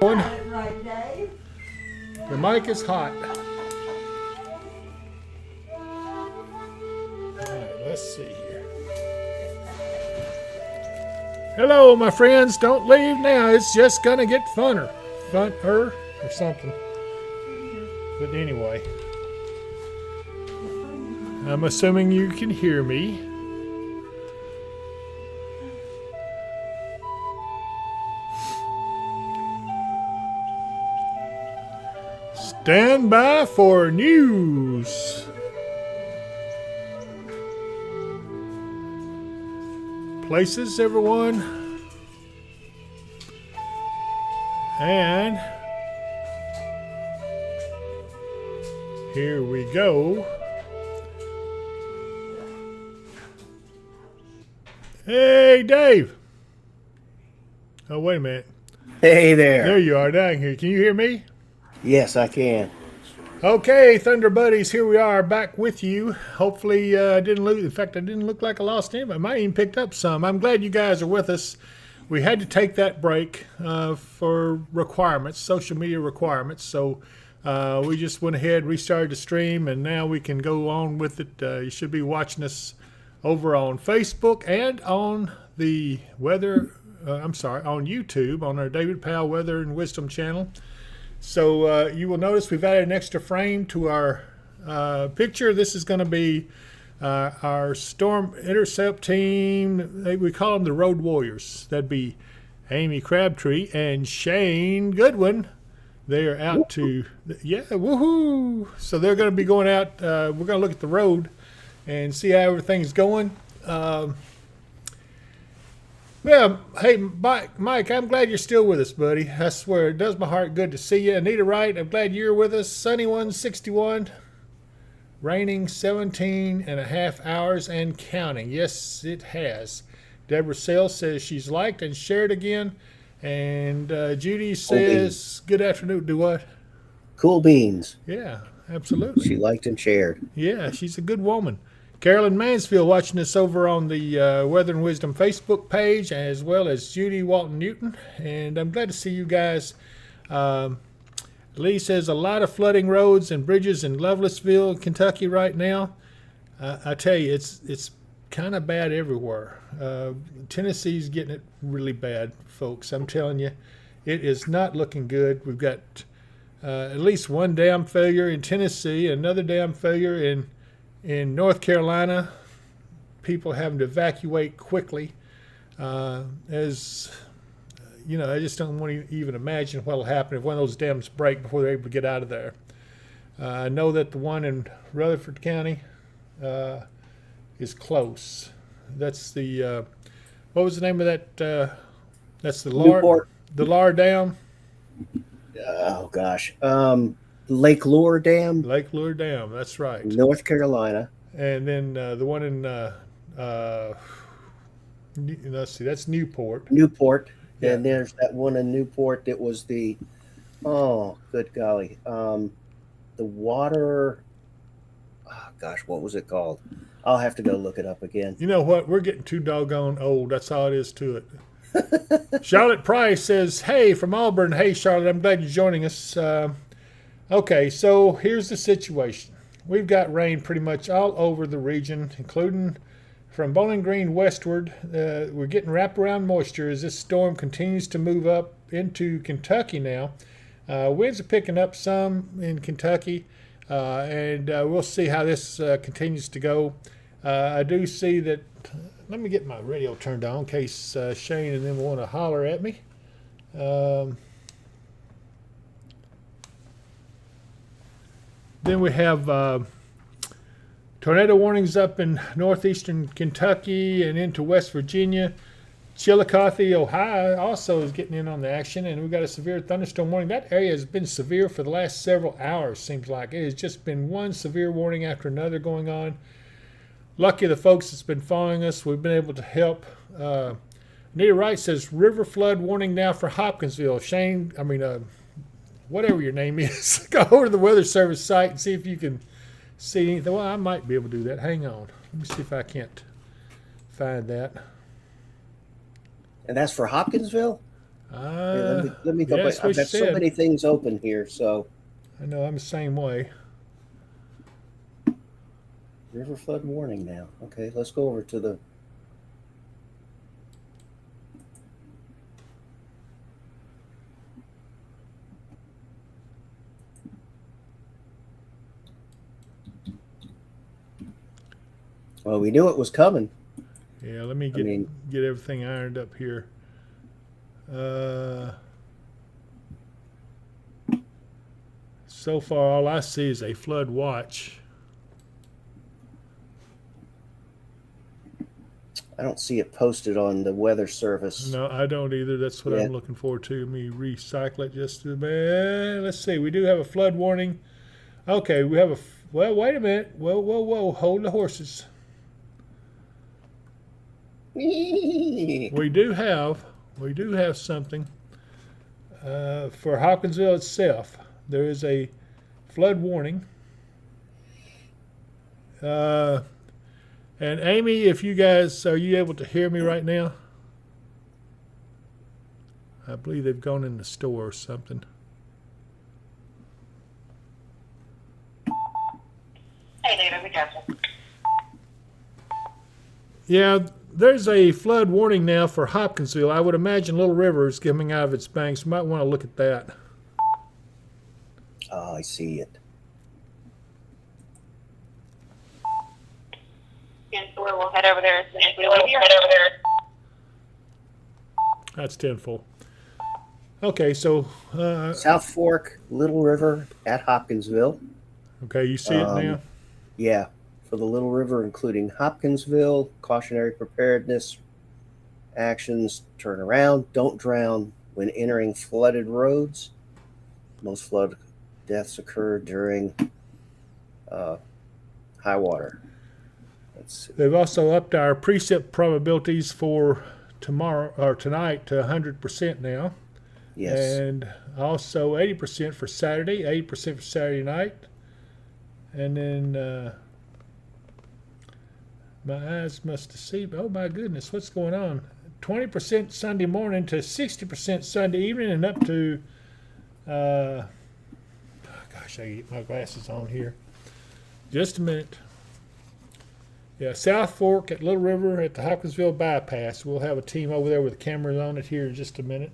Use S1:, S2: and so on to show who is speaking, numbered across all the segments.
S1: Right, Dave?
S2: The mic is hot. Alright, let's see here. Hello, my friends. Don't leave now. It's just gonna get funner. Funner or something. But anyway. I'm assuming you can hear me. Stand by for news. Places, everyone. And here we go. Hey, Dave. Oh, wait a minute.
S3: Hey there.
S2: There you are down here. Can you hear me?
S3: Yes, I can.
S2: Okay, Thunder Buddies, here we are back with you. Hopefully, I didn't lose. In fact, I didn't look like I lost anybody. I might even picked up some. I'm glad you guys are with us. We had to take that break for requirements, social media requirements. So we just went ahead, restarted the stream, and now we can go on with it. You should be watching us over on Facebook and on the weather. On YouTube on our David Powell Weather and Wisdom channel. So you will notice we've added an extra frame to our picture. This is going to be our storm intercept team. We call them the Road Warriors. That'd be Amy Crabtree and Shane Goodwin. They are out to, woohoo! So they're going to be going out. We're going to look at the road and see how everything's going. Well, hey, Mike, I'm glad you're still with us, buddy. I swear, it does my heart good to see you. Anita Wright, I'm glad you're with us. Sunny 161, raining 17 and a half hours and counting. Yes, it has. Deborah Sales says she's liked and shared again. And Judy says, good afternoon. Do what?
S3: Cool beans.
S2: Yeah, absolutely.
S3: She liked and shared.
S2: Yeah, she's a good woman. Carolyn Mansfield watching us over on the Weather and Wisdom Facebook page, as well as Judy Walton Newton. And I'm glad to see you guys. Lee says a lot of flooding roads and bridges in Lovelessville, Kentucky right now. I tell you, it's kind of bad everywhere. Tennessee's getting it really bad, folks. I'm telling you, it is not looking good. We've got at least one dam failure in Tennessee, another dam failure in North Carolina. People having to evacuate quickly. As you know, I just don't want to even imagine what will happen if one of those dams break before they're able to get out of there. I know that the one in Rutherford County is close. That's the what was the name of that? That's the Lar Dam.
S3: Oh gosh, Lake Lure Dam.
S2: Lake Lure Dam. That's right.
S3: North Carolina.
S2: And then the one in let's see, that's Newport.
S3: Newport.
S2: Yeah.
S3: And there's that one in Newport that was the, oh, good golly, the water. Oh gosh, what was it called? I'll have to go look it up again.
S2: You know what? We're getting too doggone old. That's all it is to it. Charlotte Price says, hey, from Auburn. Hey, Charlotte, I'm glad you're joining us. Okay, so here's the situation. We've got rain pretty much all over the region, including from Bowling Green westward. We're getting wraparound moisture as this storm continues to move up into Kentucky now. Winds are picking up some in Kentucky, and we'll see how this continues to go. I do see that. Let me get my radio turned on in case Shane and them want to holler at me. Then we have tornado warnings up in northeastern Kentucky and into West Virginia. Chillicothe, Ohio also is getting in on the action, and we've got a severe thunderstorm warning. That area has been severe for the last several hours, seems like. It has just been one severe warning after another going on. Lucky the folks that's been following us, we've been able to help. Anita Wright says, river flood warning now for Hopkinsville. Shane, whatever your name is, go over to the Weather Service site and see if you can see anything. Well, I might be able to do that. Hang on. Let me see if I can't find that.
S3: And that's for Hopkinsville? Hey, let me go
S2: Yeah,
S3: back.
S2: that's
S3: I've
S2: what she
S3: got so
S2: said.
S3: many things open here. So
S2: I know I'm the same way.
S3: river flood warning now. Okay, let's go over to the. Well, we knew it was coming.
S2: Yeah, let me
S3: I mean,
S2: get everything ironed up here. Uh, so far, all I see is a flood watch.
S3: I don't see it posted on the weather service
S2: No, I don't either. That's what I'm
S3: yet.
S2: looking for too. Let me recycle it just a bit. Let's see. We do have a flood warning. Okay, we have a. Well, wait a minute. Whoa, whoa, whoa. Hold the horses. We do have. We do have something for Hopkinsville itself. There is a flood warning. Uh, and Amy, if you guys are you able to hear me right now? I believe they've gone in the store or something.
S1: Hey, David, we got you.
S2: Yeah, there's a flood warning now for Hopkinsville. I would imagine Little River is coming out of its banks. You might want to look at that.
S3: Oh, I see it.
S1: And so we'll head over there as soon as we leave here. Head over there.
S2: That's tenfold. Okay, so
S3: South Fork, Little River at Hopkinsville.
S2: okay, you see it now.
S3: Yeah, for the Little River, including Hopkinsville, cautionary preparedness actions: turn around, don't drown when entering flooded roads. Most flood deaths occur during high water.
S2: They've also upped our precip probabilities for tomorrow or tonight to 100% now.
S3: Yes.
S2: And also 80% for Saturday, 80% for Saturday night. And then my eyes must deceive. Oh my goodness, what's going on? 20% Sunday morning to 60% Sunday evening, and up to, oh gosh, I get my glasses on here. Just a minute. Yeah, South Fork at Little River at the Hopkinsville bypass. We'll have a team over there with cameras on it here in just a minute.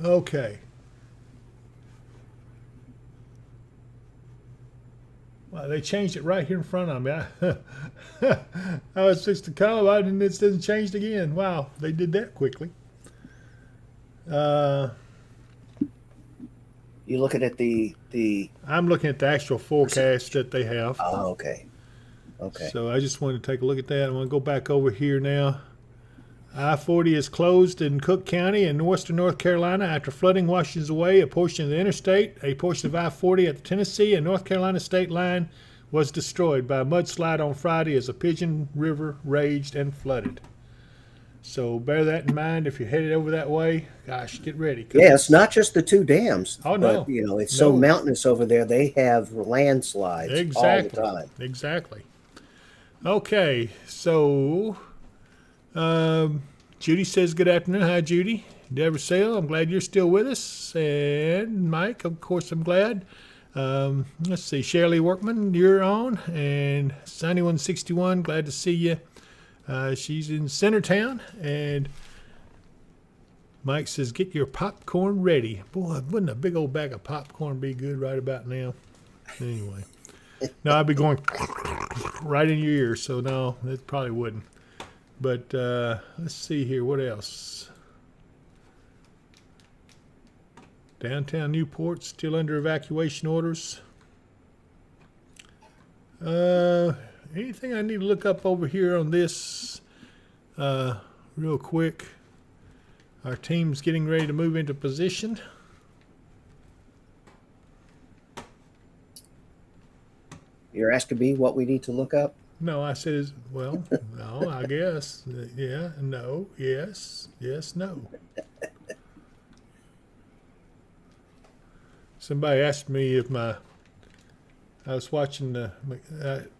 S2: Okay. Well, they changed it right here in front of me. I was fixed to call, and it didn't change again. Wow, they did that quickly.
S3: You looking at the.
S2: I'm looking at the actual forecast that they have.
S3: Oh, okay. Okay.
S2: So I just wanted to take a look at that. I want to go back over here now. I-40 is closed in Cook County in western North Carolina after flooding washes away a portion of the interstate. A portion of I-40 at the Tennessee and North Carolina state line was destroyed by a mudslide on Friday as the Pigeon River raged and flooded. So bear that in mind if you're headed over that way. Gosh, get ready.
S3: Yeah, it's not just the two dams.
S2: Oh, no.
S3: But, it's so mountainous over there. They have landslides
S2: Exactly.
S3: all the time.
S2: Exactly. Okay, so Judy says good afternoon. Hi, Judy. Deborah Sale, I'm glad you're still with us. And Mike, of course, I'm glad. Let's see, Shirley Workman, you're on. And Sunny161, glad to see you. She's in Centertown. And Mike says, get your popcorn ready. Boy, wouldn't a big old bag of popcorn be good right about now? Anyway. No, I'd be going right in your ear, so no, it probably wouldn't. But let's see here, what else? Downtown Newport still under evacuation orders. Anything I need to look up over here on this real quick? Our team's getting ready to move into position.
S3: You're asking me what we need to look up?
S2: No, I said, well, no, I guess. Yeah, no, yes, no. Somebody asked me if I was watching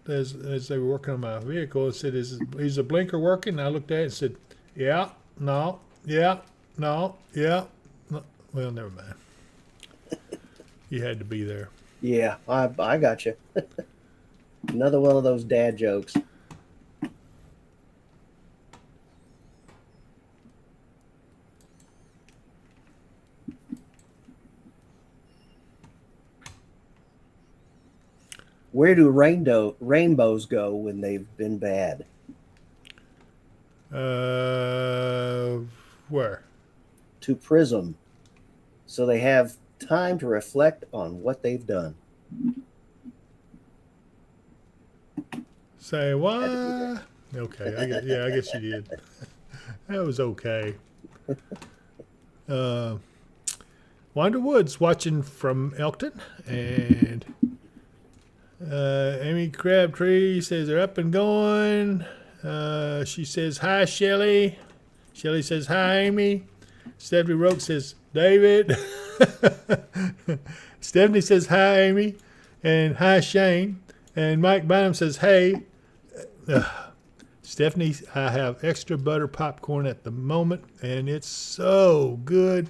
S2: as they were working on my vehicle. It said, "Is the blinker working?" And I looked at it and said, "Yeah, no, yeah, no, yeah." No. Well, never mind. You had to be there.
S3: Yeah, I got you. Another one of those dad jokes. Where do rainbows go when they've been bad?
S2: Where?
S3: To prism, so they have time to reflect on what they've done.
S2: Say
S3: Had
S2: what?
S3: to be there.
S2: Okay, I guess you did. That was okay. Wanda Woods watching from Elkton, and Amy Crabtree says they're up and going. She says hi, Shelly. Shelly says hi, Amy. Stephanie Roke says David. Stephanie says hi, Amy, and hi, Shane. And Mike Bynum says hey. Stephanie, I have extra butter popcorn at the moment, and it's so good.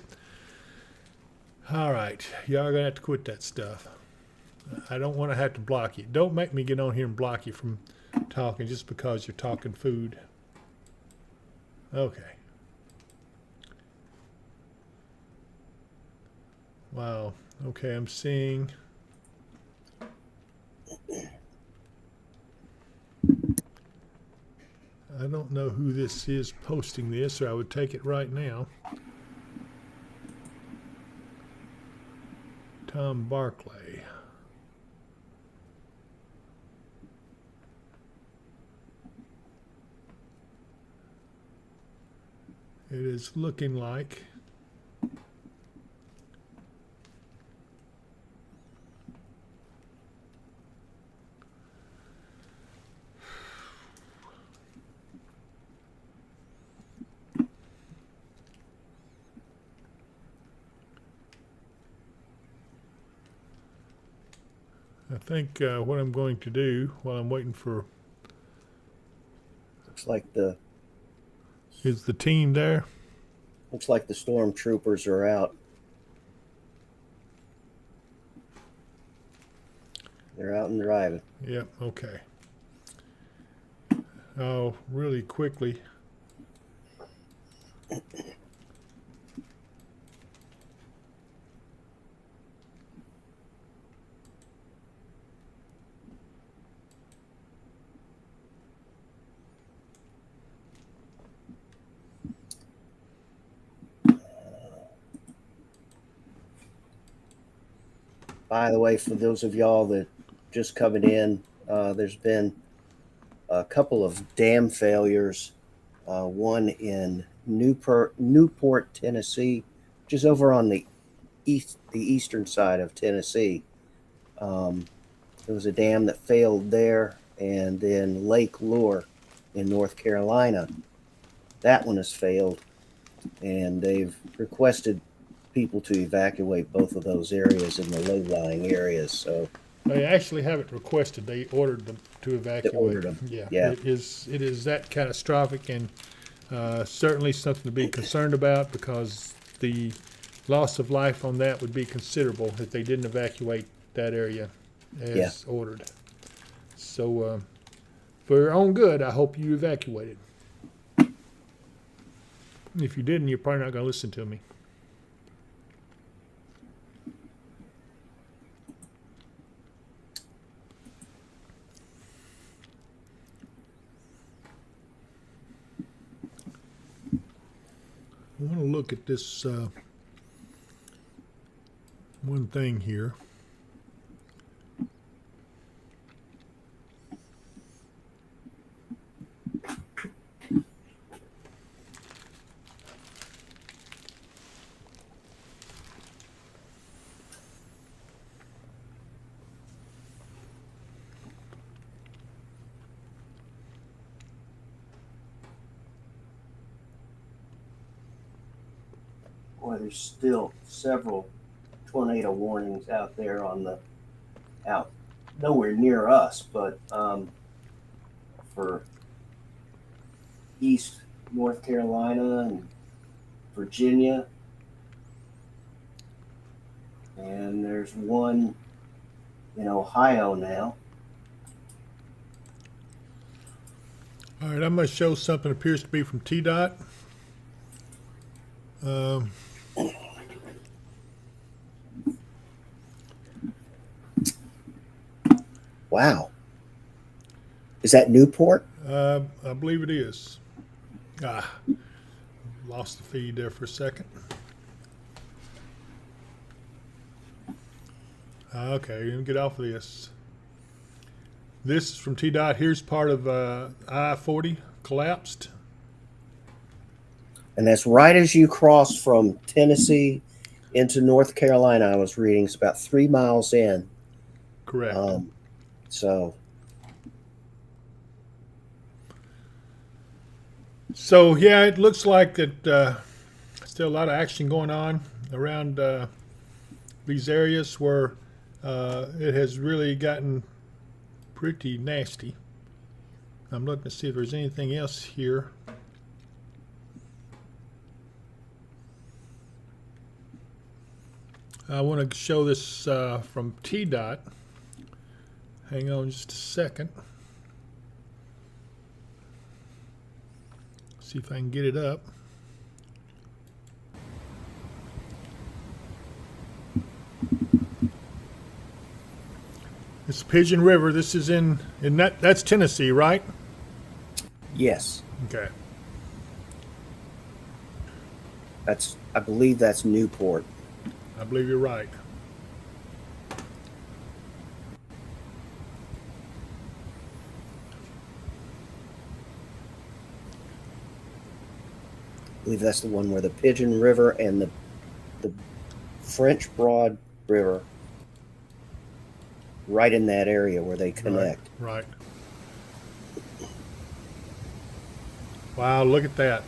S2: All right, y'all are gonna have to quit that stuff. I don't want to have to block you. Don't make me get on here and block you from talking just because you're talking food. Okay. Wow. Okay, I'm seeing. I don't know who this is posting this, or I would take it right now. Tom Barclay. It is looking like I think what I'm going to do while I'm waiting for
S3: Looks like
S2: is the team there.
S3: the stormtroopers are out. They're out and driving.
S2: Yep. Okay. Oh, really quickly.
S3: By the way, for those of y'all that just coming in, there's been a couple of dam failures. One in Newport, Tennessee, which is over on the eastern side of Tennessee. There was a dam that failed there, and then Lake Lure in North Carolina. That one has failed, and they've requested people to evacuate both of those areas in the low-lying areas. So
S2: They actually haven't requested. They ordered them to evacuate.
S3: they ordered them.
S2: Yeah.
S3: Yeah.
S2: It is that catastrophic, and certainly something to be concerned about, because the loss of life on that would be considerable if they didn't evacuate that area as ordered. So for your own good, I hope you evacuated. If you didn't, you're probably not going to listen to me. I want to look at this one thing here.
S3: Boy, there's still several tornado warnings out there on the out nowhere near us, but for East North Carolina and Virginia. And there's one in Ohio now.
S2: All right, I'm going to show something that appears to be from TDOT.
S3: Wow. Is that Newport?
S2: I believe it is. Lost the feed there for a second. Okay, let me get off of this. This is from TDOT. Here's part of I-40 collapsed.
S3: And that's right as you cross from Tennessee into North Carolina. I was reading it's about 3 miles in.
S2: Correct.
S3: So
S2: yeah, it looks like that still a lot of action going on around these areas where it has really gotten pretty nasty. I'm looking to see if there's anything else here. I want to show this from TDOT. Hang on just a second. See if I can get it up. It's Pigeon River. This is in that's Tennessee, right?
S3: yes,
S2: Okay.
S3: I believe that's Newport.
S2: I believe you're right.
S3: I believe that's the one where the Pigeon River and the French Broad River, right in that area where they connect.
S2: Right. Wow, look at that.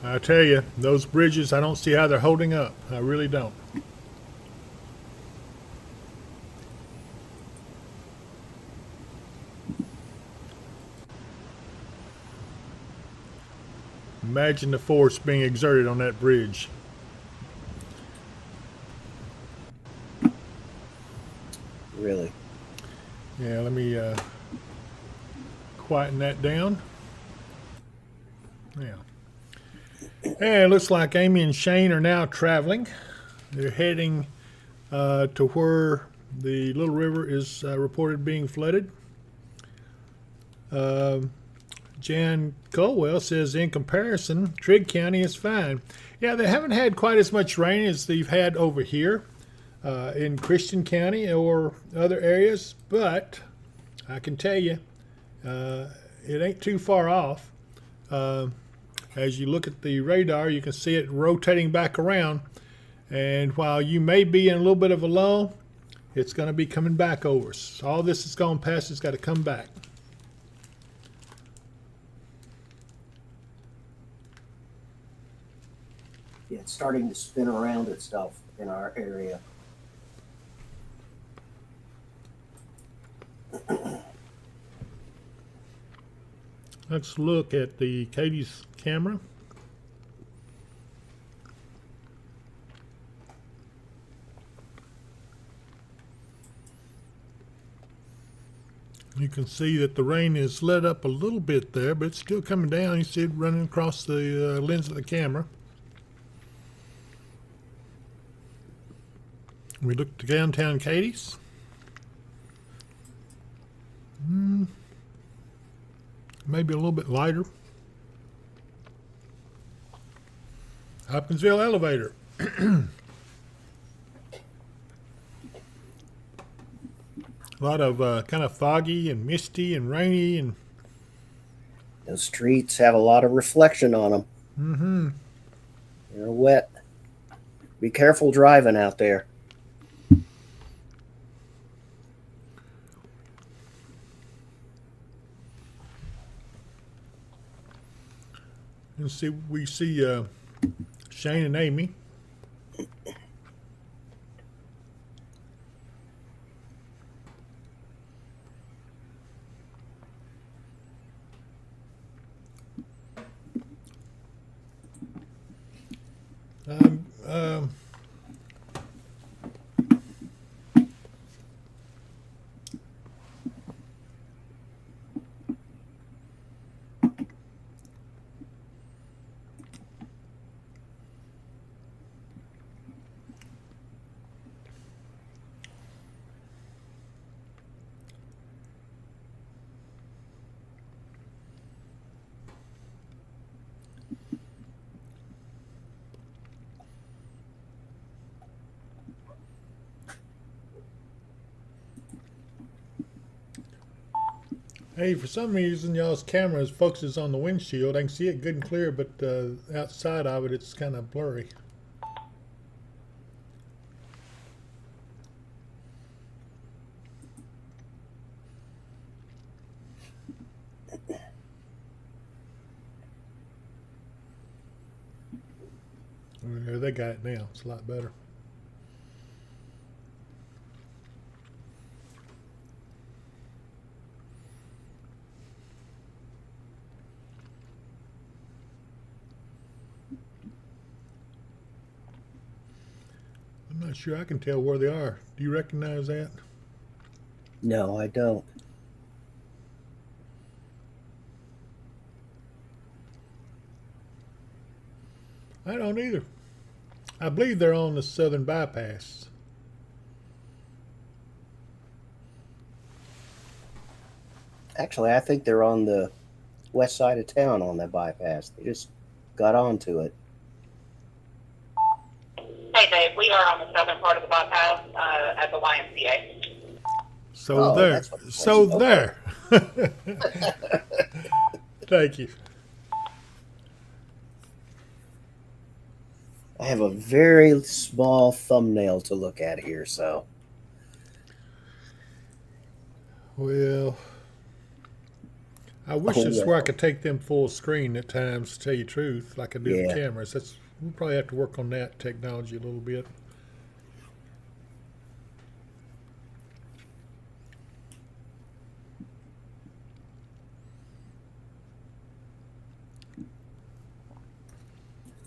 S2: I tell you, those bridges, I don't see how they're holding up. I really don't. Imagine the force being exerted on that bridge.
S3: Really.
S2: Yeah, let me quieten that down. Yeah. And it looks like Amy and Shane are now traveling. They're heading to where the Little River is reported being flooded. Jan Colwell says, in comparison, Trigg County is fine. Yeah, they haven't had quite as much rain as they've had over here in Christian County or other areas, but I can tell you, it ain't too far off. As you look at the radar, you can see it rotating back around, and while you may be in a little bit of a lull, it's going to be coming back over. So all this has gone past, it's got to come back.
S3: Yeah, it's starting to spin around itself in our area.
S2: Let's look at the Katie's camera. You can see that the rain is let up a little bit there, but it's still coming down. You see it running across the lens of the camera. We look to downtown Katie's. Maybe a little bit lighter. Hopkinsville elevator. A lot of kind of foggy and misty and rainy, and
S3: Those streets have a lot of reflection on them. They're wet. Be careful driving out there.
S2: And see, we see Shane and Amy. Um, um, hey, for some reason, y'all's camera focuses on the windshield. I can see it good and clear, but outside of it, it's kind of blurry. There, they got it now. It's a lot better. I'm not sure I can tell where they are. Do you recognize that?
S3: No, I don't.
S2: I don't either. I believe they're on the southern bypass.
S3: Actually, I think they're on the west side of town on that bypass. They just got onto it.
S1: Hey, Dave, we are on the southern part of the bypass at the YMCA.
S2: So
S3: Oh,
S2: there.
S3: that's what it was.
S2: So
S3: Okay.
S2: there. Thank you.
S3: I have a very small thumbnail to look at here, so
S2: Well, I wish
S3: oh
S2: this is where I
S3: well.
S2: could take them full screen at times, to tell you the truth, like I do the
S3: Yeah.
S2: cameras. We'll probably have to work on that technology a little bit.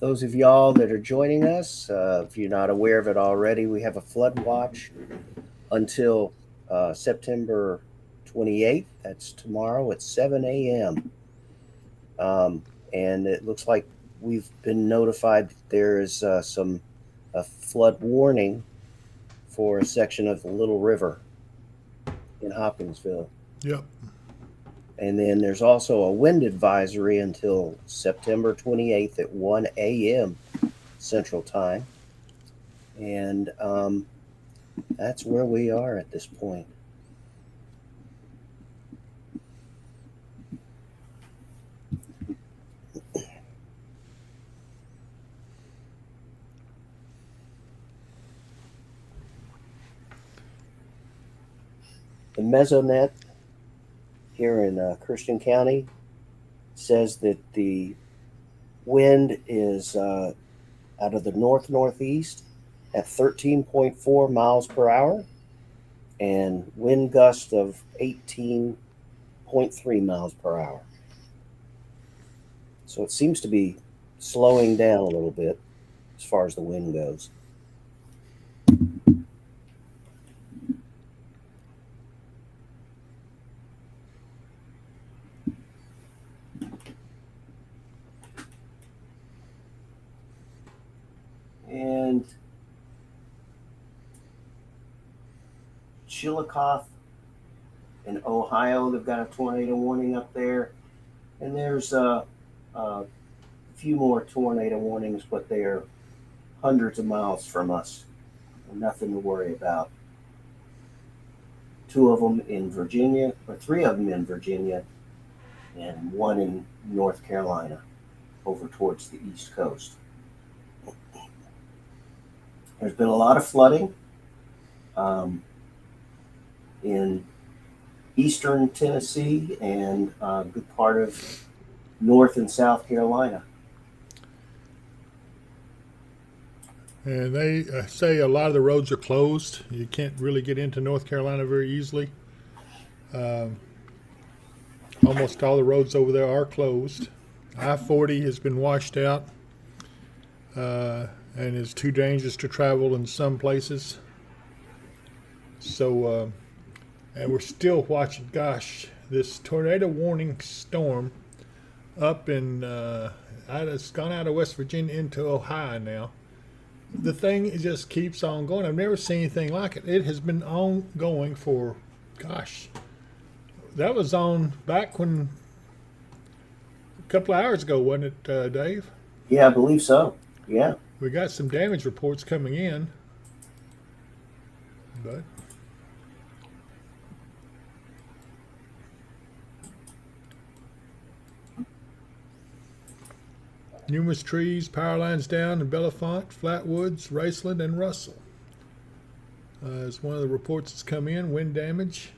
S3: Those of y'all that are joining us, if you're not aware of it already, we have a flood watch until September 28th. That's tomorrow at 7 a.m. And it looks like we've been notified that there is a flood warning for a section of the Little River in Hopkinsville.
S2: Yep.
S3: And then there's also a wind advisory until September 28th at 1 a.m. Central Time. And that's where we are at this point. The Mesonet here in Christian County says that the wind is out of the north-northeast at 13.4 miles per hour and wind gust of 18.3 miles per hour. So it seems to be slowing down a little bit as far as the wind goes. And Chillicothe in Ohio, they've got a tornado warning up there. And there's a few more tornado warnings, but they are hundreds of miles from us. Nothing to worry about. 2 of them in Virginia, or 3 of them in Virginia, and 1 in North Carolina over towards the East Coast. There's been a lot of flooding in eastern Tennessee and a good part of North and South Carolina.
S2: And they say a lot of the roads are closed. You can't really get into North Carolina very easily. Almost all the roads over there are closed. I-40 has been washed out and is too dangerous to travel in some places. So, and we're still watching, gosh, this tornado warning storm up in, it's gone out of West Virginia into Ohio now. The thing just keeps on going. I've never seen anything like it. It has been ongoing for, gosh, that was on back when a couple of hours ago, wasn't it, Dave?
S3: Yeah, I believe so. Yeah.
S2: We got some damage reports coming in, but numerous trees, power lines down in Bellefonte, Flatwoods, Raceland, and Russell. Is one of the reports that's come in. Wind damage.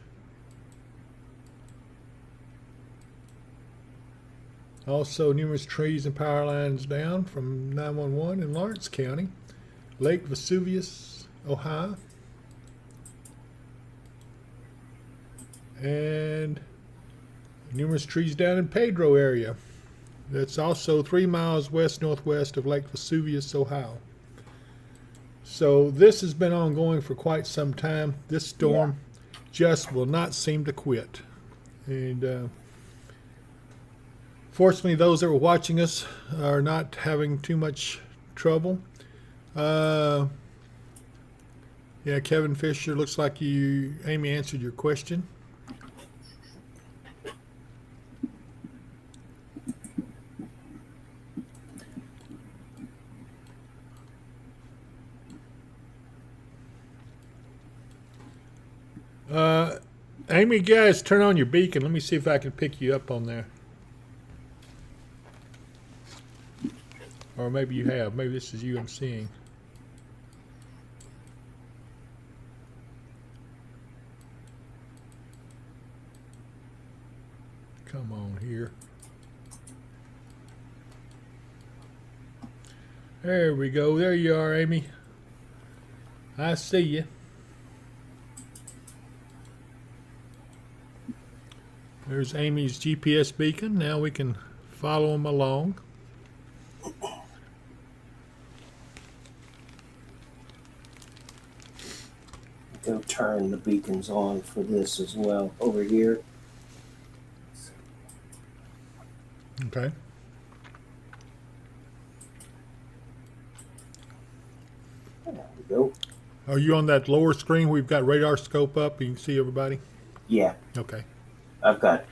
S2: Also, numerous trees and power lines down from 911 in Lawrence County, Lake Vesuvius, Ohio, and numerous trees down in Pedro area. That's also 3 miles west-northwest of Lake Vesuvius, Ohio. So this has been ongoing for quite some time. This storm just will not seem to quit. And fortunately, those that were watching us are not having too much trouble. Yeah, Kevin Fisher, looks like Amy answered your question. Amy, guys, turn on your beacon. Let me see if I can pick you up on there. Or maybe you have. Maybe this is you I'm seeing. Come on here. There we go. There you are, Amy. I see you. There's Amy's GPS beacon. Now we can follow them along.
S3: Go turn the beacons on for this as well over here.
S2: Okay.
S3: There we go.
S2: Are you on that lower screen? We've got radar scope up. You can see everybody.
S3: Yeah,
S2: Okay.
S3: I've got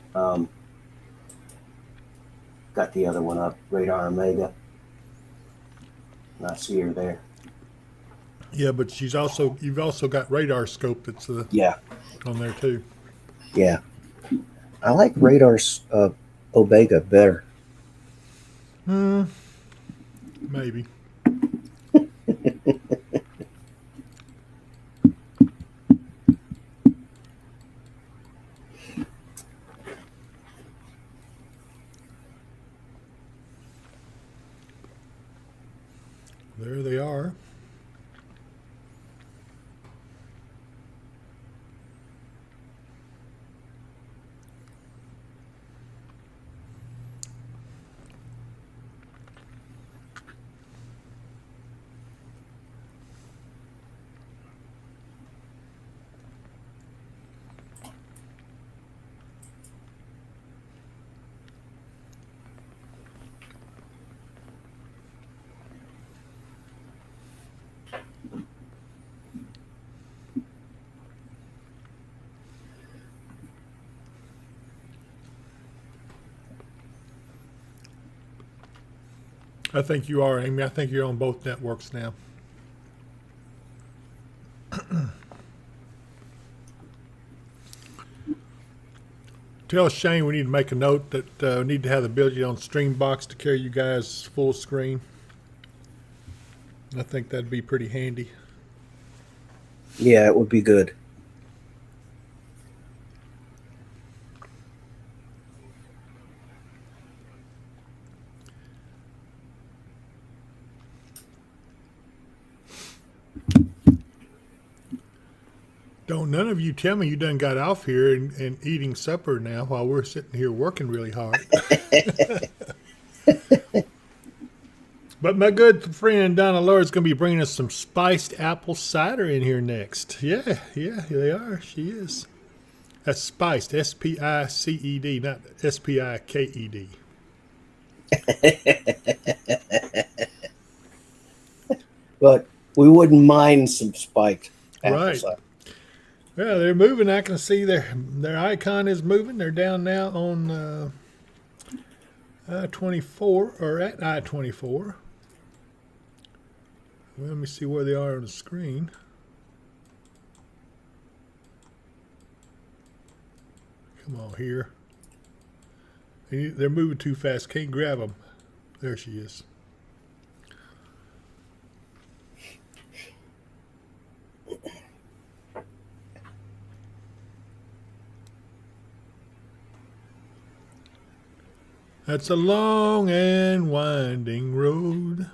S3: the other one up, Radar Omega. And I see her there.
S2: Yeah, but you've also got radar scope that's
S3: Yeah,
S2: on there too.
S3: yeah. I like Radar's Omega better.
S2: Maybe. There they are. I think you are, Amy. I think you're on both networks now. Tell Shane we need to make a note that we need to have the ability on Streambox to carry you guys full screen. I think that'd be pretty handy.
S3: Yeah, it would be good.
S2: Don't none of you tell me you done got off here and eating supper now while we're sitting here working really hard. But my good friend Donna Laura is going to be bringing us some spiced apple cider in here next. Yeah, they are. She is. That's spiced, S-P-I-C-E-D, not S-P-I-K-E-D.
S3: But we wouldn't mind some spiked apple
S2: Right.
S3: cider.
S2: Well, they're moving. I can see their icon is moving. They're down now on I-24 or at I-24. Well, let me see where they are on the screen. Come on here. They're moving too fast. Can't grab them. There she is. That's a long and winding road.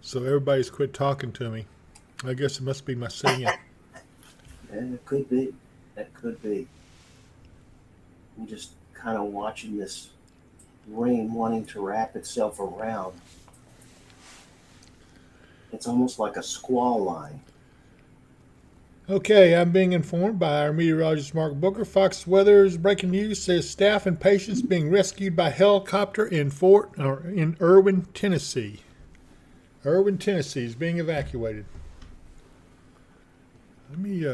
S2: So everybody's quit talking to me. I guess it must be my singing.
S3: And it could be. That could be. I'm just kind of watching this rain wanting to wrap itself around. It's almost like a squall line.
S2: Okay, I'm being informed by our meteorologist Mark Booker. Fox Weather's breaking news says staff and patients being rescued by helicopter in Erwin, Tennessee. Erwin, Tennessee is being evacuated. Let me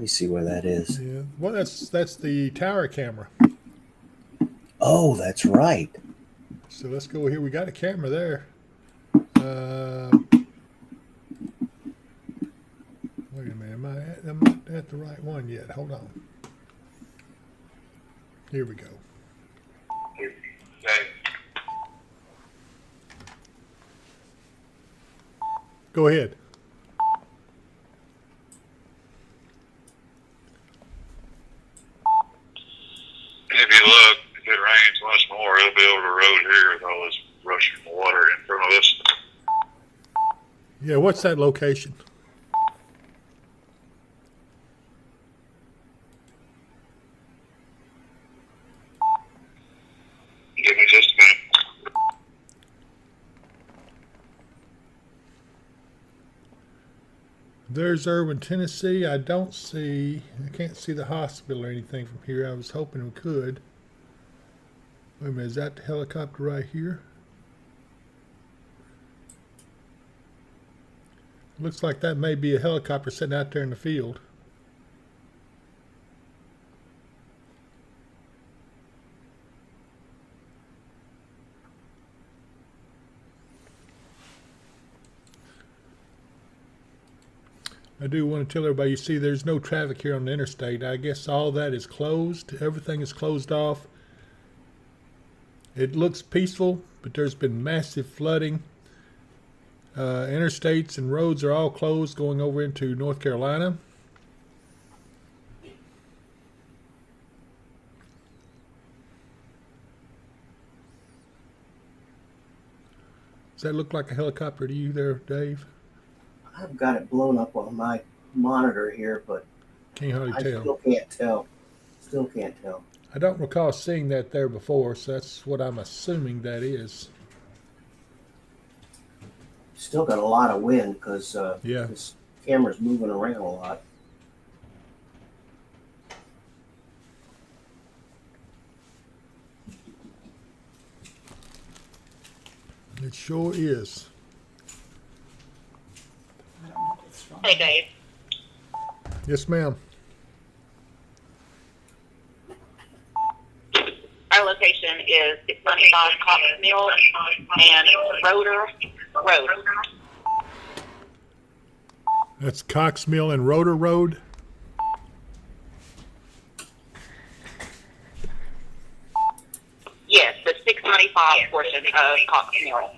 S3: see where that is.
S2: Yeah, well, that's the tower camera.
S3: Oh, that's right.
S2: So let's go here. We got a camera there. Wait a minute. I'm not at the right one yet. Hold on. Here we go. Go ahead.
S4: If you look, if it rains much more, it'll be over the road here with all this rushing water in front of us.
S2: Yeah, what's that location?
S4: Give me just a minute.
S2: There's Erwin, Tennessee. I can't see the hospital or anything from here. I was hoping we could. Wait a minute, is that the helicopter right here? Looks like that may be a helicopter sitting out there in the field. I do want to tell everybody, you see there's no traffic here on the interstate. I guess all that is closed. Everything is closed off. It looks peaceful, but there's been massive flooding. Interstates and roads are all closed going over into North Carolina. Does that look like a helicopter to you there, Dave?
S3: I've got it blown up on my monitor here, but
S2: Can't hardly
S3: I
S2: tell.
S3: still can't tell. Still can't tell.
S2: I don't recall seeing that there before, so that's what I'm assuming that is.
S3: Still got a lot of wind because
S2: Yeah.
S3: this camera's moving around a lot.
S2: It sure is.
S1: Hey, Dave.
S2: Yes, ma'am.
S1: Our location is 695 Cox Mill and Rotor Road.
S2: That's Cox Mill and Rotor Road.
S1: Yes, the 695 portion of Cox Mill.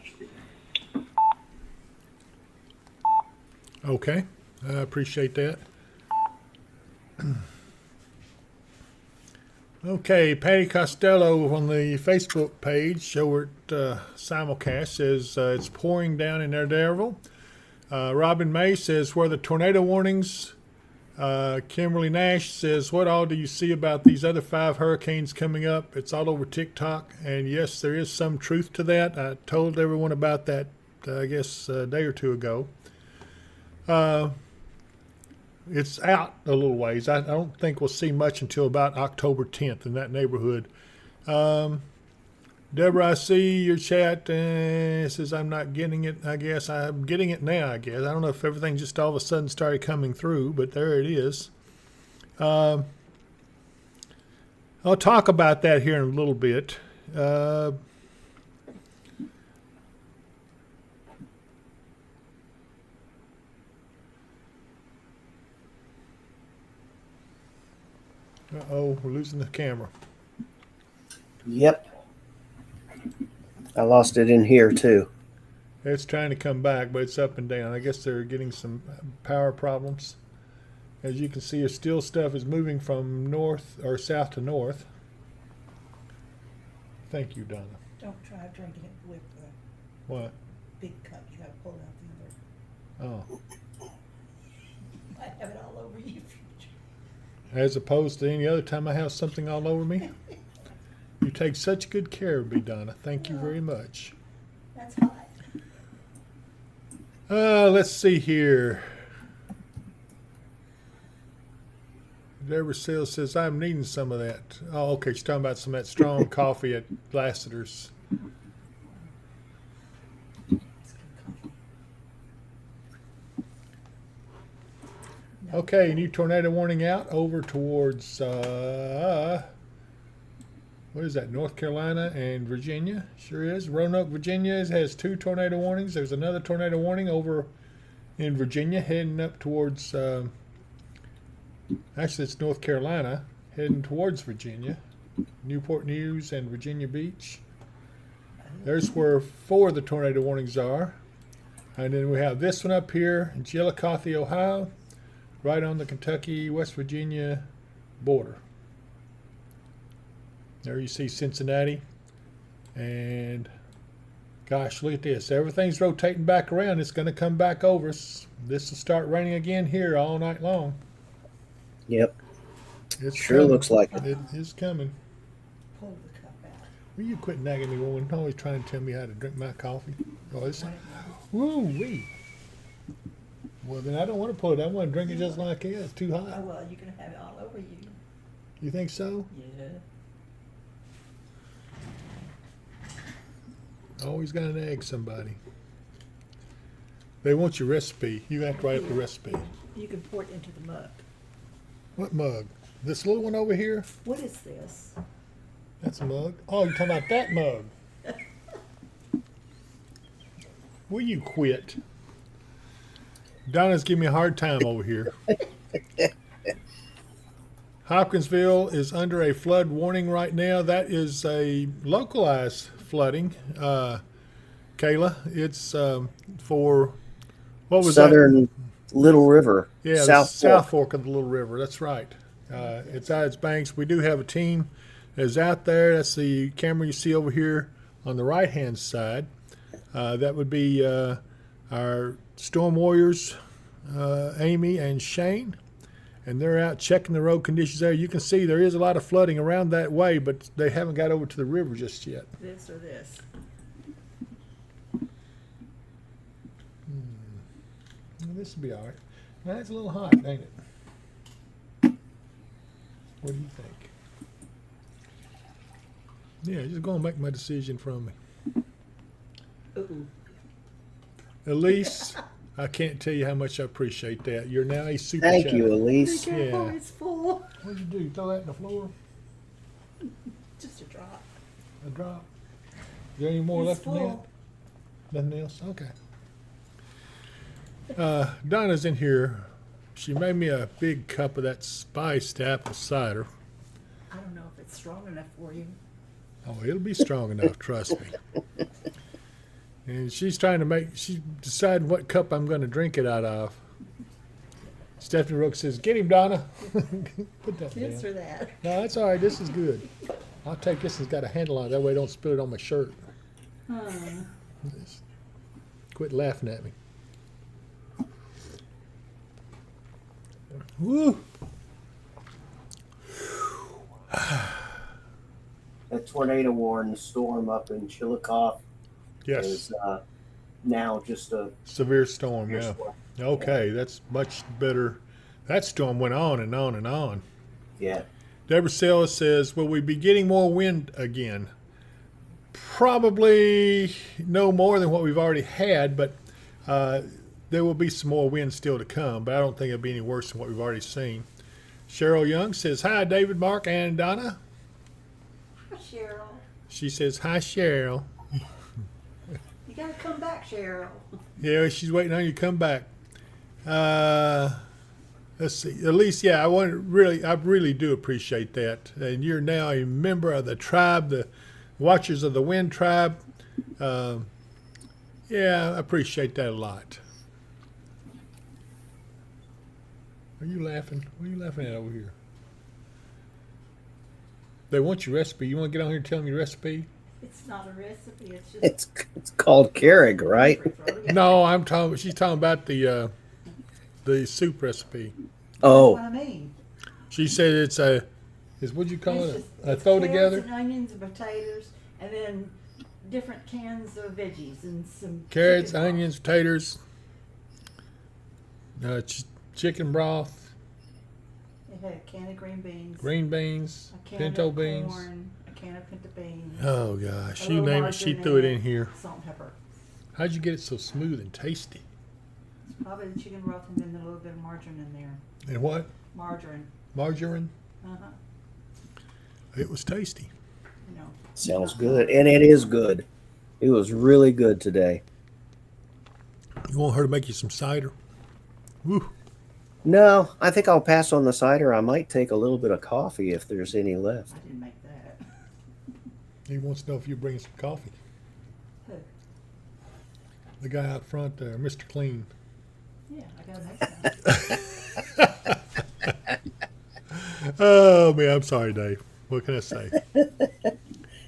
S2: Okay. I appreciate that. Okay, Patty Costello on the Facebook page, show it simulcast, says it's pouring down in Daredevil. Robin May says, where the tornado warnings. Kimberly Nash says, what all do you see about these other 5 hurricanes coming up? It's all over TikTok. And yes, there is some truth to that. I told everyone about that, I guess, a day or two ago. It's out a little ways. I don't think we'll see much until about October 10th in that neighborhood. Deborah, I see your chat. Says I'm not getting it. I guess I'm getting it now. I guess I don't know if everything just all of a sudden started coming through, but there it is. I'll talk about that here in a little bit. Uh-oh, we're losing the camera.
S3: Yep. I lost it in here too.
S2: It's trying to come back, but it's up and down. I guess they're getting some power problems. As you can see, your steel stuff is moving from north or south to north. Thank you, Donna.
S5: Don't try drinking it with the
S2: What?
S5: big cup. You gotta pull out the other.
S2: Oh.
S5: You might have it all over you.
S2: As opposed to any other time I have something all over me. You take such good care of me, Donna. Thank you very much.
S5: That's hot.
S2: Let's see here. Deborah Sales says, I'm needing some of that. Oh, okay. She's talking about some of that strong coffee at Lassiter's. Okay, new tornado warning out over towards, what is that, North Carolina and Virginia? Sure is. Roanoke, Virginia has 2 tornado warnings. There's another tornado warning over in Virginia heading up towards, actually it's North Carolina heading towards Virginia. Newport News and Virginia Beach. There's where 4 of the tornado warnings are. And then we have this one up here in Chillicothe, Ohio, right on the Kentucky-West Virginia border. There you see Cincinnati. And gosh, look at this. Everything's rotating back around. It's going to come back over us. This will start raining again here all night long.
S3: Yep.
S2: It's
S3: Sure
S2: coming.
S3: looks like it.
S2: It is coming.
S5: Pull the cup out.
S2: Will you quit nagging me, woman? Always trying to tell me how to drink my coffee. Oh, it's, woo-wee. Well, then I don't want to pull it. I want to drink it just like it. It's too
S5: Oh,
S2: hot.
S5: well, you're gonna have it all over you.
S2: You think so?
S5: Yeah.
S2: Always got to nag somebody. They want your recipe. You have to write up the recipe.
S5: You can pour it into the mug.
S2: What mug? This little one over here?
S5: What is this?
S2: That's a mug. Oh, you're talking about that mug. Will you quit? Donna's giving me a hard time over here. Hopkinsville is under a flood warning right now. That is a localized flooding. Kayla, it's for, what was
S3: Southern Little River.
S2: that? Yeah,
S3: South
S2: the South
S3: Fork.
S2: Fork of the Little River. That's right. It's out its banks. We do have a team that is out there. That's the camera you see over here on the right-hand side. That would be our storm warriors, Amy and Shane. And they're out checking the road conditions there. You can see there is a lot of flooding around that way, but they haven't got over to the river just yet.
S5: This or this?
S2: Well, this will be all right. Now, it's a little hot, ain't it? What do you think? Yeah, just go and make my decision from me.
S5: Ooh.
S2: Elise, I can't tell you how much I appreciate that. You're now a super
S3: Thank
S2: chatter.
S3: you,
S5: Be
S3: Elise.
S5: careful,
S2: Yeah.
S5: it's full.
S2: What'd you do? Throw that in the floor?
S5: Just a drop.
S2: A drop? Is there any more
S5: It's
S2: left in that?
S5: full.
S2: Nothing else? Okay. Donna's in here. She made me a big cup of that spiced apple cider.
S5: I don't know if it's strong enough for you.
S2: Oh, it'll be strong enough, trust me. And she's deciding what cup I'm going to drink it out of. Stephanie Rook says, "Get him, Donna." Put that
S5: Kids
S2: down.
S5: for that.
S2: No, that's all right. This is good. I'll take this. It's got a handle on it. That way I don't spill it on my shirt. Quit laughing at me. Woo!
S3: A tornado warning storm up in Chillicothe
S2: Yes,
S3: is now just a
S2: severe storm. Yeah.
S3: storm.
S2: Okay, that's much better. That storm went on and on and on.
S3: Yeah.
S2: Deborah Sella says, "Will we be getting more wind again?" Probably no more than what we've already had, but there will be some more wind still to come. But I don't think it'll be any worse than what we've already seen. Cheryl Young says, "Hi, David, Mark, and Donna."
S5: Cheryl,
S2: She says, "Hi, Cheryl."
S5: you gotta come back, Cheryl.
S2: Yeah, she's waiting on you to come back. Let's see. At least, yeah, I really do appreciate that. And you're now a member of the tribe, the Watchers of the Wind tribe. Yeah, I appreciate that a lot. Are you laughing? What are you laughing at over here? They want your recipe. You want to get on here and tell them your recipe?
S5: It's not a recipe. It's just
S3: It's called Keurig, right?
S2: No, I'm talking. She's talking about the soup recipe.
S3: Oh,
S5: That's what I mean.
S2: She said it's what'd you call
S5: It's
S2: it?
S5: just-
S2: A
S5: it's
S2: throw
S5: carrots
S2: together.
S5: and onions and potatoes, and then different cans of veggies and some
S2: Carrots,
S5: chicken broth.
S2: onions, potatoes, chicken broth,
S5: It had a can of green beans,
S2: green beans,
S5: a can
S2: pinto
S5: of
S2: beans.
S5: corn, a can of pinto beans,
S2: Oh gosh,
S5: a
S2: you
S5: little
S2: name it, she
S5: margarine
S2: threw it in here.
S5: salt and pepper.
S2: How'd you get it so smooth and tasty?
S5: Probably the chicken broth and then a little bit of margarine in there.
S2: And what?
S5: Margarine.
S2: Margarine?
S5: Uh-huh.
S2: It was tasty.
S5: You know.
S3: sounds good. And it is good. It was really good today.
S2: You want her to make you some cider? Woo.
S3: No, I think I'll pass on the cider. I might take a little bit of coffee if there's any left.
S5: I didn't make that.
S2: He wants to know if you bring some coffee.
S5: Who?
S2: The guy out front there, Mr. Clean.
S5: Yeah, I gotta make some.
S2: Oh man, I'm sorry, Dave. What can I say?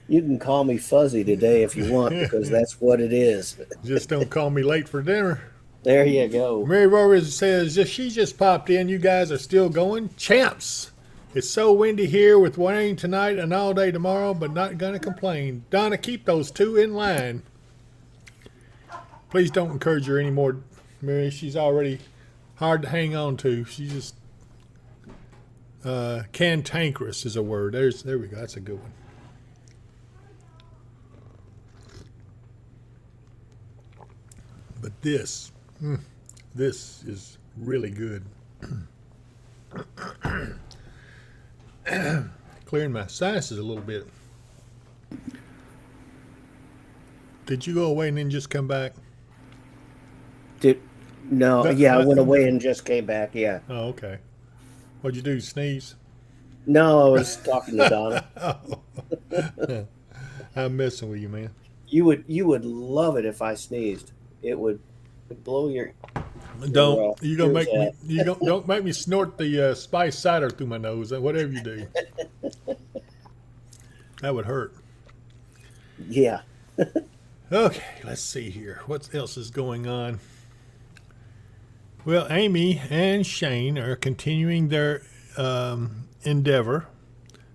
S3: You can call me Fuzzy today if you want, because that's what it is.
S2: Just don't call me late for dinner.
S3: There you go.
S2: Mary Rivers says, she just popped in. You guys are still going. Champs. It's so windy here with rain tonight and all day tomorrow, but not going to complain. Donna, keep those two in line. Please don't encourage her anymore, Mary. She's already hard to hang on to. She's just cantankerous is a word. There we go. That's a good one. But this is really good. Clearing my sinuses a little bit. Did you go away and then just come back?
S3: No, yeah, I went away and just came back. Yeah.
S2: Oh, okay. What'd you do? Sneeze?
S3: No, I was talking to Donna.
S2: I'm messing with you, man.
S3: You would love it if I sneezed. It would blow your.
S2: Don't you gonna
S3: ears
S2: make me?
S3: out.
S2: You don't make me snort the spice cider through my nose. Whatever you do, that would hurt.
S3: Yeah.
S2: Okay, let's see here. What else is going on? Well, Amy and Shane are continuing their endeavor,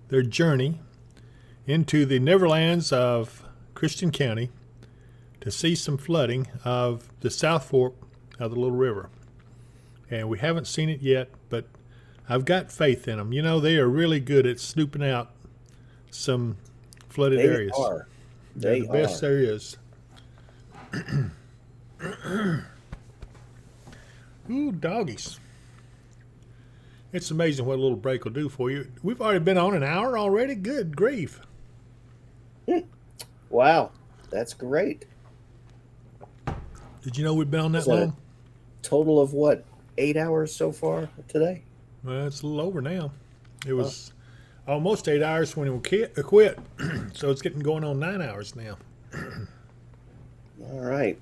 S2: their journey into the Neverlands of Christian County to see some flooding of the South Fork of the Little River. And we haven't seen it yet, but I've got faith in them. You know, they are really good at snooping out some flooded
S3: They
S2: areas.
S3: are.
S2: They're
S3: They
S2: the best
S3: are.
S2: there is. Ooh, doggies. It's amazing what a little break will do for you. We've already been on an hour already. Good grief.
S3: Wow, that's great.
S2: Did you know we've been on that
S3: Is that-
S2: long?
S3: Total of what? 8 hours so far today?
S2: Well, it's a little over now. It was almost 8 hours when we quit. So it's getting going on 9 hours now.
S3: All right.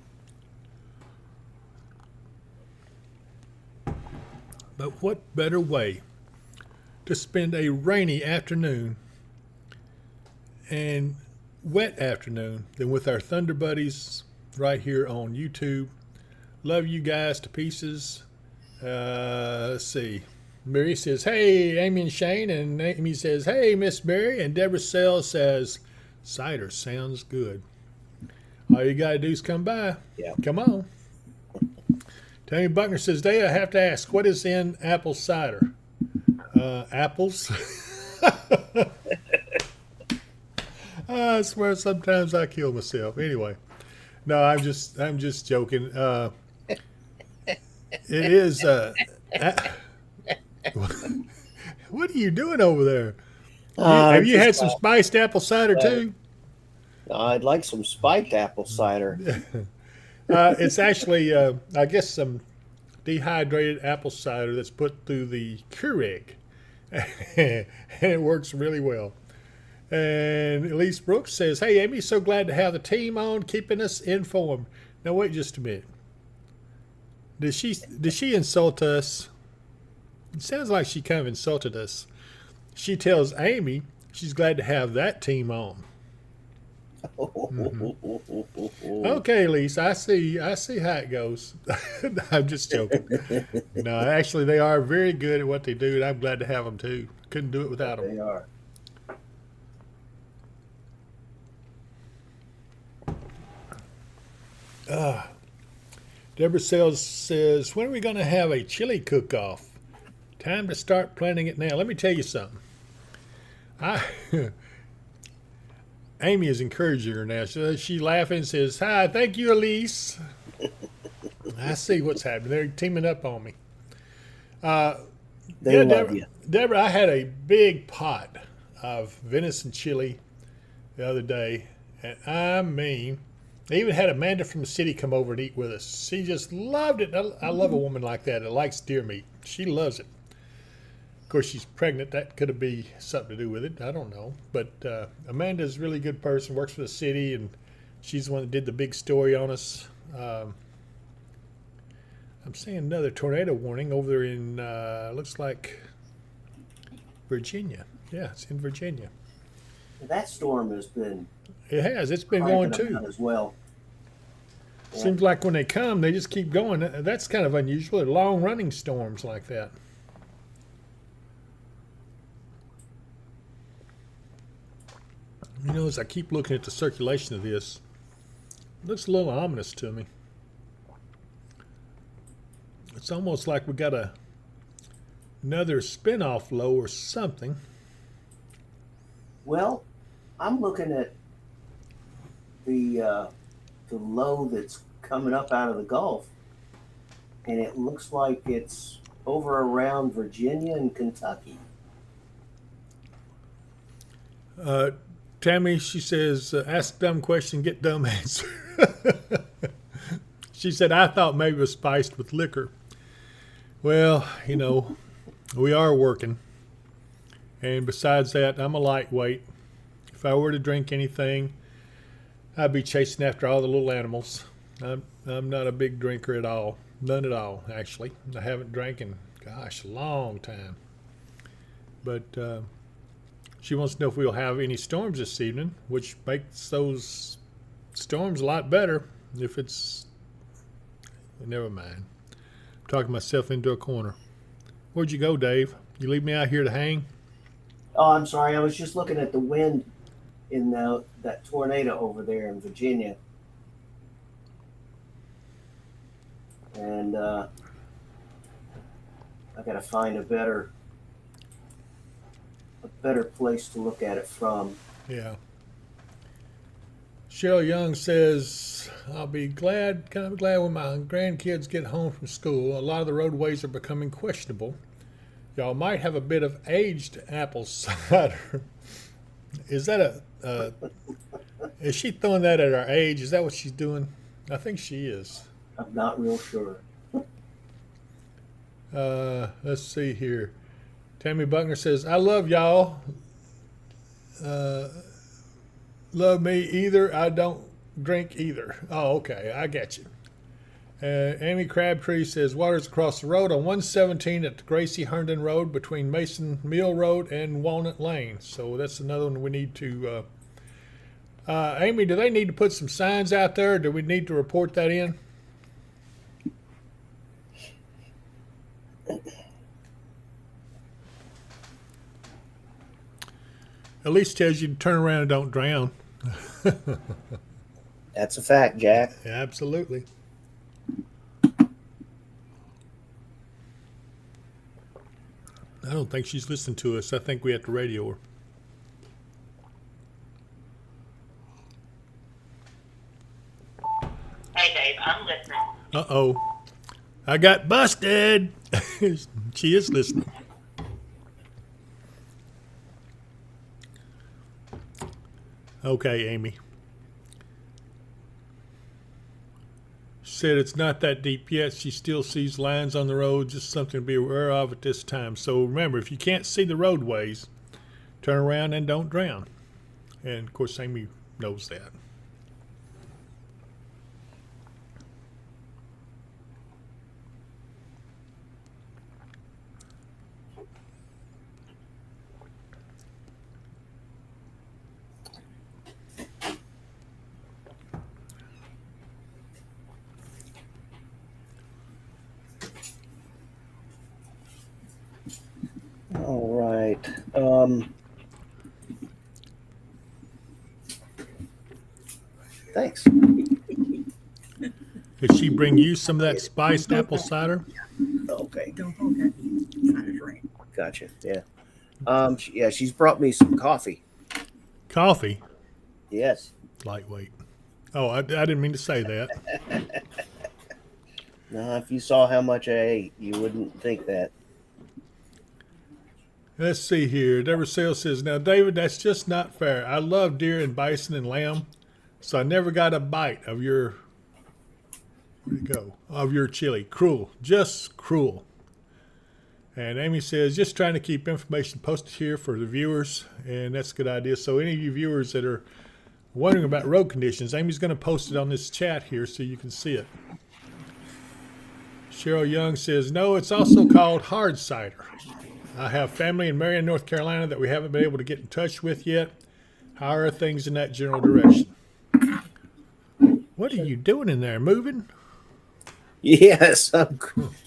S2: But what better way to spend a rainy afternoon and wet afternoon than with our Thunder Buddies right here on YouTube. Love you guys to pieces. Let's see. Mary says, hey, Amy and Shane. And Amy says, hey, Miss Mary. And Deborah Sells says, cider sounds good. All you got to do is come by.
S3: Yeah.
S2: Come on. Tammy Buckner says, Dave, I have to ask, what is in apple cider? Apples? I swear sometimes I kill myself. Anyway, no, I'm just joking. It is. What are you doing over there? Have you had some spiced apple cider too?
S3: I'd like some spiked apple cider.
S2: It's actually, I guess, some dehydrated apple cider that's put through the Keurig, and it works really well. And Elise Brooks says, hey, Amy, so glad to have the team on, keeping us informed. Now, wait just a minute. Did she insult us? It sounds like she kind of insulted us. She tells Amy she's glad to have that team on. Mm-hmm. Okay, Elise, I see how it goes. I'm just joking. No, actually, they are very good at what they do, and I'm glad to have them too. Couldn't do it without them.
S3: They are.
S2: Deborah Sells says, when are we going to have a chili cook-off? Time to start planning it now. Let me tell you something. Amy is encouraging her now. She laughing and says, hi, thank you, Elise. I see what's happening. They're teaming up on me.
S3: They love you.
S2: Deborah, I had a big pot of venison chili the other day. And I mean, I even had Amanda from the city come over and eat with us. She just loved it. I love a woman like that likes deer meat. She loves it. Of course, she's pregnant. That could be something to do with it. I don't know. But Amanda's a really good person, works for the city, and she's the one that did the big story on us. I'm seeing another tornado warning over there in, looks like Virginia. Yeah, it's in Virginia.
S3: That storm has been.
S2: It has. It's been going too.
S3: As well. Yeah.
S2: Seems like when they come, they just keep going. That's kind of unusual. They're long-running storms like that. You know, as I keep looking at the circulation of this, it looks a little ominous to me. It's almost like we got another spin-off low or something.
S3: Well, I'm looking at the low that's coming up out of the Gulf, and it looks like it's over around Virginia and Kentucky.
S2: Tammy, she says, ask dumb question, get dumb answer. She said, I thought maybe it was spiced with liquor. Well, you know, we are working. And besides that, I'm a lightweight. If I were to drink anything, I'd be chasing after all the little animals. I'm not a big drinker at all. None at all, actually. I haven't drank in, gosh, a long time. But she wants to know if we'll have any storms this evening, which makes those storms a lot better if it's... Never mind. I'm talking myself into a corner. Where'd you go, Dave? You leave me out here to hang?
S3: Oh, I'm sorry. I was just looking at the wind in that tornado over there in Virginia. And I got to find a better place to look at it from.
S2: Yeah. Cheryl Young says, I'll be kind of glad when my grandkids get home from school. A lot of the roadways are becoming questionable. Y'all might have a bit of aged apple cider. Is that is she throwing that at our age? Is that what she's doing? I think she is.
S3: I'm not real sure.
S2: Let's see here. Tammy Buckner says, I love y'all. Love me either. I don't drink either. Oh, okay. I get you. Amy Crabtree says water's across the road on 117 at the Gracie Herndon Road between Mason Mill Road and Walnut Lane. So that's another one we need to. Amy, do they need to put some signs out there? Or do we need to report that in? At least tells you to turn around and don't drown.
S3: That's a fact, Jack.
S2: Absolutely. I don't think she's listening to us. I think we have to radio her.
S1: Hey, Dave, I'm listening.
S2: Uh-oh. I got busted. She is listening. Okay, Amy. She said it's not that deep yet. She still sees lines on the road, just something to be aware of at this time. So remember, if you can't see the roadways, turn around and don't drown. And of course, Amy knows that.
S3: All right. Thanks.
S2: Did she bring you some of that spiced apple cider?
S3: Okay.
S6: Don't poke it. It's not a drink.
S3: Gotcha. Yeah. Yeah, she's brought me some coffee.
S2: Coffee?
S3: Yes.
S2: Lightweight. Oh, I didn't mean to say that.
S3: Now, if you saw how much I ate, you wouldn't think that.
S2: Let's see here. Deborah Sales says, now, David, that's just not fair. I love deer and bison and lamb, so I never got a bite of your, where'd it go, of your chili. Cruel. Just cruel. And Amy says, just trying to keep information posted here for the viewers, and that's a good idea. So any of you viewers that are wondering about road conditions, Amy's going to post it on this chat here so you can see it. Cheryl Young says, no, it's also called hard cider. I have family in Marion, North Carolina that we haven't been able to get in touch with yet. How are things in that general direction? What are you doing in there? Moving?
S3: Yes, I'm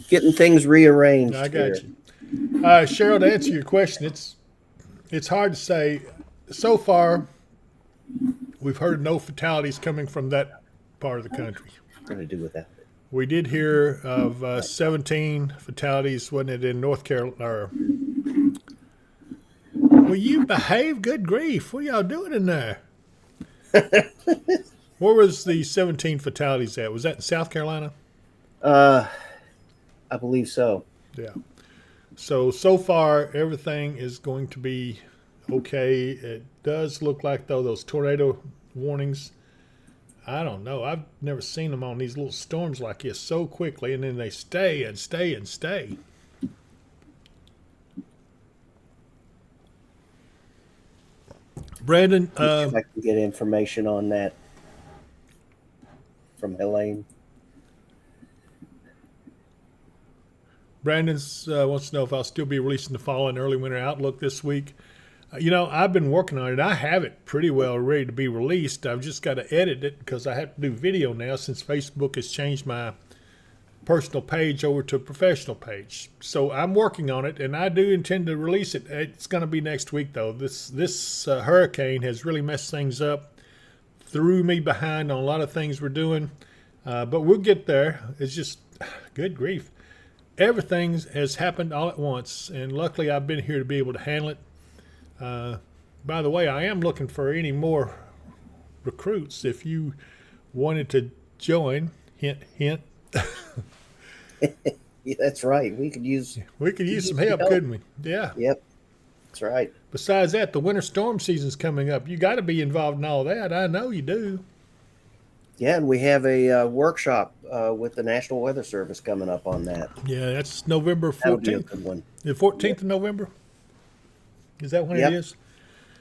S3: getting things rearranged.
S2: I got
S3: here.
S2: you. Cheryl, to answer your question, it's hard to say. So far, we've heard no fatalities coming from that part of the country.
S3: What do I do with that?
S2: We did hear of 17 fatalities, wasn't it, in North Carolina? Will you behave? Good grief. What are y'all doing in there? Where was the 17 fatalities at? Was that in South Carolina?
S3: I believe so.
S2: Yeah. So far, everything is going to be okay. It does look like, though, those tornado warnings, I don't know. I've never seen them on these little storms like this so quickly, and then they stay and stay and stay. Brandon,
S3: If I can get information on that from Helene.
S2: Brandon wants to know if I'll still be releasing the fall and early winter outlook this week. I've been working on it. I have it pretty well ready to be released. I've just got to edit it because I have to do video now since Facebook has changed my personal page over to a professional page. So I'm working on it, and I do intend to release it. It's going to be next week, though. This hurricane has really messed things up, threw me behind on a lot of things we're doing, but we'll get there. It's just, good grief. Everything has happened all at once, and luckily I've been here to be able to handle it. By the way, I am looking for any more recruits. If you wanted to join, hint, hint.
S3: Yeah, that's right. We could use
S2: some help, couldn't we? Yeah.
S3: Yep. That's right.
S2: Besides that, the winter storm season's coming up. You got to be involved in all that. I know you do.
S3: Yeah, and we have a workshop with the National Weather Service coming up on that.
S2: Yeah, that's November
S3: That'll be a
S2: 14th.
S3: good one.
S2: The 14th of November? Is that when
S3: Yep.
S2: it is?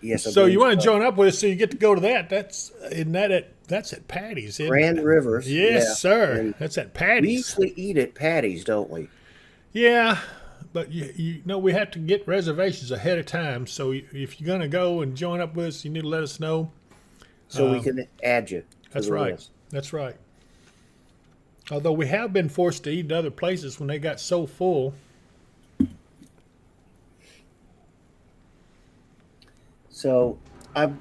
S3: Yes. I
S2: So you
S3: believe
S2: want to join up with us so you get to go to that. Isn't that at That's at Patty's, isn't
S3: Grand
S2: it?
S3: Rivers.
S2: Yes,
S3: Yeah.
S2: sir.
S3: And
S2: That's at
S3: we
S2: Patty's.
S3: usually eat at Patty's, don't we?
S2: Yeah, but you know we have to get reservations ahead of time. So if you're gonna go and join up with us, you need to let us know.
S3: So we can add you to
S2: That's
S3: the
S2: right.
S3: list.
S2: That's right. Although we have been forced to eat at other places when they got so full.
S3: So I've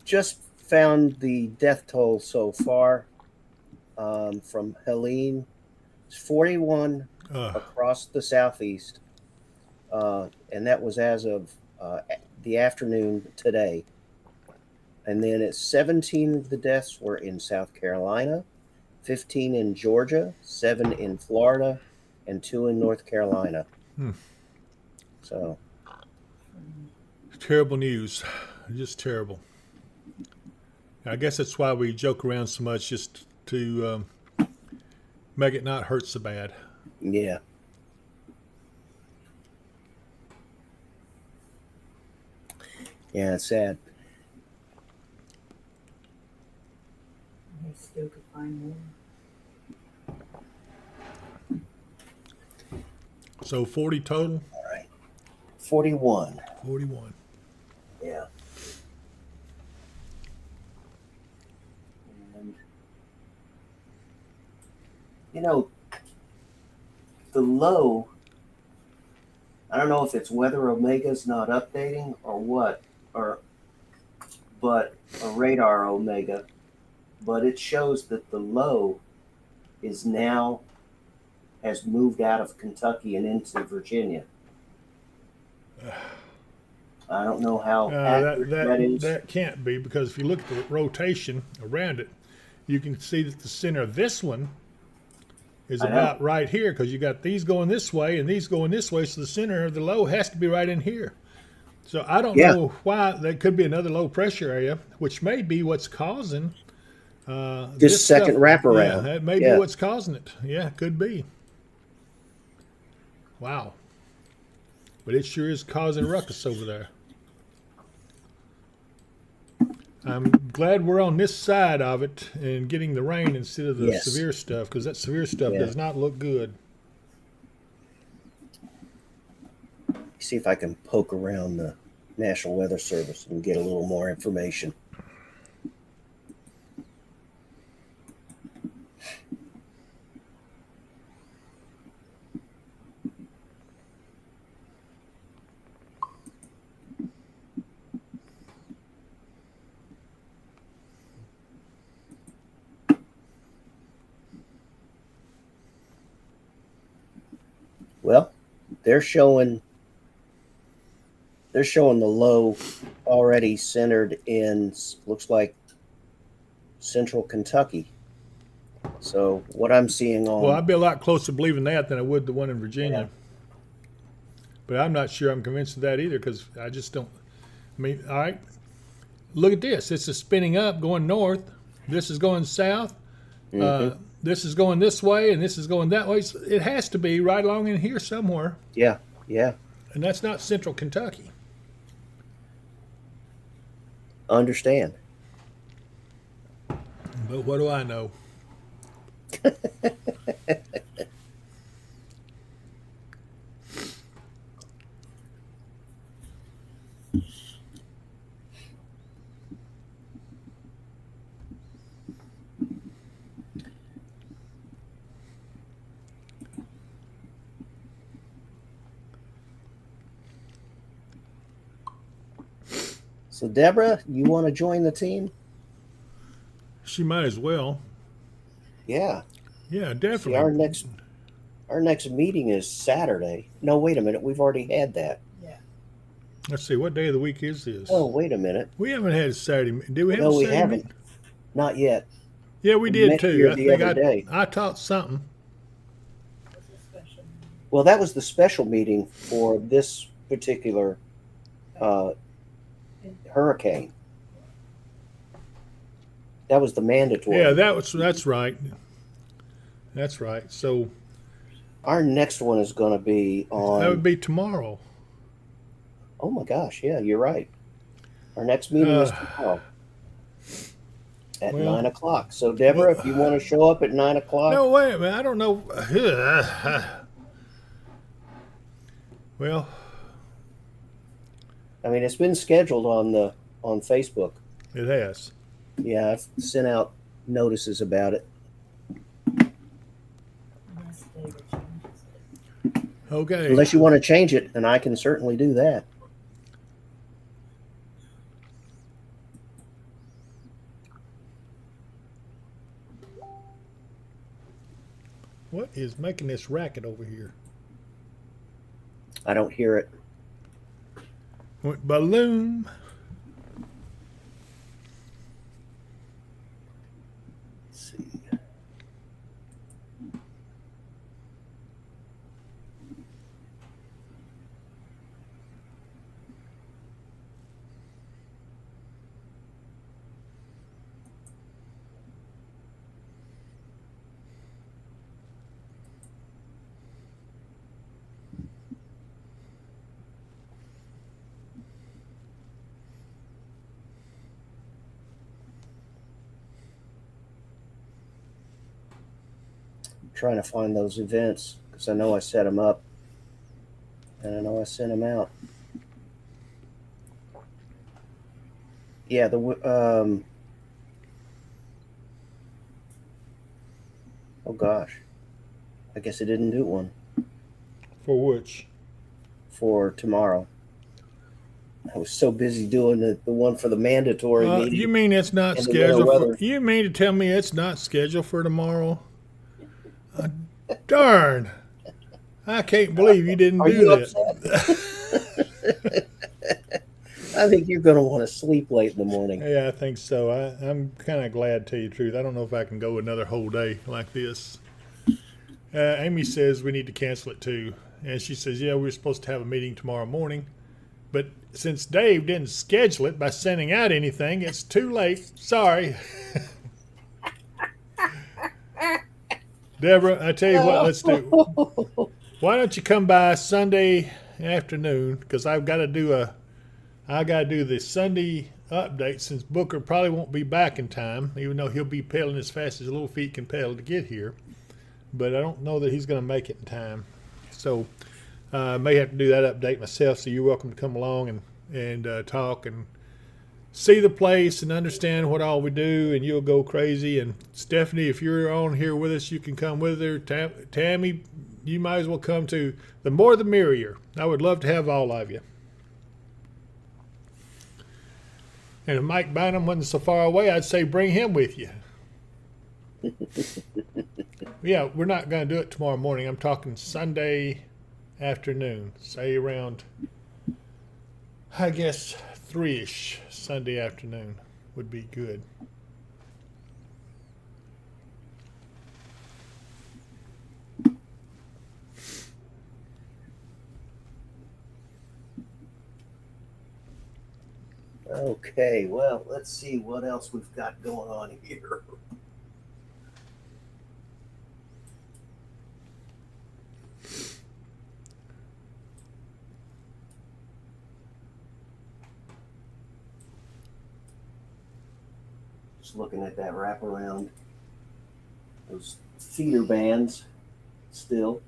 S3: just found the death toll so far from Helene. It's 41 across the southeast, and that was as of the afternoon today. And then it's 17 of the deaths were in South Carolina, 15 in Georgia, 7 in Florida, and 2 in North Carolina. So
S2: Terrible news. Just terrible. I guess that's why we joke around so much, just to make it not hurt so bad.
S3: yeah. Yeah, it's sad.
S6: I still could find more.
S2: So 40 total?
S3: All right. 41.
S2: 41.
S3: Yeah. And, you know, the low, I don't know if it's whether Omega's not updating or what, but a radar Omega, but it shows that the low is now has moved out of Kentucky and into Virginia. I don't know how accurate that is.
S2: That can't be, because if you look at the rotation around it, you can see that the center of this one is about right here, because you got these going this way and these going this way, so the center of the low has to be right in here. So I don't know why. There could be another low pressure area, which may be what's causing
S3: this second wraparound.
S2: Yeah, that may be what's causing it. Yeah, could be. Wow. But it sure is causing ruckus over there. I'm glad we're on this side of it and getting the rain instead of the severe stuff, because that severe stuff does not look good.
S3: See if I can poke around the National Weather Service and get a little more information. Well, they're showing the low already centered in, looks like, central Kentucky. So what I'm seeing on...
S2: Well, I'd be a lot closer to believing that than I would the one in Virginia.
S3: Yeah.
S2: But I'm not sure I'm convinced of that either, because I just don't... I mean, all right, look at this. This is spinning up, going north. This is going south. This is going this way, and this is going that way. So it has to be right along in here somewhere.
S3: Yeah, yeah.
S2: And that's not central Kentucky.
S3: Understand.
S2: But what do I know?
S3: So Deborah, you want to join the team?
S2: She might as well.
S3: Yeah.
S2: Yeah, definitely.
S3: See, our next meeting is Saturday. No, wait a minute. We've already had that.
S6: Yeah.
S2: Let's see, what day of the week is this?
S3: Oh, wait a minute.
S2: We haven't had a Saturday. Did we have
S3: No,
S2: a Saturday?
S3: we haven't. Not yet.
S2: Yeah, we did too.
S3: Here
S2: I
S3: the
S2: think
S3: other day.
S2: I taught something.
S3: Well, that was the special meeting for this particular hurricane. That was the mandatory.
S2: Yeah, that's right. That's right. So
S3: our next one is going to be on.
S2: that would be tomorrow.
S3: Oh my gosh! Yeah, you're right. Our next meeting is tomorrow, At
S2: Well,
S3: 9 o'clock. So, Deborah, if you want to show up at 9 o'clock,
S2: no, wait a minute. I don't know. Well,
S3: I mean, it's been scheduled on Facebook.
S2: it has.
S3: Yeah, I've sent out notices about it.
S6: Unless David changes it.
S2: Okay.
S3: Unless you want to change it, and I can certainly do that.
S2: What is making this racket over here?
S3: I don't hear it.
S2: Went balloon.
S3: Let's see. Trying to find those events because I know I set them up and I know I sent them out. Yeah, oh gosh, I guess I didn't do one
S2: For which?
S3: for tomorrow. I was so busy doing the one for the mandatory meeting.
S2: You mean it's not
S3: and the winter
S2: scheduled for?
S3: weather.
S2: You mean to tell me it's not scheduled for tomorrow? Darn! I can't believe you didn't
S3: Are
S2: do
S3: you
S2: that.
S3: upset? I think you're going to want to sleep late in the morning.
S2: Yeah, I think so. I'm kind of glad, to tell you the truth. I don't know if I can go another whole day like this. Amy says we need to cancel it too. And she says, yeah, we're supposed to have a meeting tomorrow morning. But since Dave didn't schedule it by sending out anything, it's too late. Sorry. Deborah, I tell you what, let's do. Why don't you come by Sunday afternoon? Because I got to do the Sunday update since Booker probably won't be back in time, even though he'll be pedaling as fast as his little feet can pedal to get here. But I don't know that he's going to make it in time. So I may have to do that update myself. So you're welcome to come along and talk and see the place and understand what all we do, and you'll go crazy. And Stephanie, if you're on here with us, you can come with her. Tammy, you might as well come too. The more the merrier. I would love to have all of you. And if Mike Bynum wasn't so far away, I'd say bring him with you. Yeah, we're not going to do it tomorrow morning. I'm talking Sunday afternoon, say around, I guess, 3-ish Sunday afternoon would be good.
S3: Okay, well, let's see what else we've got going on here. Just looking at that wraparound, those feeder bands still.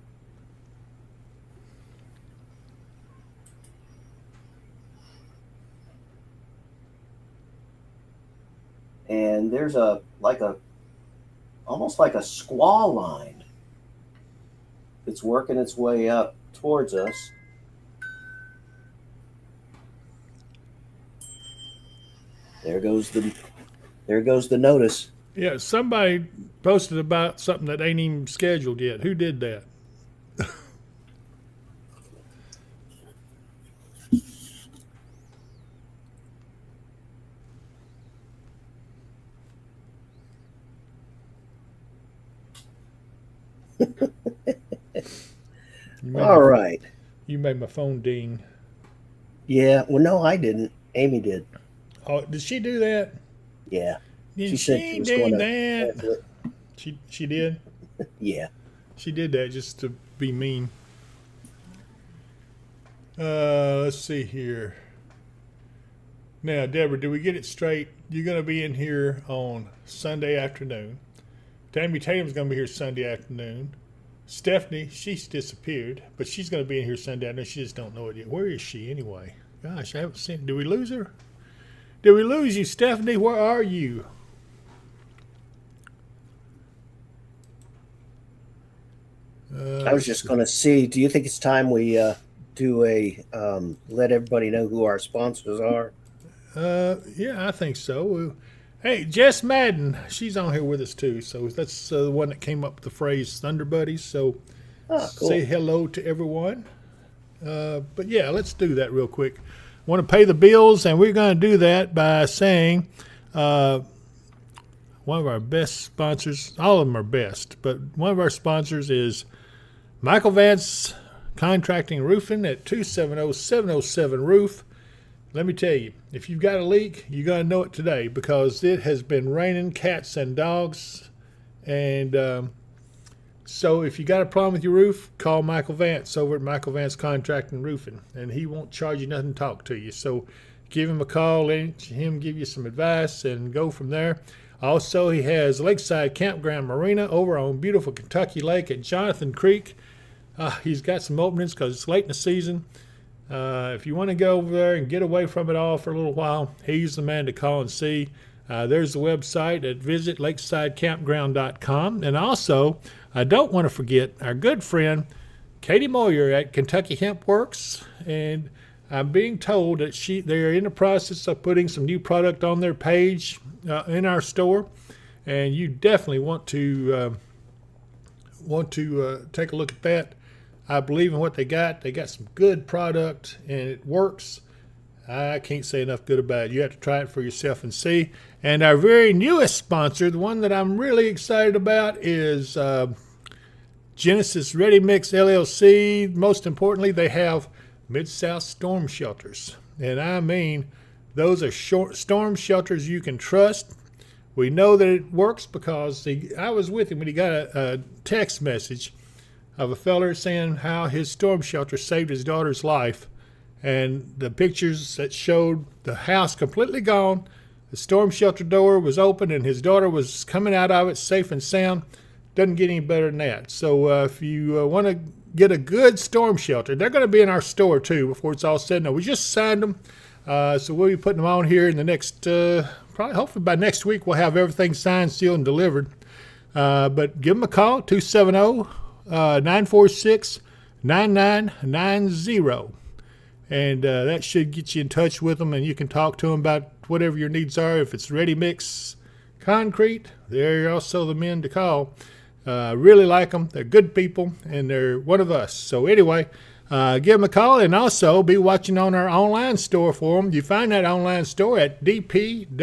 S3: And there's almost like a squall line that's working its way up towards us. There goes the notice.
S2: Yeah, somebody posted about something that ain't even scheduled yet. Who did that?
S3: All right.
S2: You made my phone ding.
S3: Yeah. Well, no, I didn't. Amy did.
S2: Oh, did she do that?
S3: Yeah.
S2: She
S3: said she was going
S2: did
S3: to cancel
S2: that.
S3: it.
S2: She did.
S3: Yeah.
S2: She did that just to be mean. Let's see here. Now, Deborah, do we get it straight? You're going to be in here on Sunday afternoon. Tammy Tatum's going to be here Sunday afternoon. Stephanie, she's disappeared, but she's going to be in here Sunday afternoon. She just don't know it yet. Where is she anyway? Gosh, I haven't seen. Did we lose her? Did we lose you, Stephanie? Where are you?
S3: I was just going to see. Do you think it's time we do a let everybody know who our sponsors are?
S2: Yeah, I think so. Hey, Jess Madden, she's on here with us too. So that's the one that came up with the phrase Thunder Buddies. So
S3: Cool.
S2: say hello to everyone. But yeah, let's do that real quick. Want to pay the bills, and we're going to do that by saying one of our best sponsors. All of them are best, but one of our sponsors is Michael Vance Contracting Roofing at 270-707 Roof. Let me tell you, if you've got a leak, you're going to know it today because it has been raining cats and dogs. And so if you got a problem with your roof, call Michael Vance over at Michael Vance Contracting Roofing, and he won't charge you nothing to talk to you. So give him a call, let him give you some advice, and go from there. Also, he has Lakeside Campground Marina over on beautiful Kentucky Lake at Jonathan Creek. He's got some openings because it's late in the season. If you want to go over there and get away from it all for a little while, he's the man to call and see. There's the website at visitlakesidecampground.com. And also, I don't want to forget our good friend Katie Moyer at Kentucky Hemp Works. And I'm being told that they're in the process of putting some new product on their page in our store. And you definitely want to take a look at that. I believe in what they got. They got some good product, and it works. I can't say enough good about it. You have to try it for yourself and see. And our very newest sponsor, the one that I'm really excited about, is Genesis Ready Mix LLC. Most importantly, they have Mid-South storm shelters. And I mean, those are storm shelters you can trust. We know that it works because I was with him when he got a text message of a feller saying how his storm shelter saved his daughter's life. And the pictures that showed the house completely gone, the storm shelter door was open, and his daughter was coming out of it safe and sound. Doesn't get any better than that. So if you want to get a good storm shelter, they're going to be in our store too before it's all said. No, we just signed them. So we'll be putting them on here in the next, probably hopefully by next week, we'll have everything signed, sealed, and delivered. But give them a call, 270-946-9990. And that should get you in touch with them, and you can talk to them about whatever your needs are. If it's ready mix concrete, they're also the men to call. Really like them. They're good people, and they're one of us. So anyway, give them a call, and also be watching on our online store for them. You find that online store at dpww.shop.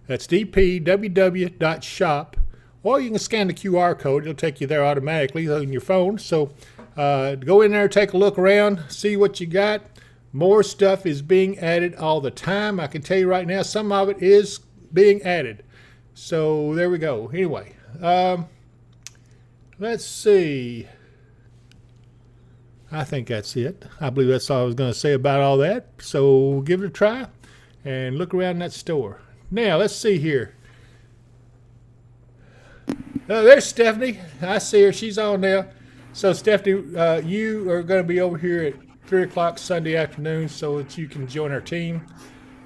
S2: That's dpww.shop. Or you can scan the QR code. It'll take you there automatically on your phone. So go in there, take a look around, see what you got. More stuff is being added all the time. I can tell you right now, some of it is being added. So there we go. Anyway, let's see. I think that's it. I believe that's all I was going to say about all that. So give it a try and look around that store. Now, let's see here. There's Stephanie. I see her. She's on now. So, Stephanie, you are going to be over here at 3 o'clock Sunday afternoon so that you can join our team.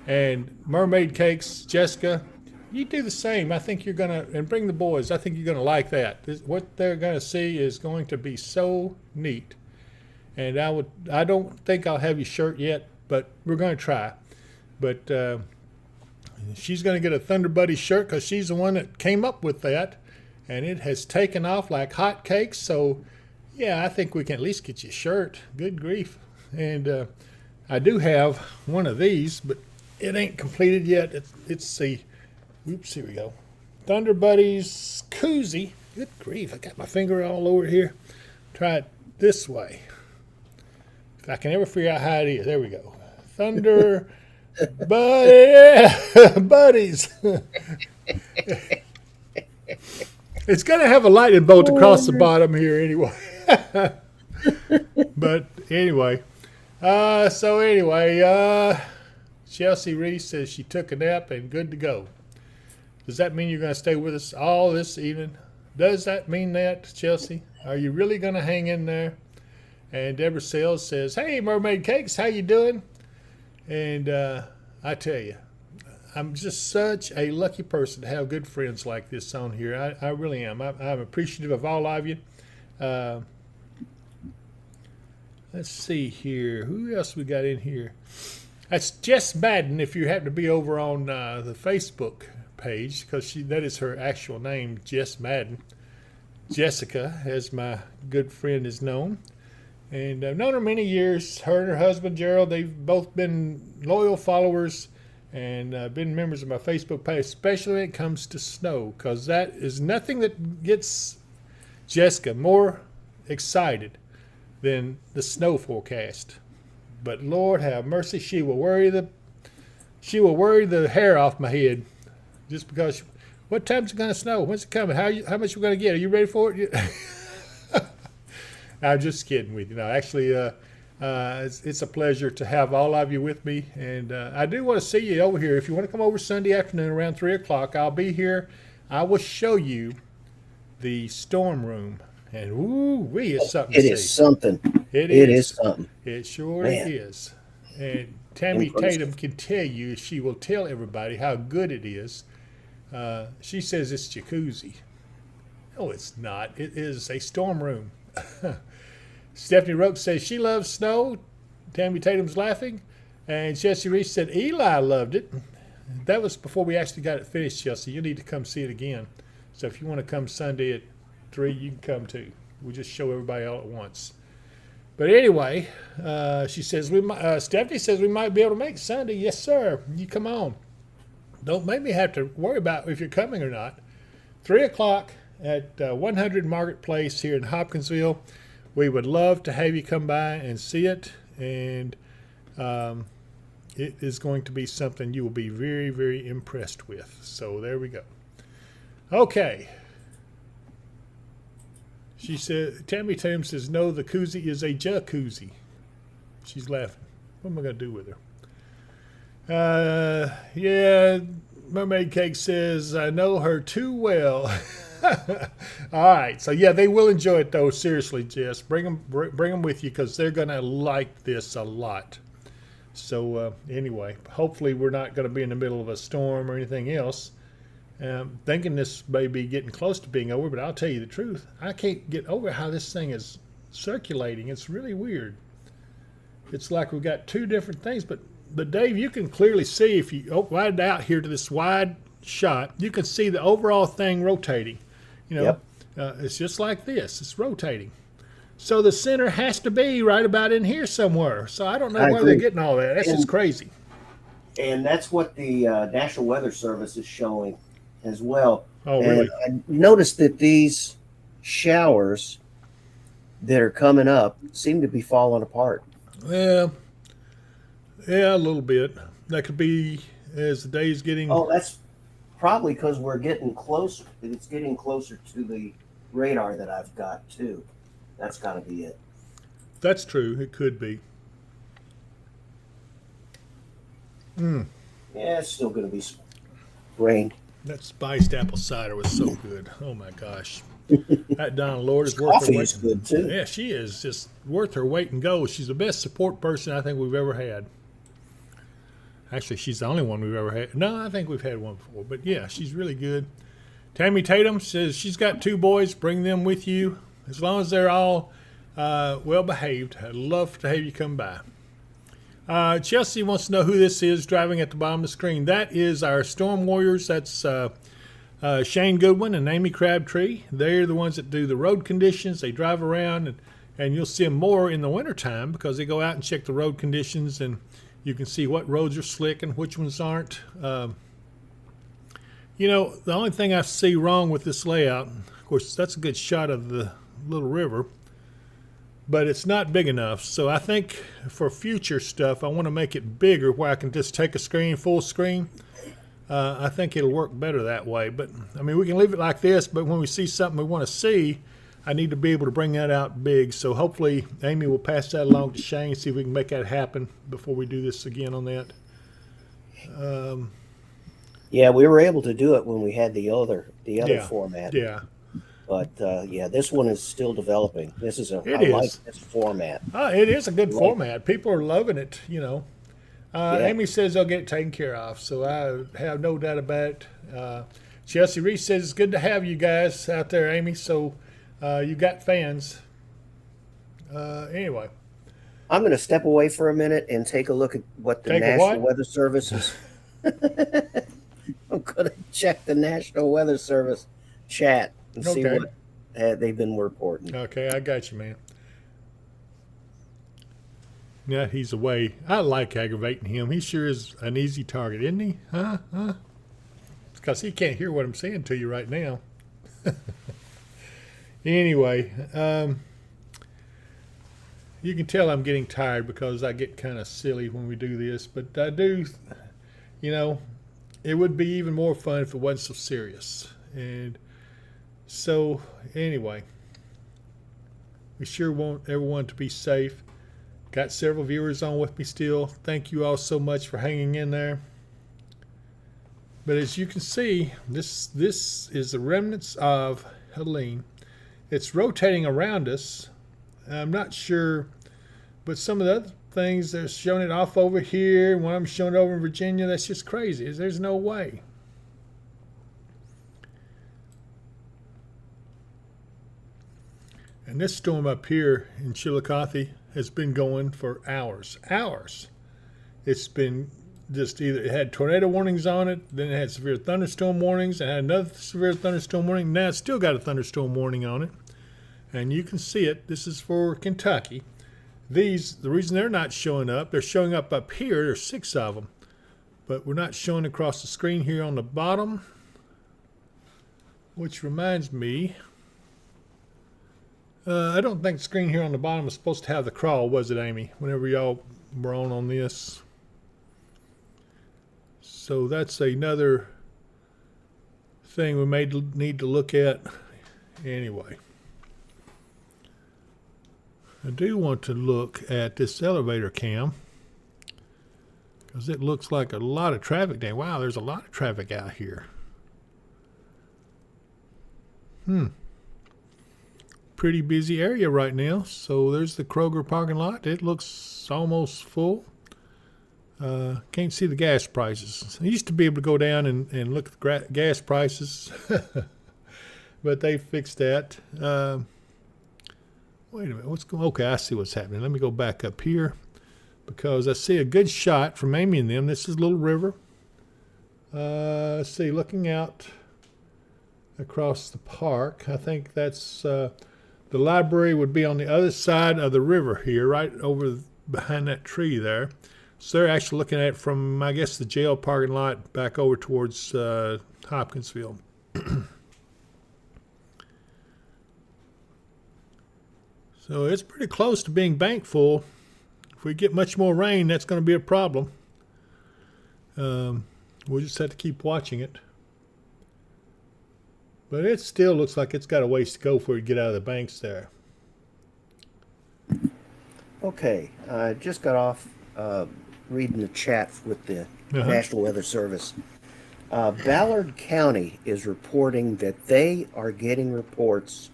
S2: And Mermaid Cakes, Jessica, you do the same. I think you're going to, and bring the boys. I think you're going to like that. What they're going to see is going to be so neat. And I don't think I'll have your shirt yet, but we're going to try. But she's going to get a Thunder Buddy shirt because she's the one that came up with that. And it has taken off like hotcakes. So, yeah, I think we can at least get you a shirt. Good grief. And I do have one of these, but it ain't completed yet. It's the, oops, here we go. Thunder Buddies koozie. Good grief, I got my finger all over here. Try it this way. If I can ever figure out how it is. There we go. Thunder Buddies. It's going to have a lightning bolt across the bottom here anyway. But anyway, Chelsea Reese says she took a nap and good to go. Does that mean you're going to stay with us all this evening? Does that mean that, Chelsea? Are you really going to hang in there? And Deborah Sales says, hey, Mermaid Cakes, how you doing? And I tell you, I'm just such a lucky person to have good friends like this on here. I really am. I'm appreciative of all of you. Let's see here. Who else we got in here? That's Jess Madden, if you happen to be over on the Facebook page, because that is her actual name, Jess Madden. Jessica, as my good friend is known. And I've known her many years. Her and her husband, Gerald, they've both been loyal followers and been members of my Facebook page, especially when it comes to snow, because that is nothing that gets Jessica more excited than the snow forecast. But Lord have mercy, she will worry the hair off my head just because. What time's it going to snow? When's it coming? How much we going to get? Are you ready for it? I'm just kidding with you. No, actually, it's a pleasure to have all of you with me, and I do want to see you over here. If you want to come over Sunday afternoon around 3 o'clock, I'll be here. I will show you the storm room, and woo-wee, it's something to see.
S3: It is something.
S2: It is something. It sure is. And Tammy Tatum can tell you, she will tell everybody how good it is. She says it's jacuzzi. No, it's not. It is a storm room. Stephanie Roke says she loves snow. Tammy Tatum's laughing. And Chelsea Reese said Eli loved it. That was before we actually got it finished, Chelsea. You need to come see it again. So if you want to come Sunday at 3, you can come too. We'll just show everybody all at once. But anyway, she says Stephanie says we might be able to make Sunday. Yes, sir. You come on. Don't make me have to worry about if you're coming or not. 3 o'clock at 100 Margaret Place here in Hopkinsville. We would love to have you come by and see it. And it is going to be something you will be very, very impressed with. So there we go. Okay. She said, Tammy Tatum says, no, the koozie is a jacuzzi. She's laughing. What am I going to do with her? Yeah, Mermaid Cake says, I know her too well. All right. So, yeah, they will enjoy it, though. Seriously, Jess. Bring them with you because they're going to like this a lot. So, anyway, hopefully we're not going to be in the middle of a storm or anything else. Thinking this may be getting close to being over, but I'll tell you the truth. I can't get over how this thing is circulating. It's really weird. It's like we've got two different things, but Dave, you can clearly see if you widen out here to this wide shot, you can see the overall thing rotating. You know,
S3: Yep.
S2: It's just like this. It's rotating. So the center has to be right about in here somewhere. So I don't know where they're getting all that. That's just crazy.
S3: And that's what the National Weather Service is showing as well.
S2: Oh, really?
S3: And I noticed that these showers that are coming up seem to be falling apart.
S2: Yeah, a little bit. That could be as the day's getting.
S3: Oh, that's probably because we're getting closer. It's getting closer to the radar that I've got too. That's got to be it.
S2: That's true. It could be.
S3: Yeah, it's still going to be rain.
S2: That spiced apple cider was so good. Oh my gosh. That Donna Lord is worth her
S3: Coffee
S2: weight.
S3: is good too.
S2: Yeah, she is just worth her weight in gold. She's the best support person I think we've ever had. Actually, she's the only one we've ever had. No, I think we've had one before. But yeah, she's really good. Tammy Tatum says she's got 2 boys. Bring them with you. As long as they're all well behaved. I'd love to have you come by. Chelsea wants to know who this is driving at the bottom of the screen. That is our Storm Warriors. That's Shane Goodwin and Amy Crabtree. They're the ones that do the road conditions. They drive around, and you'll see them more in the wintertime because they go out and check the road conditions, and you can see what roads are slick and which ones aren't. You know, the only thing I see wrong with this layout, of course, that's a good shot of the little river, but it's not big enough. So I think for future stuff, I want to make it bigger where I can just take a screen, full screen. I think it'll work better that way. But, I mean, we can leave it like this, but when we see something we want to see, I need to be able to bring that out big. So hopefully Amy will pass that along to Shane, see if we can make that happen before we do this again on that.
S3: Yeah, we were able to do it when we had the other
S2: Yeah,
S3: format,
S2: yeah,
S3: but yeah, this one is still developing.
S2: it
S3: I like
S2: is.
S3: this format.
S2: It is a good
S3: Like,
S2: format. People are loving it. You know,
S3: yeah,
S2: Amy says they'll get it taken care of, so I have no doubt about it. Chelsea Reese says it's good to have you guys out there, Amy. So you got fans. Anyway,
S3: I'm going to step away for a minute and take a look at what the
S2: take a
S3: National
S2: what?
S3: Weather Service is. I'm going to check the National Weather Service chat and see
S2: Okay.
S3: what they've been reporting.
S2: Okay, I got you, man. Yeah, he's away. I like aggravating him. He sure is an easy target, isn't he? Huh? It's because he can't hear what I'm saying to you right now. Anyway, you can tell I'm getting tired because I get kind of silly when we do this, but I do, you know, it would be even more fun if it wasn't so serious. And so, anyway, we sure want everyone to be safe. Got several viewers on with me still. Thank you all so much for hanging in there. But as you can see, this is the remnants of Helene. It's rotating around us. I'm not sure, but some of the other things, they're showing it off over here. When I'm showing it over in Virginia, that's just crazy. There's no way. And this storm up here in Chillicothe has been going for hours. Hours. It's been just either it had tornado warnings on it, then it had severe thunderstorm warnings, and had another severe thunderstorm warning. Now it's still got a thunderstorm warning on it. And you can see it. This is for Kentucky. The reason they're not showing up, they're showing up here. There's 6 of them. But we're not showing across the screen here on the bottom. Which reminds me, I don't think the screen here on the bottom was supposed to have the crawl, was it, Amy? Whenever y'all were on this. So that's another thing we may need to look at. Anyway, I do want to look at this elevator cam because it looks like a lot of traffic there. Wow, there's a lot of traffic out here. Pretty busy area right now. So there's the Kroger parking lot. It looks almost full. Can't see the gas prices. I used to be able to go down and look at the gas prices, but they fixed that. Wait a minute. What's going? Okay, I see what's happening. Let me go back up here because I see a good shot from Amy and them. This is Little River. Let's see, looking out across the park. I think that's the library would be on the other side of the river here, right over behind that tree there. So they're actually looking at it from, I guess, the jail parking lot back over towards Hopkinsville. So it's pretty close to being bank full. If we get much more rain, that's going to be a problem. We'll just have to keep watching it. But it still looks like it's got a ways to go before you get out of the banks there.
S3: Okay, I just got off reading the chat with the National Weather Service. Ballard County is reporting that they are getting reports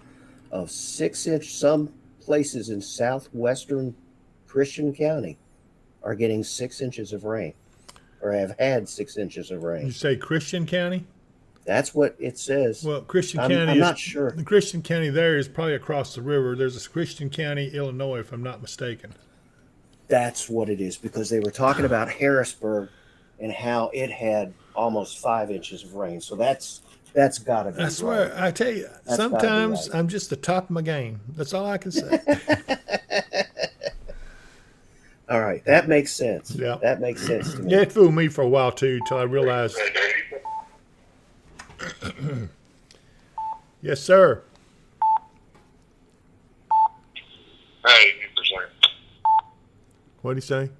S3: of 6-inch, some places in southwestern Christian County are getting 6 inches of rain, or have had 6 inches of rain.
S2: You say Christian County?
S3: That's what it says.
S2: Well, Christian County
S3: I'm not sure.
S2: The Christian County there is probably across the river. There's a Christian County, Illinois, if I'm not mistaken.
S3: That's what it is, because they were talking about Harrisburg and how it had almost 5 inches of rain. So that's got to be
S2: I swear,
S3: right.
S2: I tell you,
S3: That's
S2: sometimes
S3: right.
S2: I'm just the top of my game. That's all I can say.
S3: All right, that makes sense.
S2: Yeah.
S3: That makes sense to me.
S2: Yeah, it fooled me for a while too, till I realized. Yes, sir.
S4: Hey, for a second.
S2: What'd he say?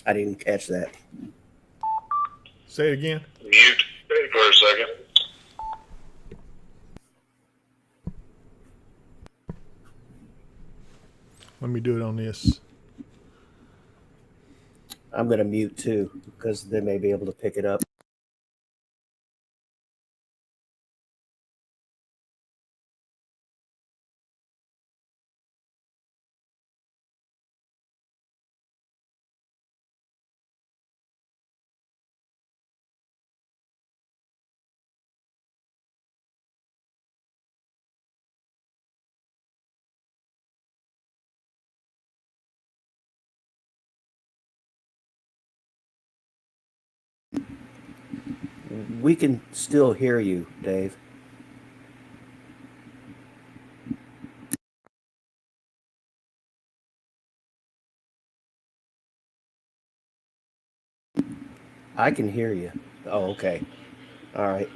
S3: I didn't catch that.
S2: Say it again.
S4: Mute for a second.
S2: Let me do it on this.
S3: I'm going to mute too because they may be able to pick it up. We can still hear you, Dave. I can hear you. Oh, okay. All right.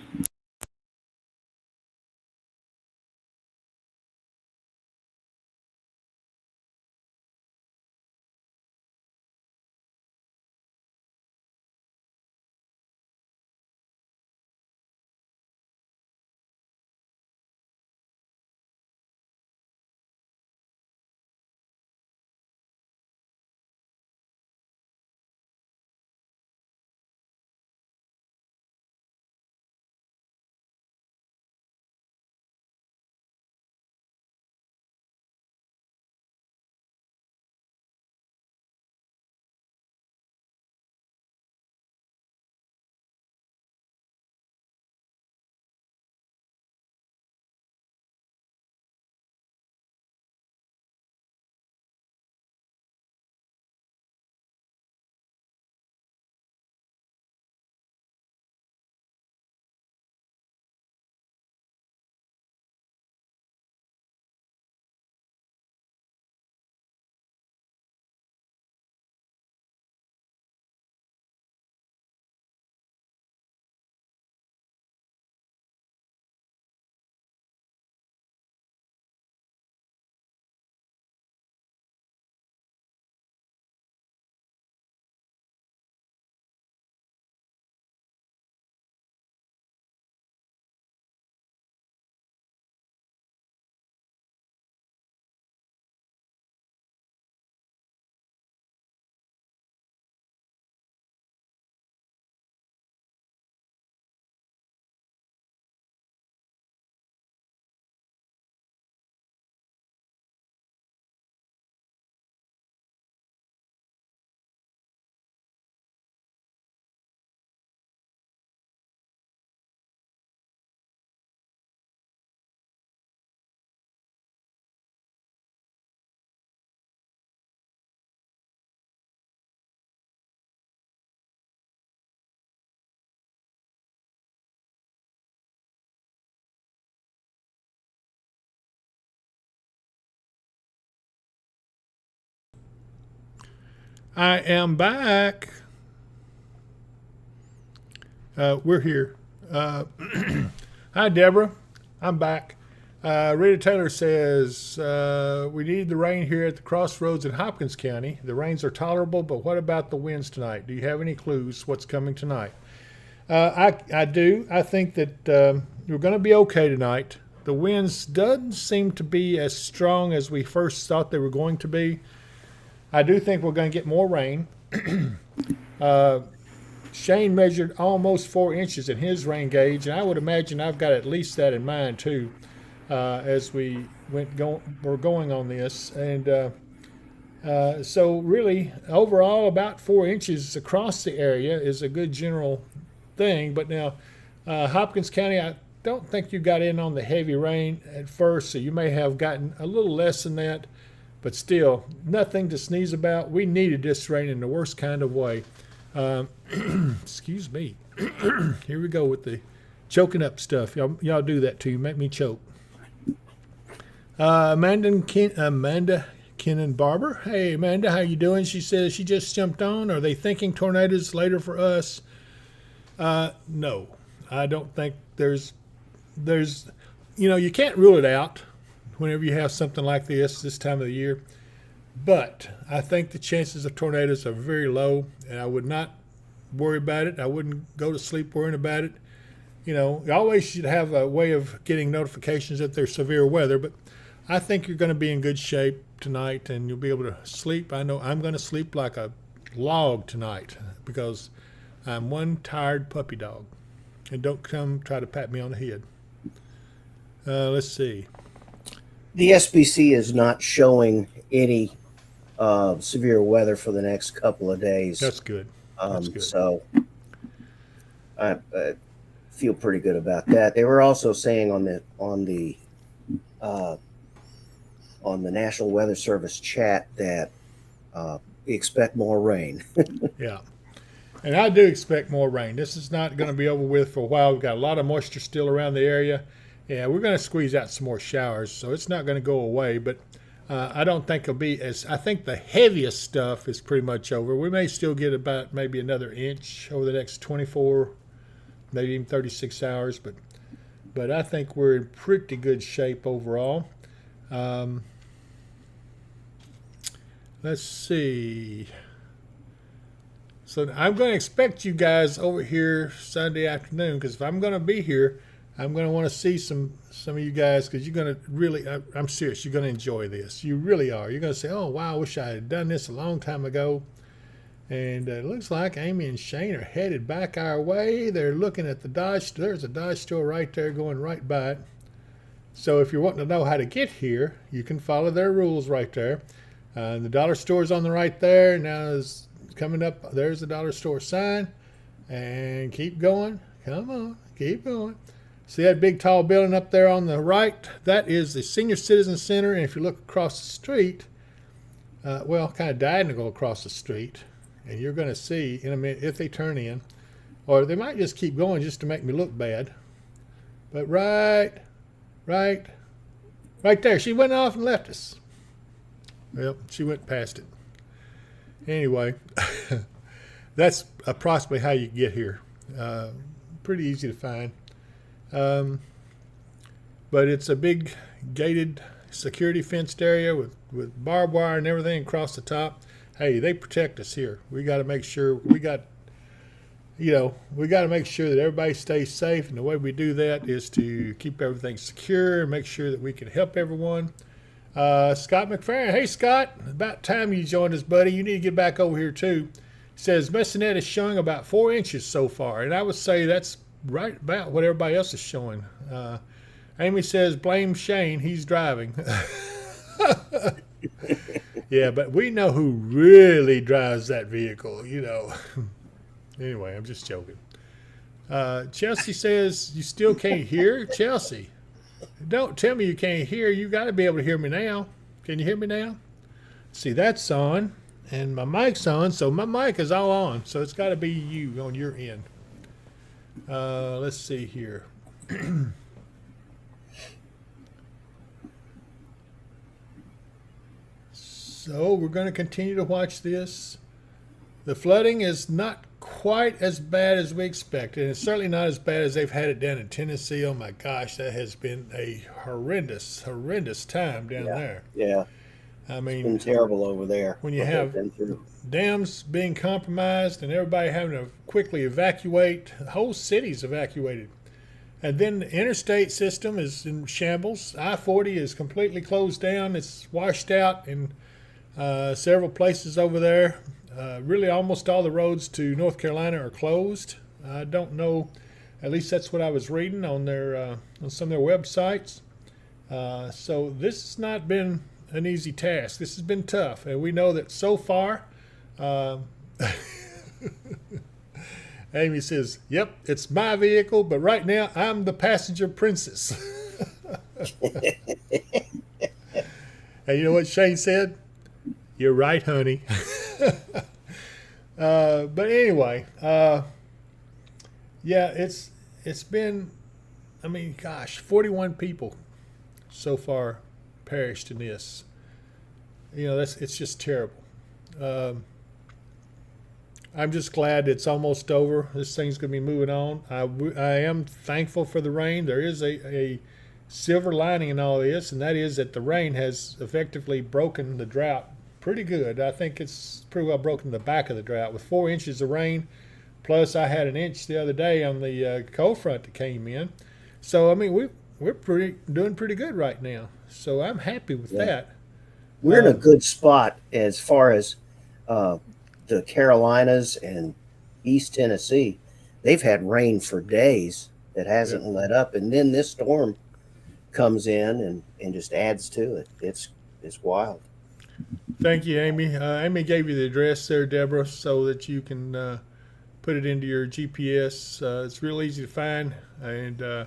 S2: I am back. We're here. Hi, Deborah. I'm back. Rita Taylor says, we need the rain here at the crossroads in Hopkins County. The rains are tolerable, but what about the winds tonight? Do you have any clues what's coming tonight? I do. I think that we're going to be okay tonight. The winds doesn't seem to be as strong as we first thought they were going to be. I do think we're going to get more rain. Shane measured almost 4 inches in his rain gauge, and I would imagine I've got at least that in mind too, as we're going on this. And so really, overall, about 4 inches across the area is a good general thing. But now, Hopkins County, I don't think you got in on the heavy rain at first, so you may have gotten a little less than that. But still, nothing to sneeze about. We needed this rain in the worst kind of way. Excuse me. Here we go with the choking up stuff. Y'all do that too. You make me choke. Amanda Kennan Barber. Hey, Amanda, how you doing? She says she just jumped on. Are they thinking tornadoes later for us? No, I don't think there's, you can't rule it out whenever you have something like this time of the year. But I think the chances of tornadoes are very low, and I would not worry about it. I wouldn't go to sleep worrying about it. You always should have a way of getting notifications that there's severe weather, but I think you're going to be in good shape tonight, and you'll be able to sleep. I know I'm going to sleep like a log tonight because I'm one tired puppy dog. And don't come try to pat me on the head. Let's see.
S3: The SBC is not showing any severe weather for the next couple of days.
S2: That's good. That's good.
S3: So I feel pretty good about that. They were also saying on the National Weather Service chat that we expect more rain.
S2: Yeah. And I do expect more rain. This is not going to be over with for a while. We've got a lot of moisture still around the area. Yeah, we're going to squeeze out some more showers, so it's not going to go away. But I don't think it'll be as. I think the heaviest stuff is pretty much over. We may still get about maybe another inch over the next 24, maybe even 36 hours. But I think we're in pretty good shape overall. Let's see. So I'm going to expect you guys over here Sunday afternoon because if I'm going to be here, I'm going to want to see some of you guys because you're going to really, I'm serious, you're going to enjoy this. You really are. You're going to say, oh, wow, I wish I had done this a long time ago. And it looks like Amy and Shane are headed back our way. They're looking at the Dodge. There's a Dodge store right there going right by it. So if you're wanting to know how to get here, you can follow their rules right there. The dollar store's on the right there. Now is coming up. There's the dollar store sign. And keep going. Come on. Keep going. See that big tall building up there on the right? That is the Senior Citizen Center. And if you look across the street, well, kind of diagonal across the street, and you're going to see in a minute if they turn in, or they might just keep going just to make me look bad. But right there. She went off and left us. Well, she went past it. Anyway, that's approximately how you get here. Pretty easy to find. But it's a big gated security fenced area with barbed wire and everything across the top. Hey, they protect us here. We got to make sure we got to make sure that everybody stays safe. And the way we do that is to keep everything secure and make sure that we can help everyone. Scott McFerrin. Hey, Scott, about time you joined us, buddy. You need to get back over here, too. He says Messinette is showing about 4 inches so far. And I would say that's right about what everybody else is showing. Amy says, blame Shane. He's driving. Yeah, but we know who really drives that vehicle, Anyway, I'm just joking. Chelsea says, you still can't hear? Chelsea, don't tell me you can't hear. You got to be able to hear me now. Can you hear me now? See, that's on, and my mic's on, so my mic is all on, so it's got to be you on your end. Let's see here. So we're going to continue to watch this. The flooding is not quite as bad as we expected. And it's certainly not as bad as they've had it down in Tennessee. Oh my gosh, that has been a horrendous time down there.
S3: Yeah.
S2: I mean,
S3: It's been terrible over there.
S2: When you have dams being compromised and everybody having to quickly evacuate, whole cities evacuated. And then the interstate system is in shambles. I-40 is completely closed down. It's washed out in several places over there. Really almost all the roads to North Carolina are closed. I don't know, at least that's what I was reading on their on some of their websites. So this has not been an easy task. This has been tough, and we know that so far. Amy says, yep, it's my vehicle, but right now I'm the passenger princess. And you know what Shane said? You're right, honey. But anyway, yeah, it's been, I mean, gosh, 41 people so far perished in this. It's just terrible. I'm just glad it's almost over. This thing's going to be moving on. I am thankful for the rain. There is a silver lining in all this, and that is that the rain has effectively broken the drought pretty good. I think it's pretty well broken the back of the drought with 4 inches of rain. Plus, I had an inch the other day on the cold front that came in. So, I mean, we're doing pretty good right now. So I'm happy with that.
S3: We're in a good spot as far as the Carolinas and East Tennessee, they've had rain for days that hasn't let up, and then this storm comes in and just adds to it. It's wild.
S2: Thank you, Amy. Amy gave you the address there, Deborah, so that you can put it into your GPS. It's real easy to find, and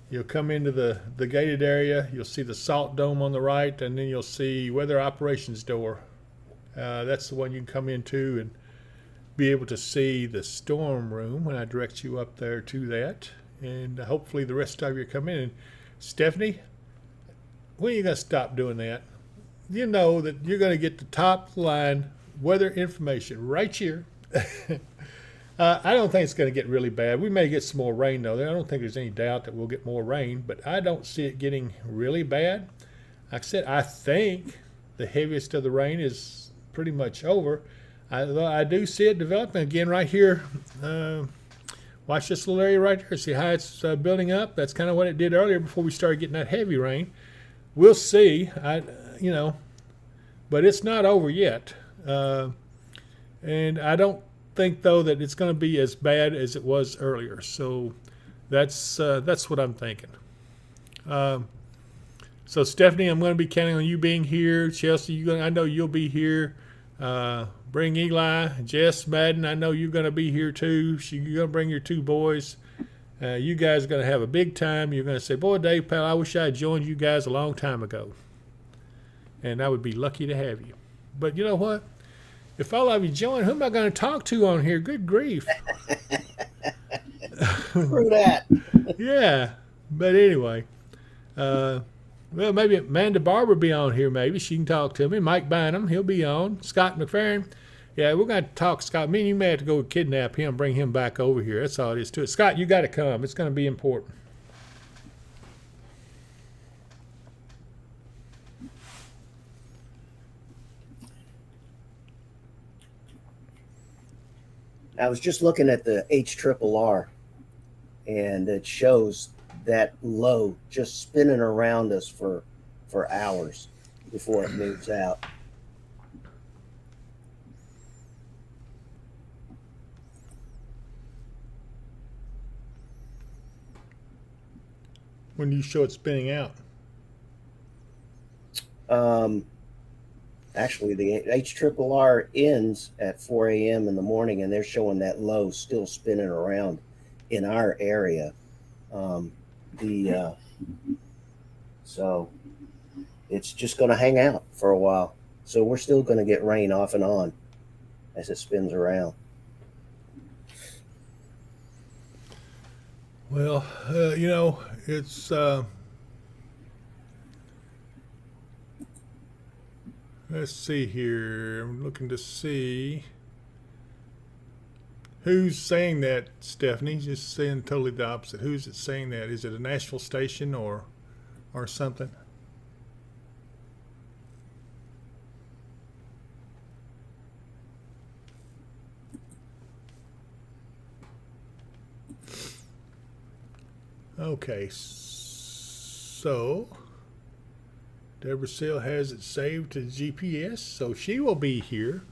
S2: you'll come into the gated area. You'll see the salt dome on the right, and then you'll see weather operations door. That's the one you can come into and be able to see the storm room when I direct you up there to that. And hopefully the rest of you come in. And Stephanie, when are you going to stop doing that? You know that you're going to get the top line weather information right here. I don't think it's going to get really bad. We may get some more rain, though. I don't think there's any doubt that we'll get more rain, but I don't see it getting really bad. Like I said, I think the heaviest of the rain is pretty much over. I do see it developing again right here. Watch this little area right there. See how it's building up? That's kind of what it did earlier before we started getting that heavy rain. We'll see. But it's not over yet. And I don't think, though, that it's going to be as bad as it was earlier. So that's what I'm thinking. So Stephanie, I'm going to be counting on you being here. Chelsea, I know you'll be here. Bring Eli, Jess, Madden. I know you're going to be here too. You're going to bring your two boys. You guys are going to have a big time. You're going to say, "Boy, Dave Powell, I wish I had joined you guys a long time ago." And I would be lucky to have you. But you know what? If all of you join, who am I going to talk to on here? Good grief.
S3: Through that.
S2: Yeah. But anyway, well, maybe Amanda Barber will be on here. Maybe she can talk to me. Mike Bynum, he'll be on. Scott McFerrin. Yeah, we're going to talk, Scott. Me and you may have to go kidnap him, bring him back over here. That's all it is to it. Scott, you got to come. It's going to be important.
S3: I was just looking at the HRRR, and it shows that low just spinning around us for hours before it moves out.
S2: When you show it spinning out.
S3: Actually, the HRRR ends at 4 a.m. in the morning, and they're showing that low still spinning around in our area. So it's just going to hang out for a while. So we're still going to get rain off and on as it spins around.
S2: Well, it's let's see here. I'm looking to see who's saying that, Stephanie. Just saying totally the opposite. Who's it saying that? Is it a Nashville station or something? Okay, so Deborah Seal has it saved to GPS, so she will be here.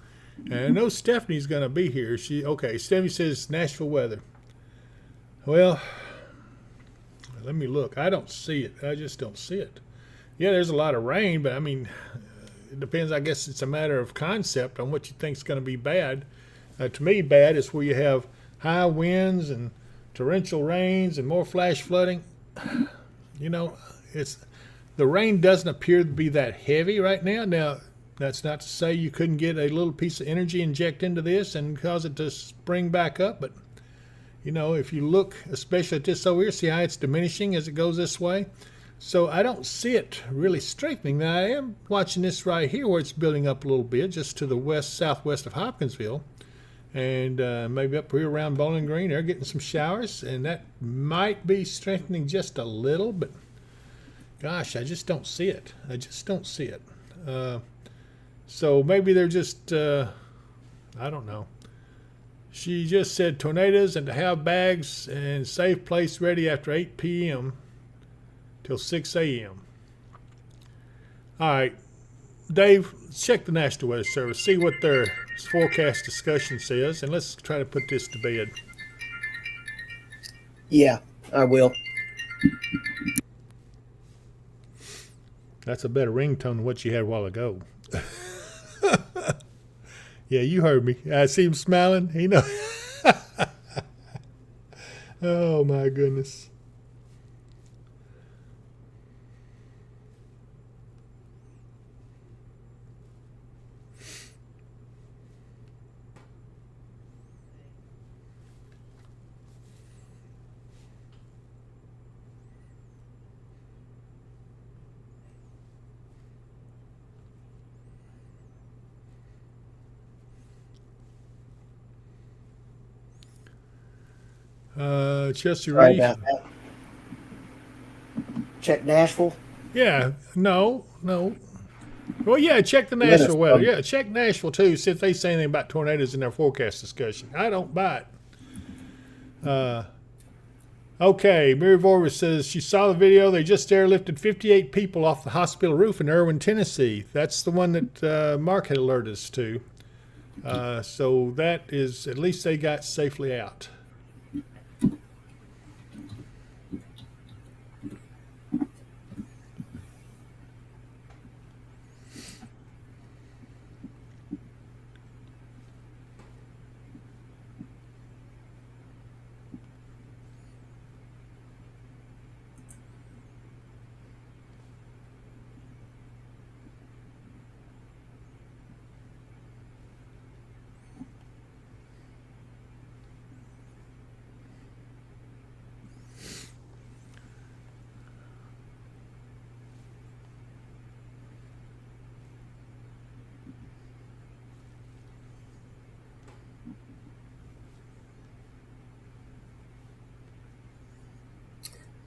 S2: And I know Stephanie's going to be here. Stephanie says Nashville weather. Well, let me look. I don't see it. I just don't see it. Yeah, there's a lot of rain, but I mean, it depends. I guess it's a matter of concept on what you think is going to be bad. To me, bad is where you have high winds and torrential rains and more flash flooding. The rain doesn't appear to be that heavy right now. Now, that's not to say you couldn't get a little piece of energy inject into this and cause it to spring back up. But, if you look, especially at this over here, see how it's diminishing as it goes this way. So I don't see it really strengthening. Now, I am watching this right here where it's building up a little bit just to the southwest of Hopkinsville. And maybe up here around Bowling Green, they're getting some showers. And that might be strengthening just a little, but gosh, I just don't see it. So maybe they're just, I don't know. She just said tornadoes and to have bags and safe place ready after 8 p.m. till 6 a.m. All right, Dave, check the National Weather Service, see what their forecast discussion says, and let's try to put this to bed.
S3: Yeah, I will.
S2: That's a better ringtone than what you had a while ago. Yeah, you heard me. I see him smiling. He know. Oh my goodness. Chelsea
S3: Sorry
S2: Reef.
S3: about that. Check Nashville.
S2: Yeah, no. Well, yeah, check the
S3: Minnesota.
S2: Nashville weather. Yeah, check Nashville too. See if they say anything about tornadoes in their forecast discussion. I don't buy it. Okay, Mary Vorvis says she saw the video. They just airlifted 58 people off the hospital roof in Irwin, Tennessee. That's the one that Mark had alerted us to. So that is, at least they got safely out.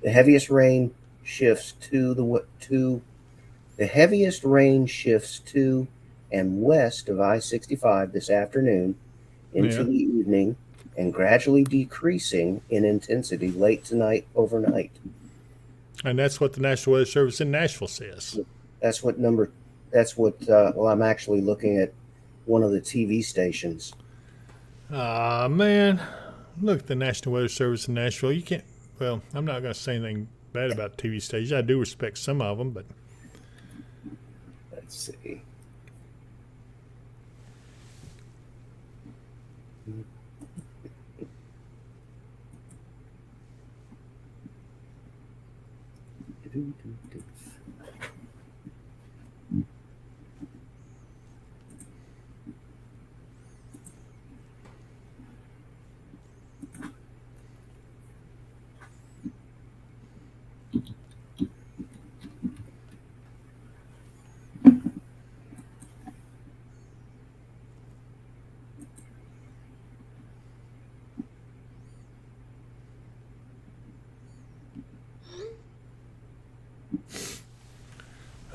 S3: The heaviest rain shifts to and west of I-65 this afternoon into
S2: Yeah.
S3: the evening, and gradually decreasing in intensity late tonight overnight.
S2: And that's what the National Weather Service in Nashville says.
S3: Well, I'm actually looking at one of the TV stations.
S2: Man, look at the National Weather Service in Nashville. You can't, well, I'm not going to say anything bad about TV stations. I do respect some of them, but
S3: Let's see.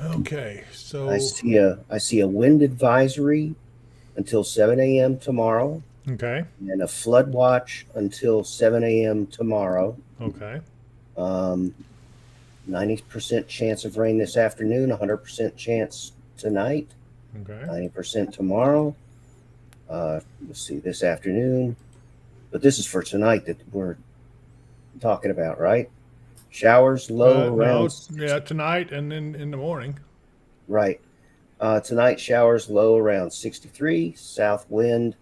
S2: okay. So,
S3: I see a wind advisory until 7 a.m. tomorrow,
S2: okay,
S3: and a flood watch until 7 a.m. tomorrow.
S2: okay,
S3: 90% chance of rain this afternoon, 100% chance tonight,
S2: okay.
S3: 90% tomorrow. Let's see, this afternoon. But this is for tonight that we're talking about, right? Showers low around.
S2: No, yeah, tonight and then in the morning.
S3: Right. Tonight, showers low around 63. South wind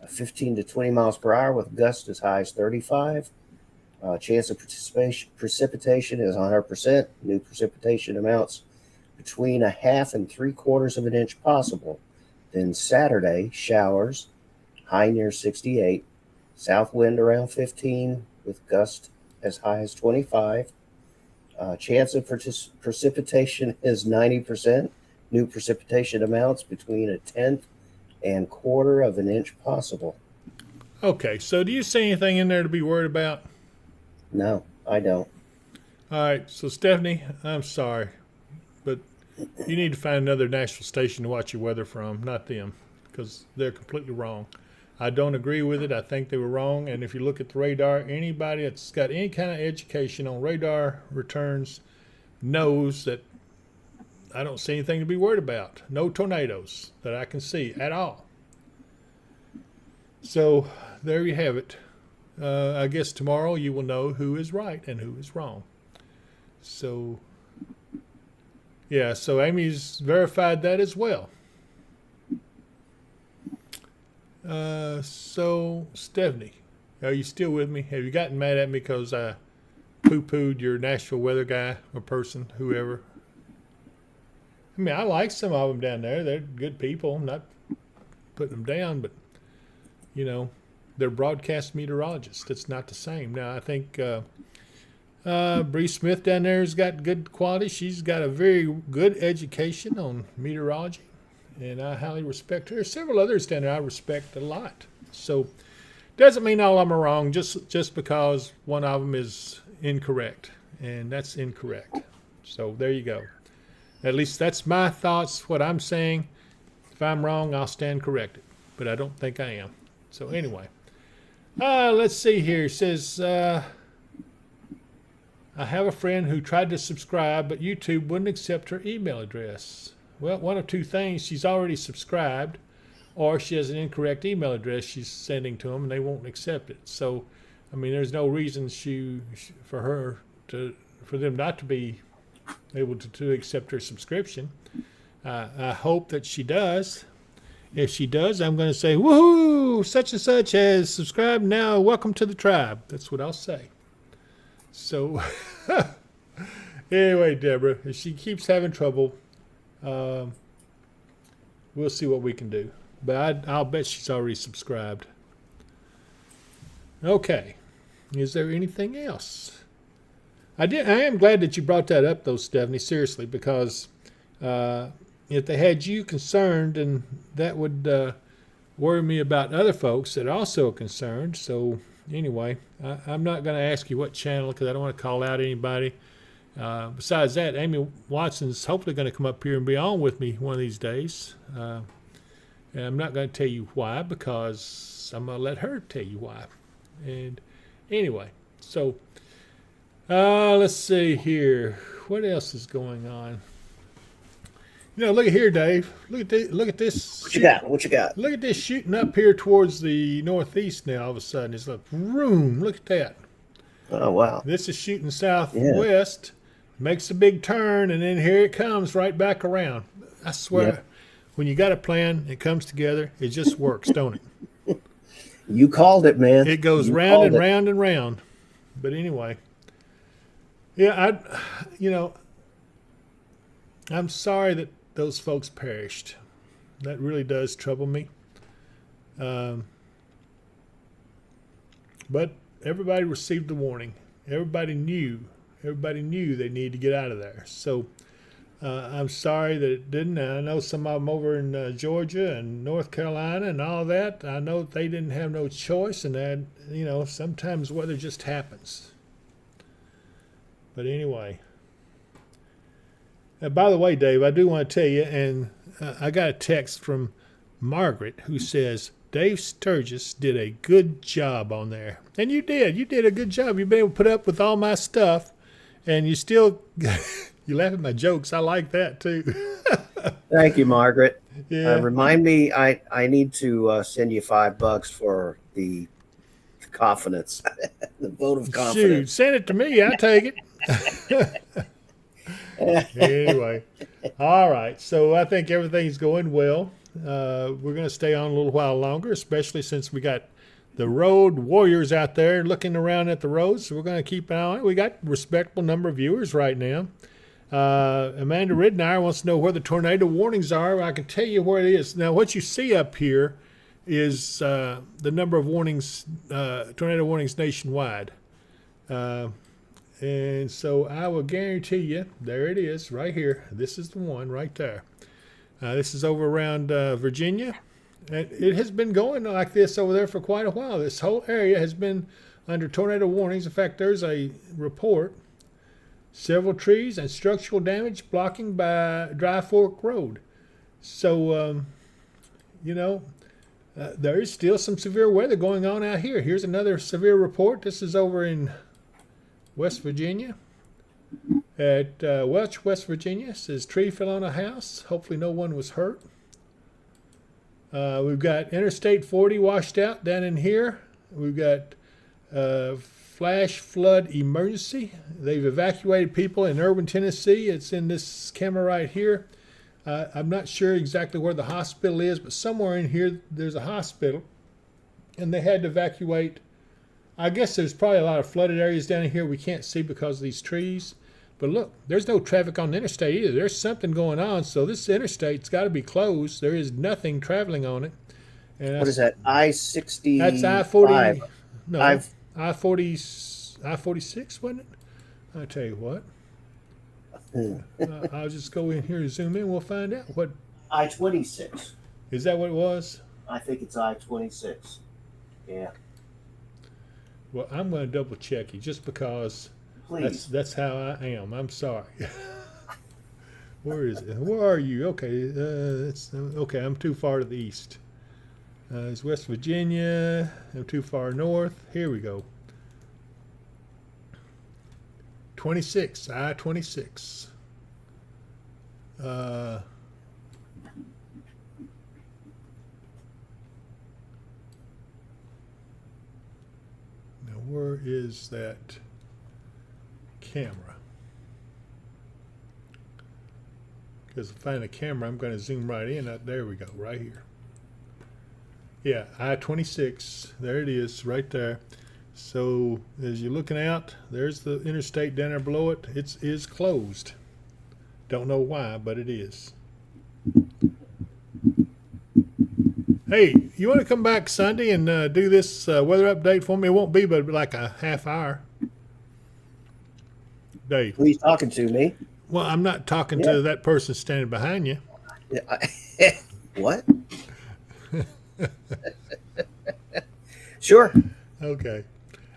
S3: 15 to 20 miles per hour with gusts as high as 35. Chance of precipitation is 100%. New precipitation amounts between 1/2 and 3/4 of an inch possible. Then Saturday, showers, high near 68. South wind around 15 with gust as high as 25. Chance of precipitation is 90%. New precipitation amounts between 1/10 and 1/4 of an inch possible.
S2: Okay, so do you see anything in there to be worried about?
S3: No, I don't.
S2: All right, so Stephanie, I'm sorry, but you need to find another national station to watch your weather from, not them, because they're completely wrong. I don't agree with it. I think they were wrong. And if you look at the radar, anybody that's got any kind of education on radar returns knows that I don't see anything to be worried about. No tornadoes that I can see at all. So there you have it. I guess tomorrow you will know who is right and who is wrong. So, yeah, so Amy's verified that as well. So, Stephanie, are you still with me? Have you gotten mad at me because I poo-pooed your Nashville weather guy or person, whoever? I mean, I like some of them down there. They're good people. I'm not putting them down, but, you know, they're broadcast meteorologists. It's not the same. Now, I think Bree Smith down there has got good quality. She's got a very good education on meteorology, and I highly respect her. Several others down there I respect a lot. So, doesn't mean all of them are wrong just because one of them is incorrect, and that's incorrect. So, there you go. At least that's my thoughts, what I'm saying. If I'm wrong, I'll stand corrected, but I don't think I am. So, anyway. Let's see here. It says, I have a friend who tried to subscribe, but YouTube wouldn't accept her email address. Well, one of two things. She's already subscribed, or she has an incorrect email address she's sending to them, and they won't accept it. So, I mean, there's no reason for them not to be able to accept her subscription. I hope that she does. If she does, I'm going to say, woohoo, such and such has subscribed. Now, welcome to the tribe. That's what I'll say. So, anyway, Deborah, if she keeps having trouble, we'll see what we can do. But I'll bet she's already subscribed. Okay. Is there anything else? I am glad that you brought that up, though, Stephanie, seriously, because if they had you concerned, and that would worry me about other folks that are also concerned. So anyway, I'm not going to ask you what channel because I don't want to call out anybody. Besides that, Amy Watson's hopefully going to come up here and be on with me one of these days. And I'm not going to tell you why because I'm going to let her tell you why. And anyway, so let's see here. What else is going on? You know, look at here, Dave. Look at this.
S3: What you got? What you got?
S2: Look at this shooting up here towards the northeast now. All of a sudden, it's like, vroom. Look at that.
S3: Oh, wow.
S2: This is shooting southwest, makes a big turn, and then here it comes right back around. I swear, when you got a plan, it comes together. It just works, don't it?
S3: You called it, man.
S2: It goes round and round and round. But anyway, yeah, I'm sorry that those folks perished. That really does trouble me. But everybody received the warning. Everybody knew they needed to get out of there. So I'm sorry that it didn't. I know some of them over in Georgia and North Carolina and all that. I know they didn't have no choice, and that, sometimes weather just happens. But anyway. By the way, Dave, I do want to tell you, and I got a text from Margaret who says, Dave Sturgis did a good job on there. And you did. You did a good job. You've been able to put up with all my stuff, and you still, you laugh at my jokes. I like that, too.
S3: Thank you, Margaret.
S2: Yeah.
S3: Remind me, I need to send you $5 for the confidence, the vote of confidence.
S2: Shoot, send it to me. I'll take it. Anyway, all right. So I think everything's going well. We're going to stay on a little while longer, especially since we got the road warriors out there looking around at the roads. So we're going to keep an eye on it. We got a respectable number of viewers right now. Amanda Ridnour wants to know where the tornado warnings are. I can tell you where it is. Now, what you see up here is the number of warnings, tornado warnings nationwide. And so I will guarantee you, there it is, right here. This is the one right there. This is over around Virginia. And it has been going like this over there for quite a while. This whole area has been under tornado warnings. In fact, there's a report. Several trees and structural damage blocking by Dry Fork Road. So, there is still some severe weather going on out here. Here's another severe report. This is over in West Virginia. At Welch, West Virginia, says tree fell on a house. Hopefully no one was hurt. We've got Interstate 40 washed out down in here. We've got flash flood emergency. They've evacuated people in Irwin, Tennessee. It's in this camera right here. I'm not sure exactly where the hospital is, but somewhere in here there's a hospital. And they had to evacuate. I guess there's probably a lot of flooded areas down here we can't see because of these trees. But look, there's no traffic on the interstate either. There's something going on, so this interstate's got to be closed. There is nothing traveling on it. And
S3: What is that? I-60.
S2: That's I-40. No,
S3: I've-
S2: I-46, wasn't it? I'll tell you what. I'll just go in here and zoom in. We'll find out. What
S3: I-26.
S2: is that? What it was?
S3: I think it's I-26. Yeah.
S2: Well, I'm going to double check you just because
S3: Please.
S2: that's how I am. I'm sorry. Where is it? Where are you? Okay, okay. I'm too far to the east. It's West Virginia. I'm too far north. Here we go. 26, I-26. Now, where is that camera? Because to find a camera, I'm going to zoom right in. There we go, right here. Yeah, I-26. There it is, right there. So as you're looking out, there's the interstate down there below it. It is closed. Don't know why, but it is. Hey, you want to come back Sunday and do this weather update for me? It won't be but like a half hour. Dave.
S3: Who are you talking to, me?
S2: Well, I'm not talking to that person standing behind you.
S3: Yeah, what? Sure.
S2: Okay.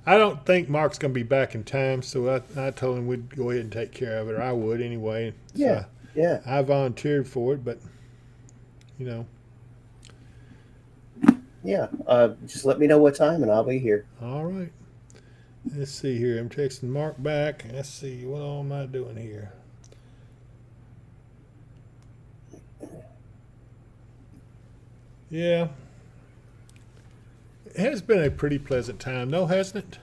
S2: I don't think Mark's going to be back in time, so I told him we'd go ahead and take care of it, or I would anyway.
S3: Yeah, yeah.
S2: I volunteered for it, but, you know.
S3: Yeah, just let me know what time and I'll be here.
S2: All right. Let's see here. I'm texting Mark back. Let's see. What all am I doing here? Yeah. It has been a pretty pleasant time, though, hasn't it?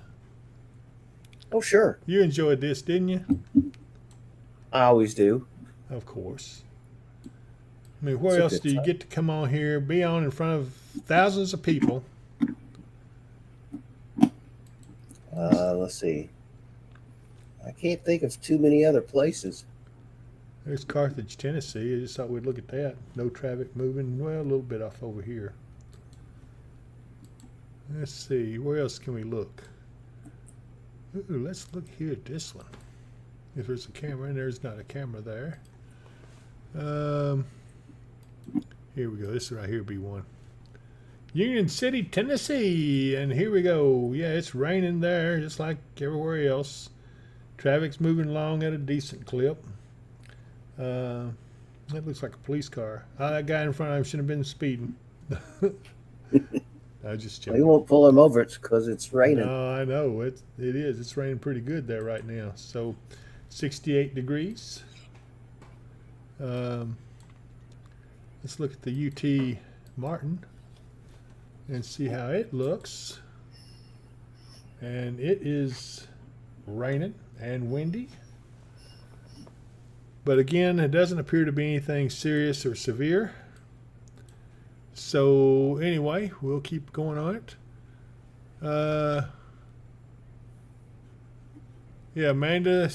S3: Oh, sure.
S2: You enjoyed this, didn't you?
S3: I always do.
S2: Of course. I mean, where
S3: It's a
S2: else
S3: good
S2: do you
S3: time.
S2: get to come on here, be on in front of thousands of people?
S3: Let's see. I can't think of too many other places.
S2: There's Carthage, Tennessee. I just thought we'd look at that. No traffic moving. Well, a little bit off over here. Let's see. Where else can we look? Ooh, let's look here at this one. If there's a camera, and there's not a camera there. Here we go. This right here would be one. Union City, Tennessee. And here we go. Yeah, it's raining there just like everywhere else. Traffic's moving along at a decent clip. That looks like a police car. That guy in front of him should have been speeding. I just joking.
S3: We won't pull him over. It's because it's raining.
S2: No, I know. It is. It's raining pretty good there right now. So 68 degrees. Let's look at the UT Martin and see how it looks. And it is raining and windy. But again, it doesn't appear to be anything serious or severe. So anyway, we'll keep going on it. Yeah, Amanda,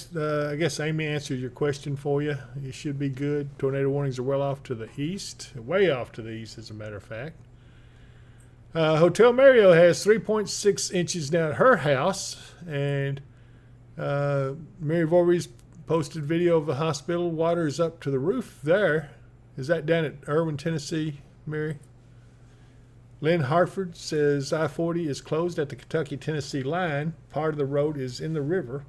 S2: I guess Amy answered your question for you. You should be good. Tornado warnings are well off to the east, way off to the east, as a matter of fact. Hotel Mario has 3.6 inches down at her house, and Mary Voorhees posted video of the hospital. Water is up to the roof there. Is that down at Irwin, Tennessee, Mary? Lynn Hartford says I-40 is closed at the Kentucky-Tennessee line. Part of the road is in the river.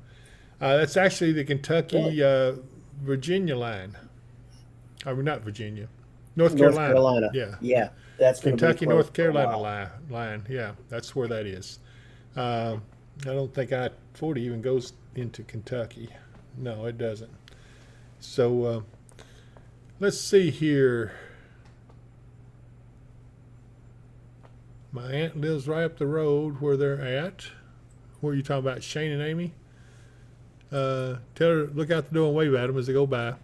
S2: That's actually the Kentucky-Virginia line. I mean, not Virginia. North Carolina. Yeah.
S3: Yeah. That's gonna be
S2: Kentucky,
S3: closed
S2: North
S3: for a
S2: Carolina
S3: while.
S2: line. Yeah, that's where that is. I don't think I-40 even goes into Kentucky. No, it doesn't. So let's see here. My aunt lives right up the road where they're at. Where you talking about, Shane and Amy? Tell her, look out the door and wave at them as they go by.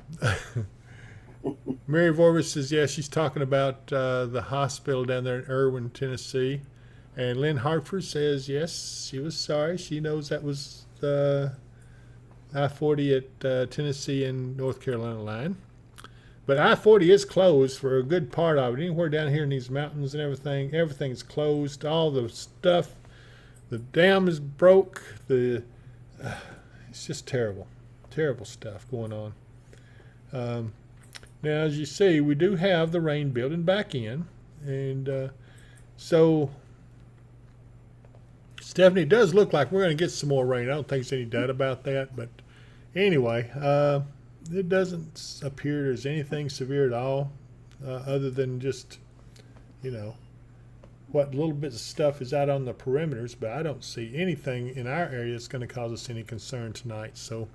S2: Mary Vorvis says, yeah, she's talking about the hospital down there in Irwin, Tennessee. And Lynn Hartford says, yes, she was sorry. She knows that was I-40 at Tennessee and North Carolina line. But I-40 is closed for a good part of it. Anywhere down here in these mountains and everything's closed. All the stuff, the dam is broke. It's just terrible stuff going on. Now, as you see, we do have the rain building back in, and so Stephanie, it does look like we're going to get some more rain. I don't think there's any doubt about that. But anyway, it doesn't appear there's anything severe at all, other than just, what little bits of stuff is out on the perimeters. But I don't see anything in our area that's going to cause us any concern tonight. So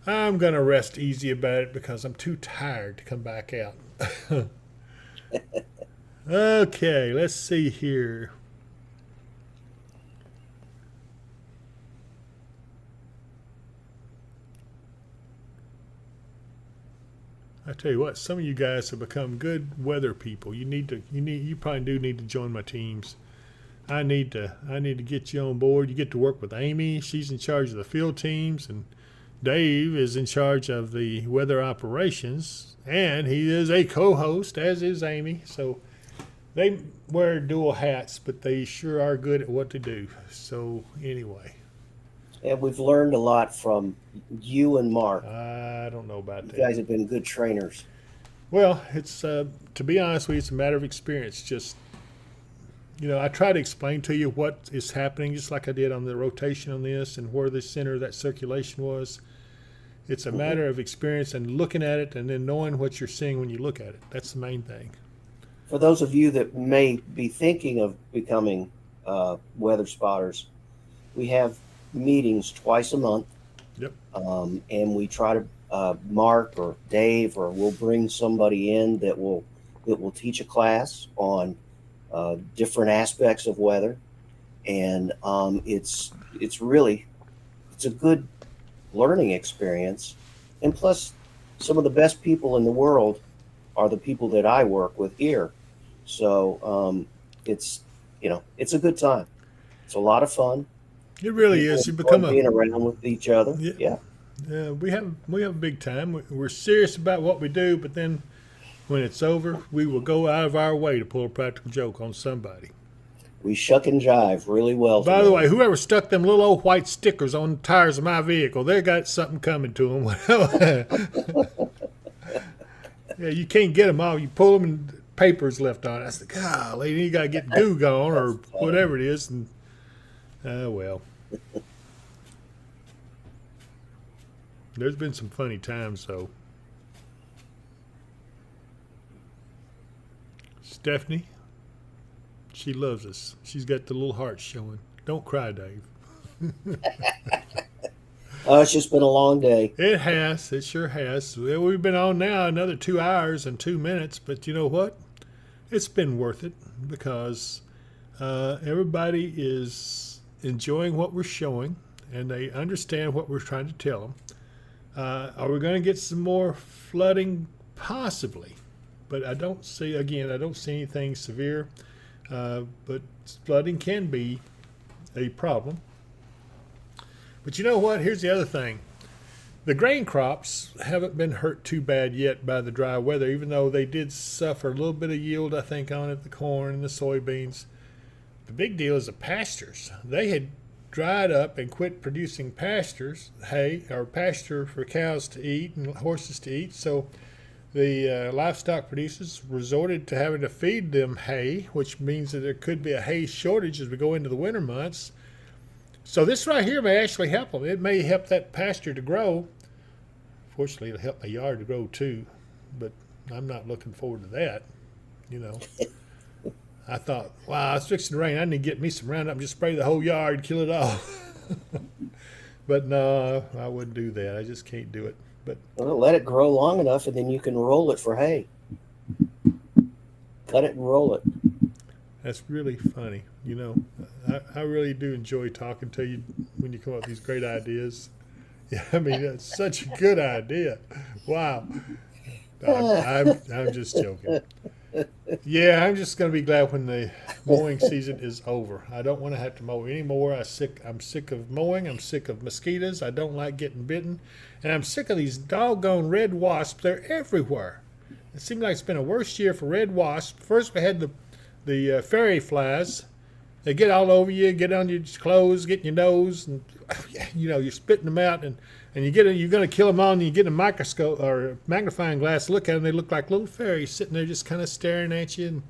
S2: I'm going to rest easy about it because I'm too tired to come back out. Okay, let's see here. I tell you what, some of you guys have become good weather people. You probably do need to join my teams. I need to get you on board. You get to work with Amy. She's in charge of the field teams, and Dave is in charge of the weather operations, and he is a co-host, as is Amy. So they wear dual hats, but they sure are good at what they do. So anyway.
S3: And we've learned a lot from you and Mark.
S2: I don't know about that.
S3: You guys have been good trainers.
S2: Well, it's to be honest with you, it's a matter of experience. Just, I try to explain to you what is happening, just like I did on the rotation on this and where the center of that circulation was. It's a matter of experience and looking at it and then knowing what you're seeing when you look at it. That's the main thing.
S3: For those of you that may be thinking of becoming weather spotters, we have meetings twice a month.
S2: Yep.
S3: And we try to Mark or Dave, or we'll bring somebody in that will teach a class on different aspects of weather, and it's a good learning experience. And plus, some of the best people in the world are the people that I work with here. So it's a good time. It's a lot of fun.
S2: It really is. You become
S3: being around with each other. Yeah.
S2: We have a big time. We're serious about what we do, but then when it's over, we will go out of our way to pull a practical joke on somebody.
S3: We shuck and jive really well.
S2: By the way, whoever stuck them little old white stickers on the tires of my vehicle, they got something coming to them. Yeah, you can't get them all. You pull them and paper's left on it. I said, golly, you got to get goo gone or whatever it is. And well, there's been some funny times, though. Stephanie, she loves us. She's got the little heart showing. Don't cry, Dave.
S3: Oh, it's just been a long day.
S2: It has. It sure has. We've been on now another 2 hours and 2 minutes, but you know what? It's been worth it because everybody is enjoying what we're showing, and they understand what we're trying to tell them. Are we going to get some more flooding? Possibly, but I don't see anything severe, but flooding can be a problem. But you know what? Here's the other thing. The grain crops haven't been hurt too bad yet by the dry weather, even though they did suffer a little bit of yield, I think, on it, the corn and the soybeans. The big deal is the pastures. They had dried up and quit producing hay or pasture for cows to eat and horses to eat. So the livestock producers resorted to having to feed them hay, which means that there could be a hay shortage as we go into the winter months. So this right here may actually help them. It may help that pasture to grow. Fortunately, it'll help my yard to grow too, but I'm not looking forward to that, I thought, wow, it's fixing to rain. I need to get me some Roundup and just spray the whole yard, kill it all. But no, I wouldn't do that. I just can't do it. But
S3: Well, let it grow long enough, and then you can roll it for hay. Cut it and roll it.
S2: that's really funny. You know, I really do enjoy talking to you when you come up with these great ideas. Yeah, I mean, that's such a good idea. Wow. I'm just joking. Yeah, I'm just going to be glad when the mowing season is over. I don't want to have to mow anymore. I'm sick of mowing. I'm sick of mosquitoes. I don't like getting bitten. And I'm sick of these doggone red wasps. They're everywhere. It seems like it's been a worse year for red wasps. First we had the fairy flies. They get all over you, get on your clothes, get in your nose, and you're spitting them out, and you're going to kill them all, and you get a microscope or a magnifying glass, look at them, they look like little fairies sitting there just kind of staring at you. And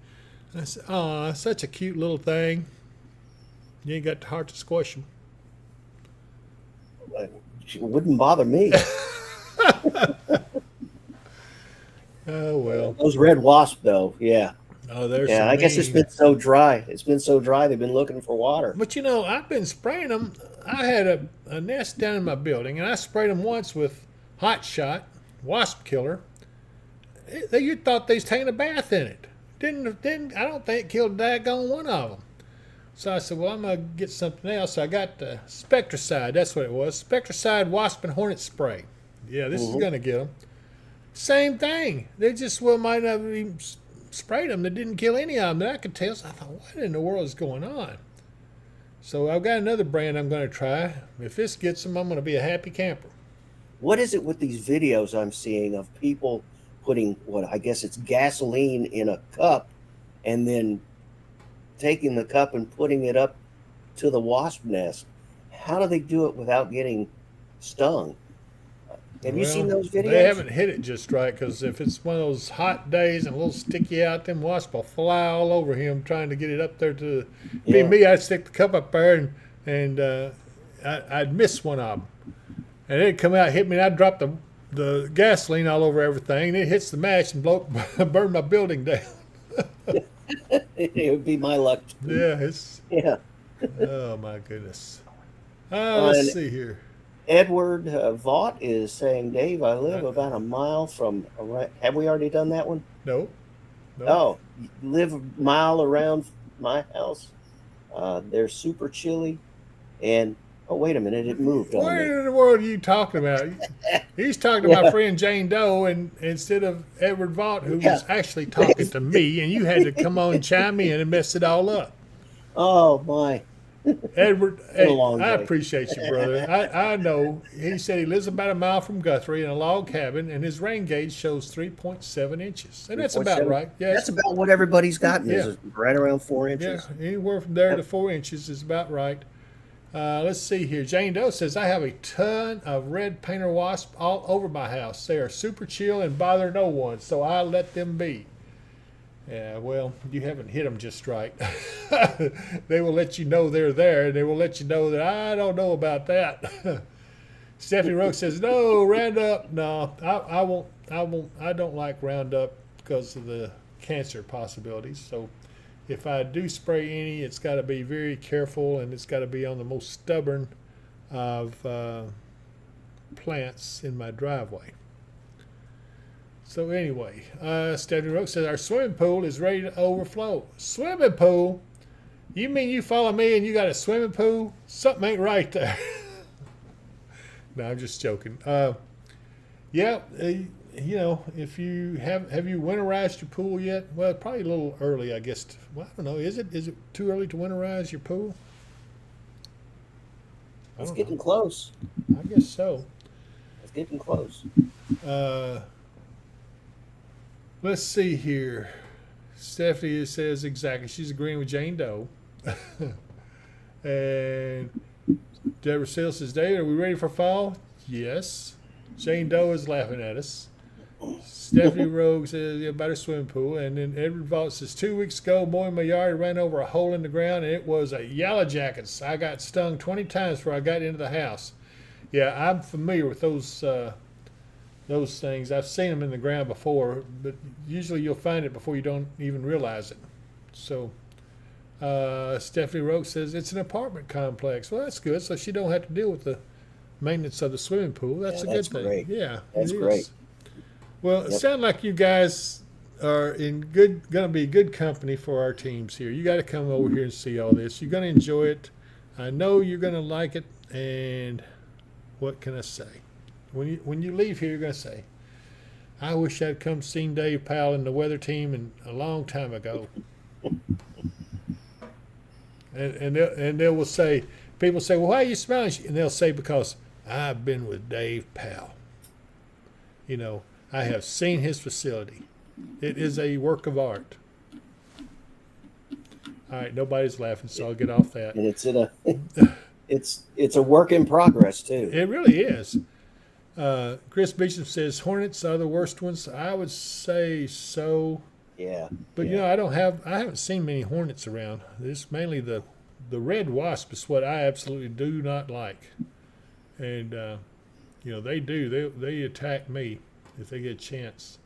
S2: I said, "Oh, such a cute little thing. You ain't got the heart to squash them."
S3: It wouldn't bother me.
S2: Oh well.
S3: Those red wasps, though, yeah.
S2: Oh, there's
S3: Yeah,
S2: some
S3: I guess it's
S2: mean-
S3: been so dry. It's been so dry, they've been looking for water.
S2: But I've been spraying them. I had a nest down in my building, and I sprayed them once with Hot Shot, wasp killer. You thought they was taking a bath in it. Didn't I don't think it killed a daggone one of them. So I said, well, I'm going to get something else. So I got the Spectricide. That's what it was. Spectricide Wasp and Hornet Spray. Yeah, this is going to get them. Same thing. They just might not have even sprayed them. They didn't kill any of them that I could tell. So I thought, what in the world is going on? So I've got another brand I'm going to try. If this gets them, I'm going to be a happy camper.
S3: What is it with these videos I'm seeing of people putting I guess it's gasoline in a cup and then taking the cup and putting it up to the wasp nest? How do they do it without getting stung? Have you seen those videos?
S2: They haven't hit it just right, because if it's one of those hot days and a little sticky out, them wasps will fly all over him trying to get it up there to be me. I'd stick the cup up there and I'd miss one of them. And it'd come out, hit me, and I'd drop the gasoline all over everything, and it hits the match and burn my building down.
S3: It would be my luck.
S2: Yeah, oh my goodness. Let's see here.
S3: Edward Vaught is saying, Dave, I live about a mile from. Have we already done that one?
S2: No.
S3: Oh, you live a mile around my house. They're super chilly, and wait a minute, it moved on
S2: What
S3: me.
S2: in the world are you talking about? He's talking to my friend Jane Doe, and instead of Edward Vaught, who was actually talking to me, and you had to come on and chime in and mess it all up.
S3: Oh my.
S2: Edward, hey,
S3: long
S2: I
S3: day.
S2: appreciate you, brother. I know. He said he lives about a mile from Guthrie in a log cabin, and his rain gauge shows 3.7 inches. And that's about
S3: 3.7.
S2: right. Yeah,
S3: That's about what everybody's gotten.
S2: Yeah.
S3: Is right around 4
S2: yeah,
S3: inches.
S2: anywhere from there to 4 inches is about right. Let's see here. Jane Doe says, I have a ton of red painter wasp all over my house. They are super chill and bother no one, so I let them be. Yeah, well, you haven't hit them just right. They will let you know they're there, and they will let you know that I don't know about that. Stephanie Roach says, no, Roundup. No, I won't. I don't like Roundup because of the cancer possibilities. So if I do spray any, it's got to be very careful, and it's got to be on the most stubborn of plants in my driveway. So anyway, Stephanie Roach says, our swimming pool is ready to overflow. Swimming pool? You mean you follow me and you got a swimming pool? Something ain't right there. No, I'm just joking. If you have you winterized your pool yet? Well, probably a little early, I guess. Well, I don't know. Is it too early to winterize your pool?
S3: It's getting close.
S2: I guess so.
S3: It's getting close.
S2: Let's see here. Stephanie says exactly. She's agreeing with Jane Doe. And Deborah Sale says, Dave, are we ready for fall? Yes. Jane Doe is laughing at us. Stephanie Rogue says about her swimming pool. And then Edward Vault says, 2 weeks ago, mowing my yard, ran over a hole in the ground, and it was a yellow jackets. I got stung 20 times before I got into the house. Yeah, I'm familiar with those things. I've seen them in the ground before, but usually you'll find it before you don't even realize it. So Stephanie Roach says it's an apartment complex. Well, that's good. So she don't have to deal with the maintenance of the swimming pool. That's a
S3: that's
S2: good thing.
S3: great.
S2: Yeah,
S3: That's
S2: it is.
S3: great.
S2: Well, it
S3: Yep.
S2: sounds like you guys are going to be good company for our teams here. You got to come over here and see all this. You're going to enjoy it. I know you're going to like it. And what can I say? When you leave here, you're going to say, I wish I'd come seen Dave Powell and the weather team a long time ago. And they will say, people say, well, why are you smiling? And they'll say, because I've been with Dave Powell. You know, I have seen his facility. It is a work of art. All right, nobody's laughing, so I'll get off that.
S3: And it's in a it's a work in progress too.
S2: It really is. Chris Bishop says Hornets are the worst ones. I would say so,
S3: Yeah.
S2: but you know, I haven't seen many Hornets around. It's mainly the red wasp is what I absolutely do not like, and you know they attack me if they get a chance.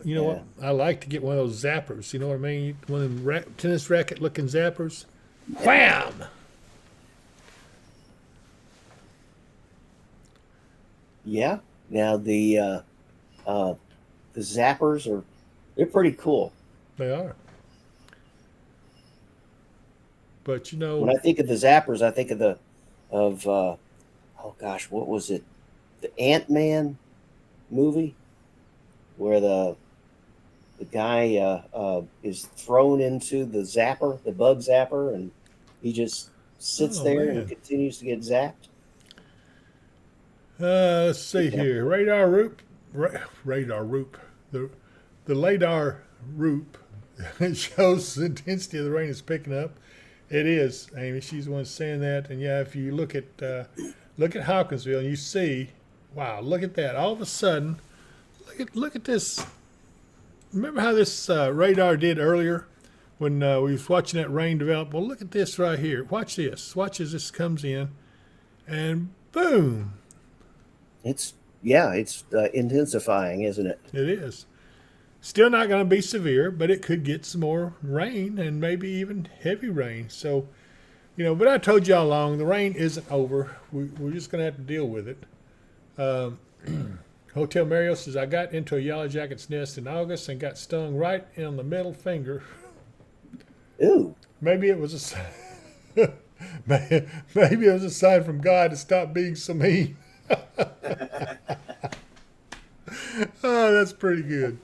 S2: You know what? I like to get one of those zappers. You know what I mean? One of them tennis racket looking zappers. Wham!
S3: Yeah. Now the zappers they're pretty cool.
S2: They are. But you know,
S3: When I think of the zappers, I think of oh gosh, what was it? The Ant-Man movie where the guy is thrown into the zapper, the bug zapper, and he just sits
S2: Oh,
S3: there
S2: man.
S3: and continues to get zapped.
S2: let's see here. Radar roop. The LADAR roop it shows the intensity of the rain is picking up. It is, Amy. She's the one saying that. And yeah, if you look at Hopkinsville and you see, wow, look at that. All of a sudden, look at this. Remember how this radar did earlier when we was watching that rain develop? Well, look at this right here. Watch this. Watch as this comes in, and boom,
S3: It's intensifying, isn't it?
S2: it is. Still not going to be severe, but it could get some more rain and maybe even heavy rain. So, you know, but I told you all along, the rain isn't over. We're just going to have to deal with it. Hotel Mario says, I got into a yellow jacket's nest in August and got stung right in the middle finger.
S3: Ooh.
S2: Maybe it was a sign. Maybe it was a sign from God to stop being so mean. Oh, that's pretty good.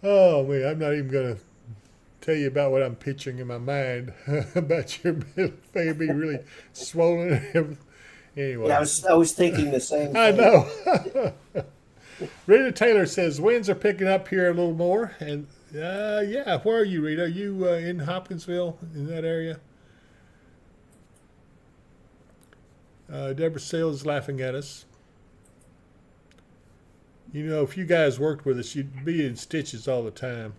S2: Oh man, I'm not even gonna tell you about what I'm picturing in my mind about your middle finger being really swollen and everything. Anyway,
S3: Yeah, I was thinking the same thing.
S2: I know. Rita Taylor says winds are picking up here a little more, and yeah, where are you, Rita? Are you in Hopkinsville in that area? Deborah Sales is laughing at us. You know, if you guys worked with us, you'd be in stitches all the time.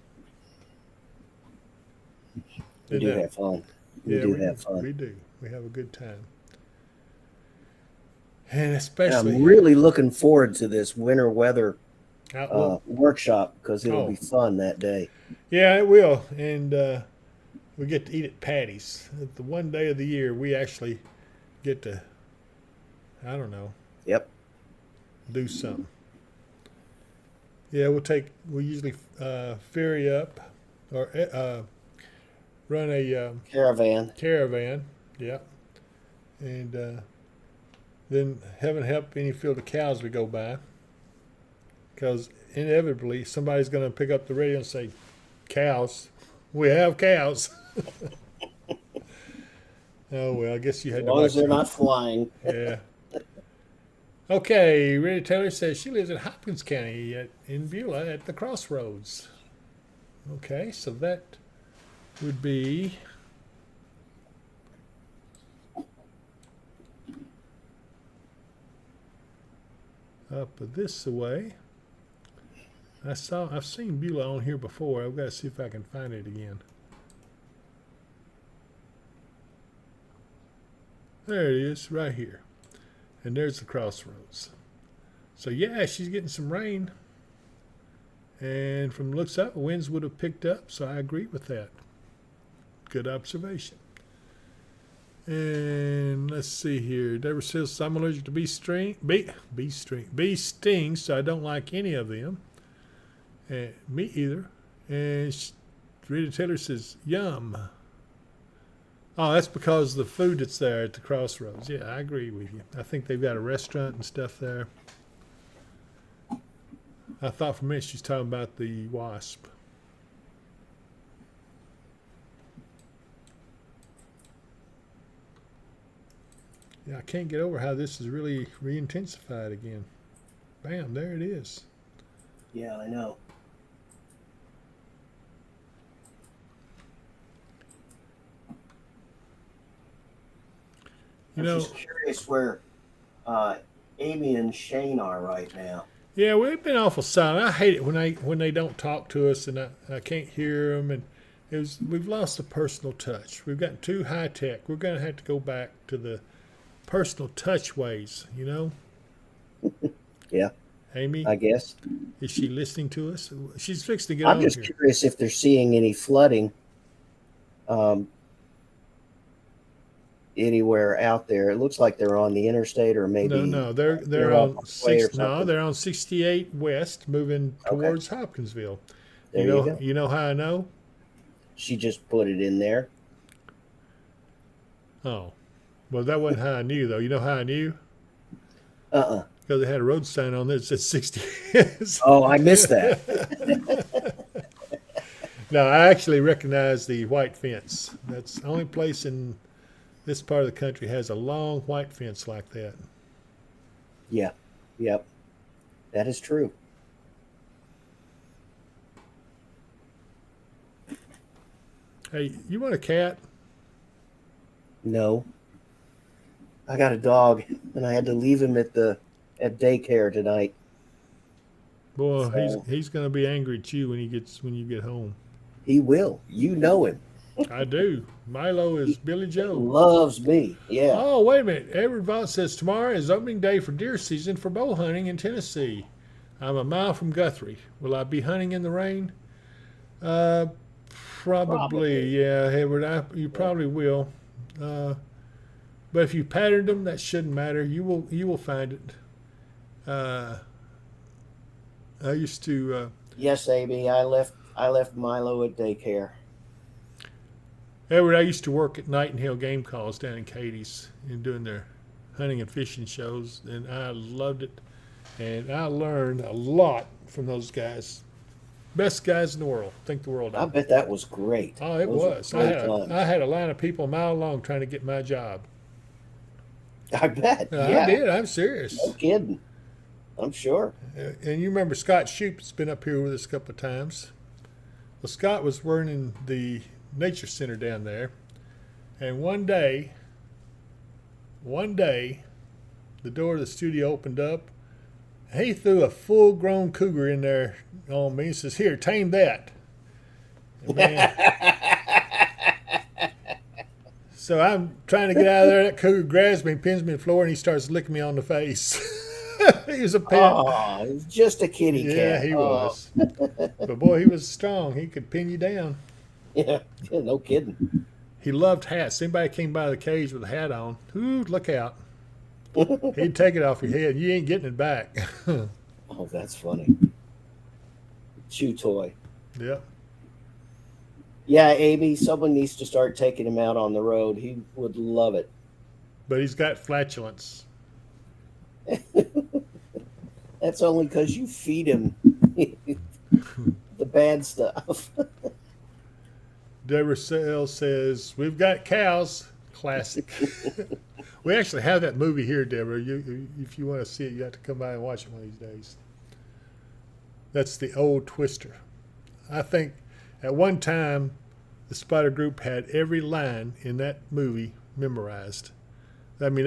S3: We do have fun. We do have fun.
S2: We do. We have a good time. And especially,
S3: I'm really looking forward to this winter weather
S2: outlook.
S3: workshop because it'll
S2: Oh.
S3: be fun that day.
S2: Yeah, it will. And we get to eat at Patty's. The one day of the year we actually get to, I don't know,
S3: Yep.
S2: do something. Yeah, we usually ferry up or run a caravan. Yeah. And then heaven help any field of cows we go by. Because inevitably somebody's going to pick up the radio and say, cows. We have cows. Oh, well, I guess you had
S3: As
S2: to
S3: long
S2: watch
S3: as they're
S2: that.
S3: not flying.
S2: Yeah. Okay, Rita Taylor says she lives in Hopkins County in Beulah at the crossroads. Okay, so that would be up this way. I've seen Beulah on here before. I've got to see if I can find it again. There it is, right here. And there's the crossroads. So yeah, she's getting some rain. And from the looks up, winds would have picked up, so I agree with that. Good observation. And let's see here. Deborah says I'm allergic to bee stings, so I don't like any of them. Me either. And Rita Taylor says, yum. Oh, that's because of the food that's there at the crossroads. Yeah, I agree with you. I think they've got a restaurant and stuff there. I thought for a minute she's talking about the wasp. Yeah, I can't get over how this is really re-intensified again. Bam, there it is.
S3: Yeah, I know.
S2: You
S3: I'm
S2: know,
S3: just curious where Amy and Shane are right now.
S2: yeah, we've been awful silent. I hate it when they don't talk to us and I can't hear them, and we've lost the personal touch. We've gotten too high tech. We're going to have to go back to the personal touch ways, you know?
S3: Yeah,
S2: Amy,
S3: I guess.
S2: is she listening to us? She's fixing to get
S3: I'm
S2: on
S3: just
S2: here.
S3: curious if they're seeing any flooding anywhere out there. It looks like they're on the interstate or maybe
S2: No, they're
S3: on
S2: on
S3: Parkway or something.
S2: they're on 68 West, moving towards Hopkinsville.
S3: There you go.
S2: You know how I know?
S3: She just put it in there.
S2: Oh, well, that wasn't how I knew though. You know how I knew?
S3: Uh-uh.
S2: Because they had a road sign on there that said 60.
S3: Oh, I missed that.
S2: No, I actually recognize the white fence. That's the only place in this part of the country has a long white fence like that.
S3: Yeah. Yep. That is true.
S2: Hey, you want a cat?
S3: No. I got a dog and I had to leave him at daycare tonight.
S2: Boy,
S3: So-
S2: he's going to be angry at you when you get home.
S3: He will. You know him.
S2: I do. Milo is Billy
S3: He
S2: Joe.
S3: loves me. Yeah.
S2: Oh, wait a minute. Edward Vaught says tomorrow is opening day for deer season for bow hunting in Tennessee. I'm a mile from Guthrie. Will I be hunting in the rain? Probably. Yeah, Edward. You probably will. But if you patterned them, that shouldn't matter. You will find it. I used to.
S3: Yes, Amy. I left Milo at daycare.
S2: Edward, I used to work at Nightingale Game Calls down in Katie's and doing their hunting and fishing shows, and I loved it. And I learned a lot from those guys. Best guys in the world. Think the world
S3: I
S2: of.
S3: bet that was great.
S2: Oh, it
S3: Those were
S2: was.
S3: great times.
S2: I had a line of people a mile long trying to get my job.
S3: I bet.
S2: I
S3: Yeah.
S2: did. I'm serious.
S3: No kidding. I'm sure.
S2: And you remember Scott Shoop's been up here with us a couple of times. Well, Scott was running the nature center down there, and one day, the door of the studio opened up. He threw a full-grown cougar in there on me. He says, "Here, tame that." And man, so I'm trying to get out of there. That cougar grabs me, pins me on the floor, and he starts licking me on the face. He was a pet.
S3: Oh, it's just a kitty cat.
S2: Yeah, he was. But boy, he was strong. He could pin you down.
S3: Yeah, no kidding.
S2: He loved hats. Anybody came by the cage with a hat on, ooh, look out. He'd take it off your head. You ain't getting it back.
S3: Oh, that's funny. Chew toy.
S2: Yep.
S3: Yeah, Amy, someone needs to start taking him out on the road. He would love it.
S2: But he's got flatulence.
S3: That's only because you feed him the bad stuff.
S2: Deborah Sales says, "We've got cows." Classic. We actually have that movie here, Deborah. If you want to see it, you have to come by and watch it one of these days. That's the old Twister. I think at one time the Spider Group had every line in that movie memorized. I mean,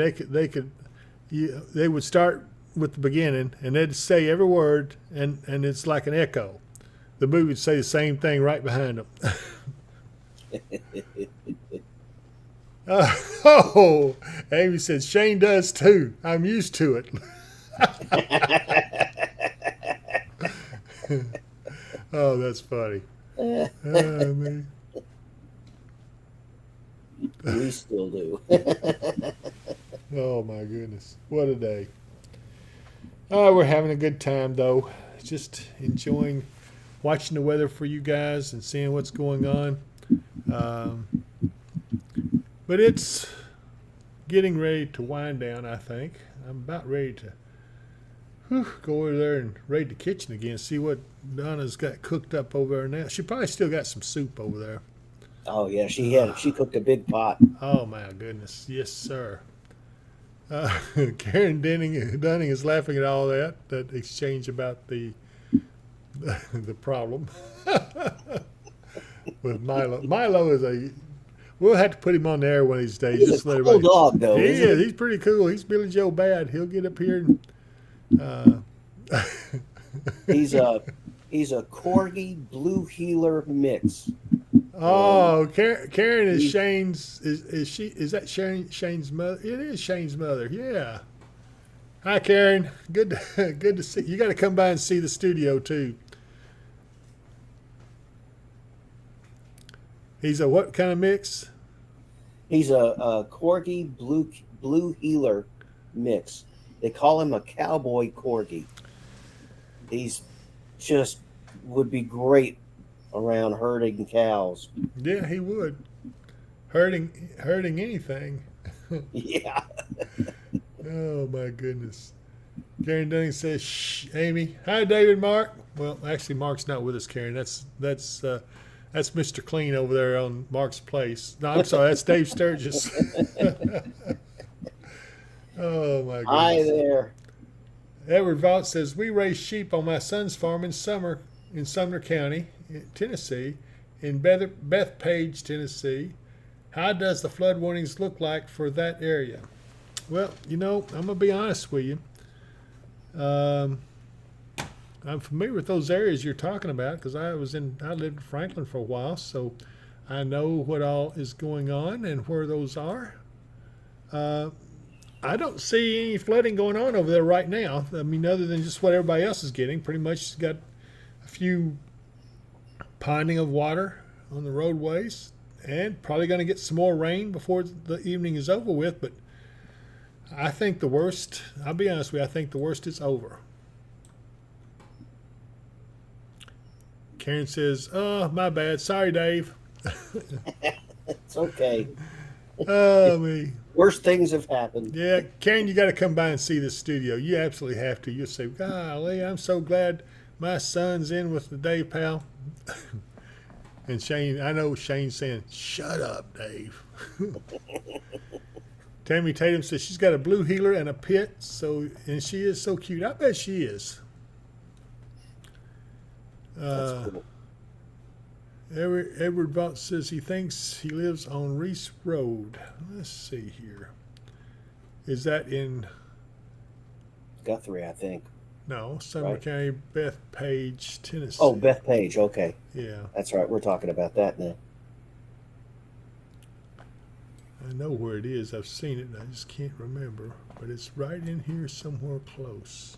S2: they would start with the beginning and they'd say every word, and it's like an echo. The movie would say the same thing right behind them. Oh, Amy said, Shane does too. I'm used to it. Oh, that's funny. Man.
S3: We still do.
S2: Oh my goodness, what a day! Oh, we're having a good time though. Just enjoying watching the weather for you guys and seeing what's going on. Um, but it's getting ready to wind down. I think I'm about ready to go over there and raid the kitchen again. See what Donna's got cooked up over there now. She probably still got some soup over there.
S3: Oh yeah, she cooked a big pot.
S2: Oh my goodness, yes sir. Karen Dunning is laughing at all that exchange about the the problem with Milo. Milo is a. We'll have to put him on the air one of these days.
S3: He's
S2: Just
S3: a
S2: let
S3: cool
S2: everybody.
S3: dog though,
S2: He
S3: isn't
S2: is.
S3: he?
S2: He's pretty cool. He's Billy Joe Bad. He'll get up here and.
S3: He's a corgi blue heeler mix.
S2: Oh, Karen is Shane's. Is she? Is that Shane's mother? It is Shane's mother. Yeah. Hi, Karen. Good to see you. Got to come by and see the studio too. He's a what kind of mix?
S3: He's a corgi blue heeler mix. They call him a cowboy corgi. He's just would be great around herding cows.
S2: Yeah, he would. Hurting anything.
S3: Yeah.
S2: Oh my goodness. Karen Dunning says, "Shh, Amy." Hi, David. Mark. Well, actually, Mark's not with us, Karen. That's Mr. Clean over there on Mark's place. No, I'm sorry. That's Dave Sturgis. Oh my goodness.
S3: Hi there.
S2: Edward Vaught says, "We raise sheep on my son's farm in Sumner County, Tennessee, in Bethpage, Tennessee. How does the flood warnings look like for that area?" Well, I'm going to be honest with you. I'm familiar with those areas you're talking about because I lived in Franklin for a while, so I know what all is going on and where those are. I don't see any flooding going on over there right now. I mean, other than just what everybody else is getting. Pretty much got a few ponding of water on the roadways and probably going to get some more rain before the evening is over with. But I think the worst, I'll be honest with you, I think the worst is over. Karen says, "Oh, my bad. Sorry, Dave."
S3: It's okay.
S2: Oh, me.
S3: Worst things have happened.
S2: Yeah, Karen, you got to come by and see the studio. You absolutely have to. You'll say, "Golly, I'm so glad my son's in with the Dave Powell." And Shane, I know Shane's saying, "Shut up, Dave." Tammy Tatum says she's got a blue heeler and a pit, and she is so cute. I bet she is.
S3: That's cool.
S2: Edward Vaught says he thinks he lives on Reese Road. Let's see here. Is that in?
S3: Guthrie, I think.
S2: No, Sumner
S3: Right.
S2: County, Bethpage, Tennessee.
S3: Oh, Bethpage. Okay,
S2: Yeah,
S3: that's right. We're talking about that now.
S2: I know where it is. I've seen it. I just can't remember. But it's right in here somewhere close.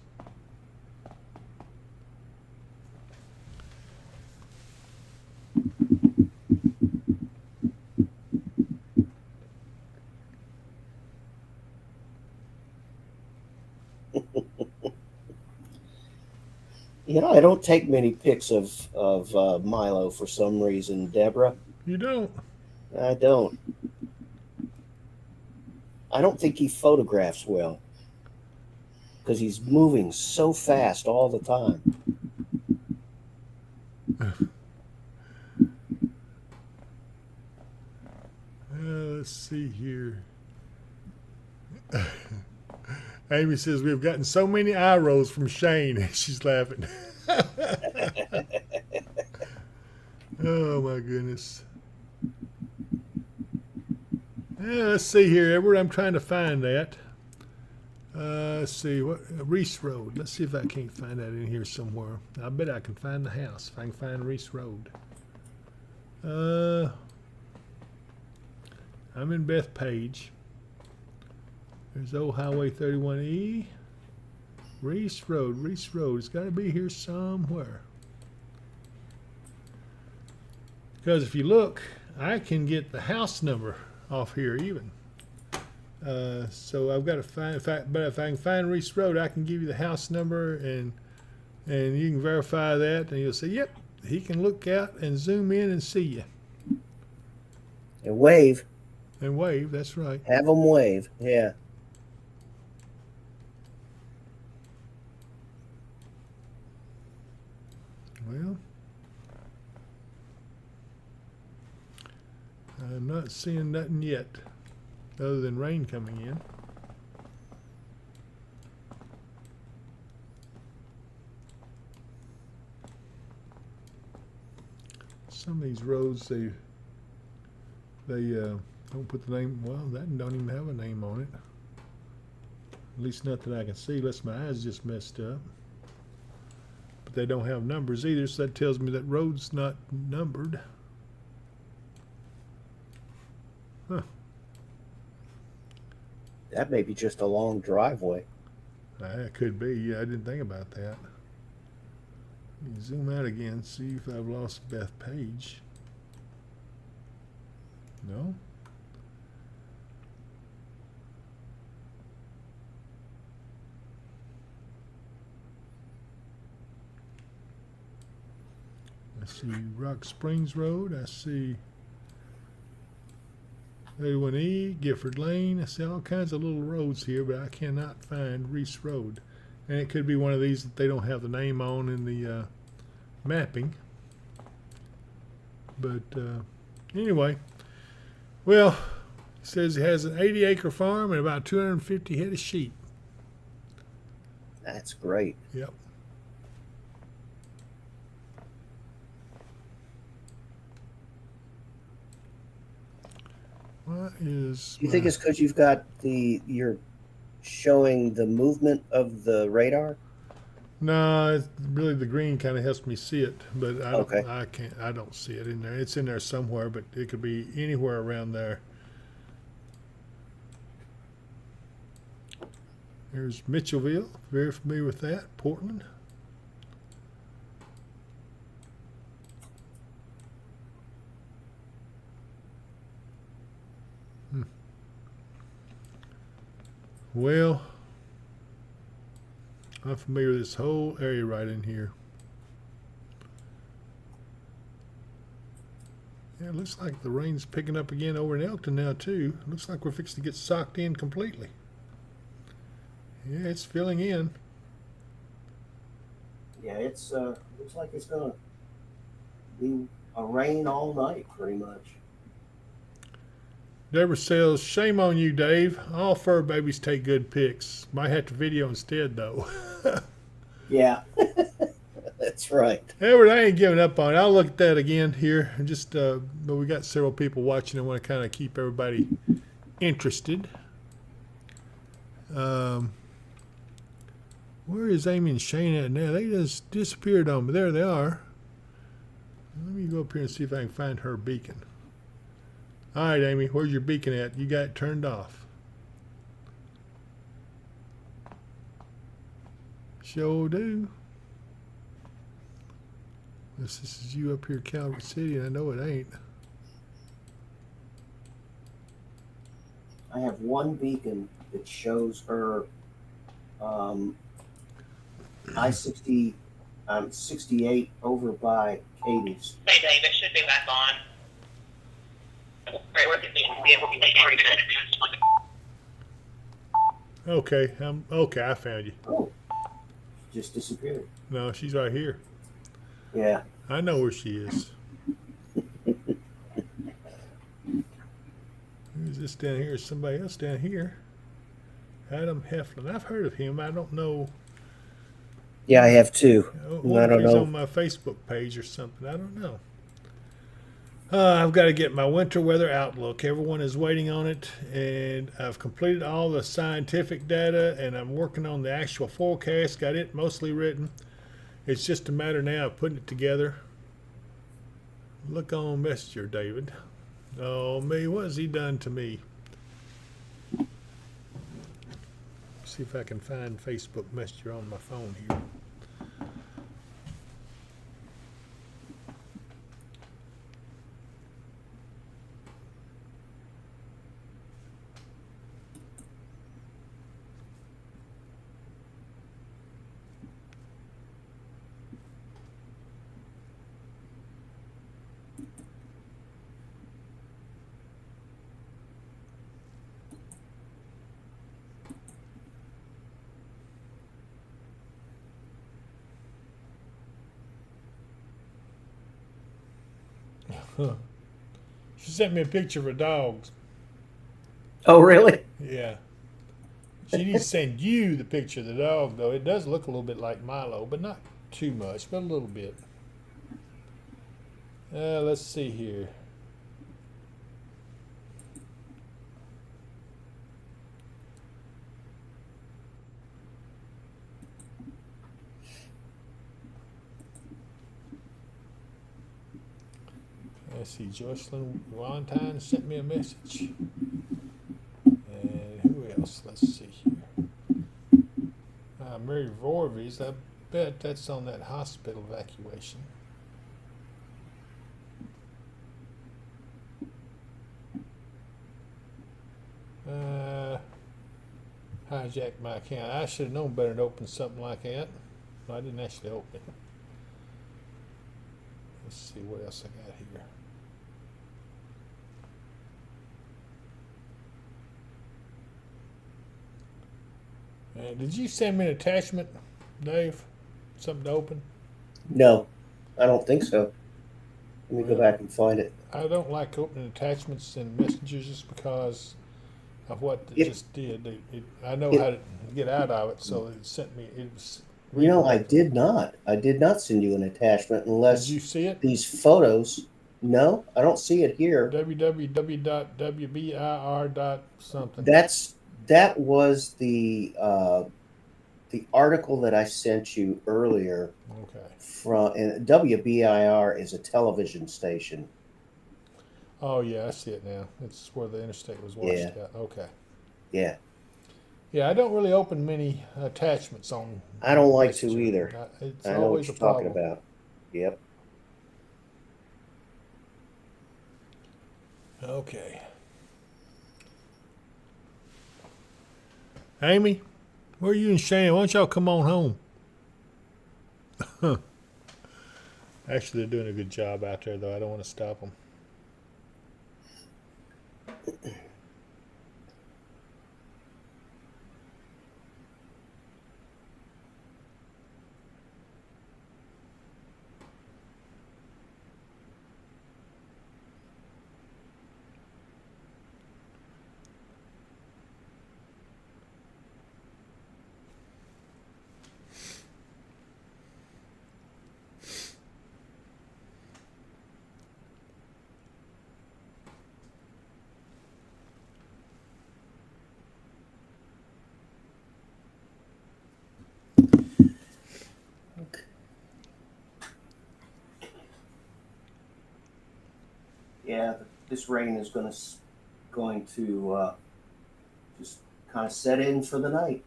S3: I don't take many pics of Milo for some reason, Deborah.
S2: You don't?
S3: I don't. I don't think he photographs well because he's moving so fast all the time.
S2: Let's see here. Amy says we've gotten so many eye rolls from Shane. She's laughing. Oh my goodness. Yeah, let's see here, Edward. I'm trying to find that. Let's see what Reese Road. Let's see if I can't find that in here somewhere. I bet I can find the house if I can find Reese Road. I'm in Bethpage. There's old Highway 31E. Reese Road. It's got to be here somewhere. Because if you look, I can get the house number off here even. So I've got to find, but if I can find Reese Road, I can give you the house number, and you can verify that, and you'll say, yep, he can look out and zoom in and see you.
S3: And wave.
S2: And wave, that's right.
S3: Have them wave. Yeah.
S2: Well, I'm not seeing nothing yet, other than rain coming in. Some of these roads, they don't put the name. Well, that don't even have a name on it. At least not that I can see, unless my eyes just messed up. But they don't have numbers either, so that tells me that road's not numbered. Huh.
S3: That may be just a long driveway.
S2: It could be. Yeah, I didn't think about that. Let me zoom out again, see if I've lost Beth Page. No. I see Rock Springs Road. I see 81E, Gifford Lane. I see all kinds of little roads here, but I cannot find Reese Road. And it could be one of these that they don't have the name on in the mapping. But anyway, well, it says he has an 80-acre farm and about 250 head of sheep.
S3: That's great.
S2: Yep. What is?
S3: Do you think it's because you've got you're showing the movement of the radar?
S2: No, it's really the green kind of helps me see it, but I don't.
S3: Okay.
S2: I don't see it in there. It's in there somewhere, but it could be anywhere around there. There's Mitchellville. Very familiar with that. Portland. Well, I'm familiar with this whole area right in here. Yeah, it looks like the rain's picking up again over in Elkton now too. It looks like we're fixing to get socked in completely. Yeah, it's filling in.
S3: Yeah, it's looks like it's gonna be a rain all night, pretty much.
S2: Deborah says, shame on you, Dave. All fur babies take good pics. Might have to video instead, though.
S3: Yeah, that's right.
S2: Edward, I ain't giving up on it. I'll look at that again here. Just, but we got several people watching. I want to kind of keep everybody interested. Where is Amy and Shane at now? They just disappeared on me. There they are. Let me go up here and see if I can find her beacon. All right, Amy, where's your beacon at? You got it turned off. Sure do. This is you up here, Calvert City, and I know it ain't.
S3: I have one beacon that shows her I-60, 68 over by Katie's.
S1: Hey, Dave, it should be back on. Right, where it will be taking 3 minutes.
S2: Okay, okay, I found you.
S3: Oh, just disappeared.
S2: No, she's right here.
S3: Yeah.
S2: I know where she is. Who's this down here? Is somebody else down here? Adam Heflin. I've heard of him. I don't know.
S3: Yeah, I have two.
S2: I
S3: I
S2: wonder
S3: don't
S2: if he's
S3: know.
S2: on my Facebook page or something. I don't know. I've got to get my winter weather outlook. Everyone is waiting on it, and I've completed all the scientific data, and I'm working on the actual forecast. Got it mostly written. It's just a matter now of putting it together. Look on Messenger, David. Oh, me, what has he done to me? See if I can find Facebook Messenger on my phone here. Huh. She sent me a picture of her dogs.
S3: Oh, really?
S2: Yeah. She needs to send you the picture of the dog, though. It does look a little bit like Milo, but not too much, but a little bit. Let's see here. Let's see. Jocelyn Valentine sent me a message. And who else? Let's see here. Mary Vorvies. I bet that's on that hospital evacuation. Hijacked my account. I should have known better to open something like that. No, I didn't actually open it. Let's see what else I got here. Did you send me an attachment, Dave? Something to open?
S3: No, I don't think so. Let me go
S2: Well,
S3: back and find it.
S2: I don't like opening attachments in messengers just because of what it
S3: It-
S2: just did. I know
S3: it-
S2: how to get out of it, so it sent me. It was.
S3: You know, I
S2: redirected.
S3: did not. I did not send you an attachment unless
S2: Did you see it?
S3: these photos. No, I don't see it here.
S2: www.wbir.something.
S3: That was the article that I sent you earlier
S2: Okay.
S3: from, and WBIR is a television station.
S2: Oh yeah, I see it now. It's where the interstate was washed
S3: Yeah.
S2: out. Okay.
S3: Yeah,
S2: Yeah, I don't really open many attachments on.
S3: I don't like to
S2: Messenger.
S3: either.
S2: It's
S3: I know what
S2: always
S3: you're
S2: a
S3: talking
S2: problem.
S3: about. Yep.
S2: Okay. Amy, where are you and Shane? Why don't y'all come on home? Actually, they're doing a good job out there, though. I don't want to stop them.
S3: Yeah, this rain is going to just kind of set in for the night.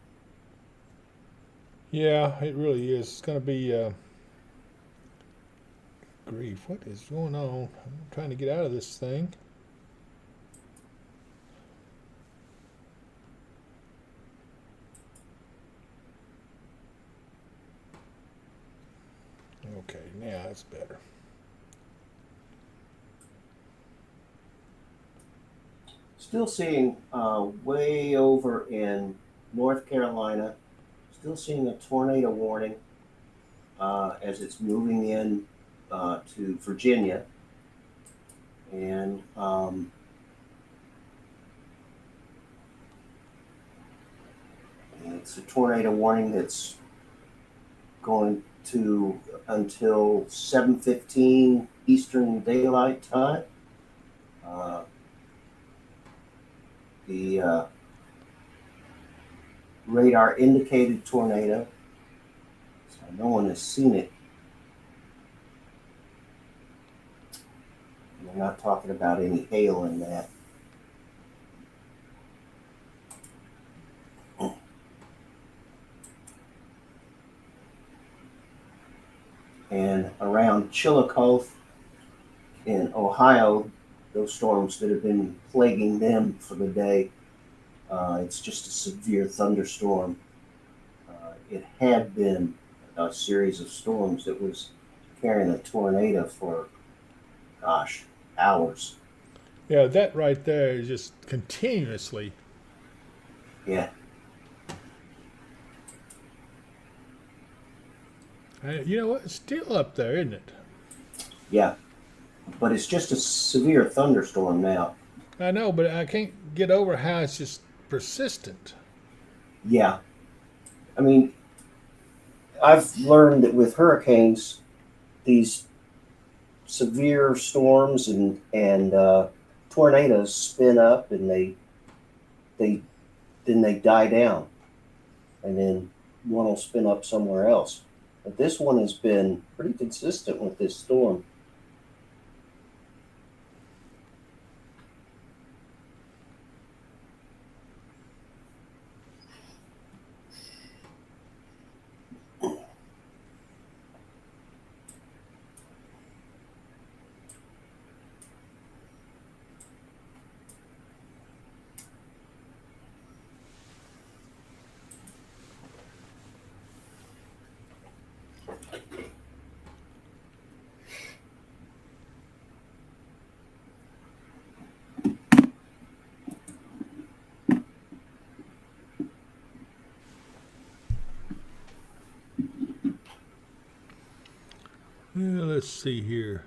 S2: Yeah, it really is. It's going to be grief. What is going on? I'm trying to get out of this thing. Okay, now that's better.
S3: Still seeing way over in North Carolina, still seeing a tornado warning as it's moving in to Virginia. And it's a tornado warning that's going to until 7:15 Eastern Daylight Time. The radar indicated tornado, so no one has seen it. And they're not talking about any hail in that. And around Chillicothe in Ohio, those storms that have been plaguing them for the day, it's just a severe thunderstorm. It had been a series of storms that was carrying a tornado for, gosh, hours.
S2: Yeah, that right there is just continuously.
S3: Yeah,
S2: You know what? It's still up there, isn't it?
S3: yeah. but it's just a severe thunderstorm now.
S2: I know, but I can't get over how it's just persistent.
S3: Yeah, I mean, I've learned that with hurricanes, these severe storms and tornadoes spin up and they then they die down, and then one will spin up somewhere else. But this one has been pretty consistent with this storm.
S2: Let's see here.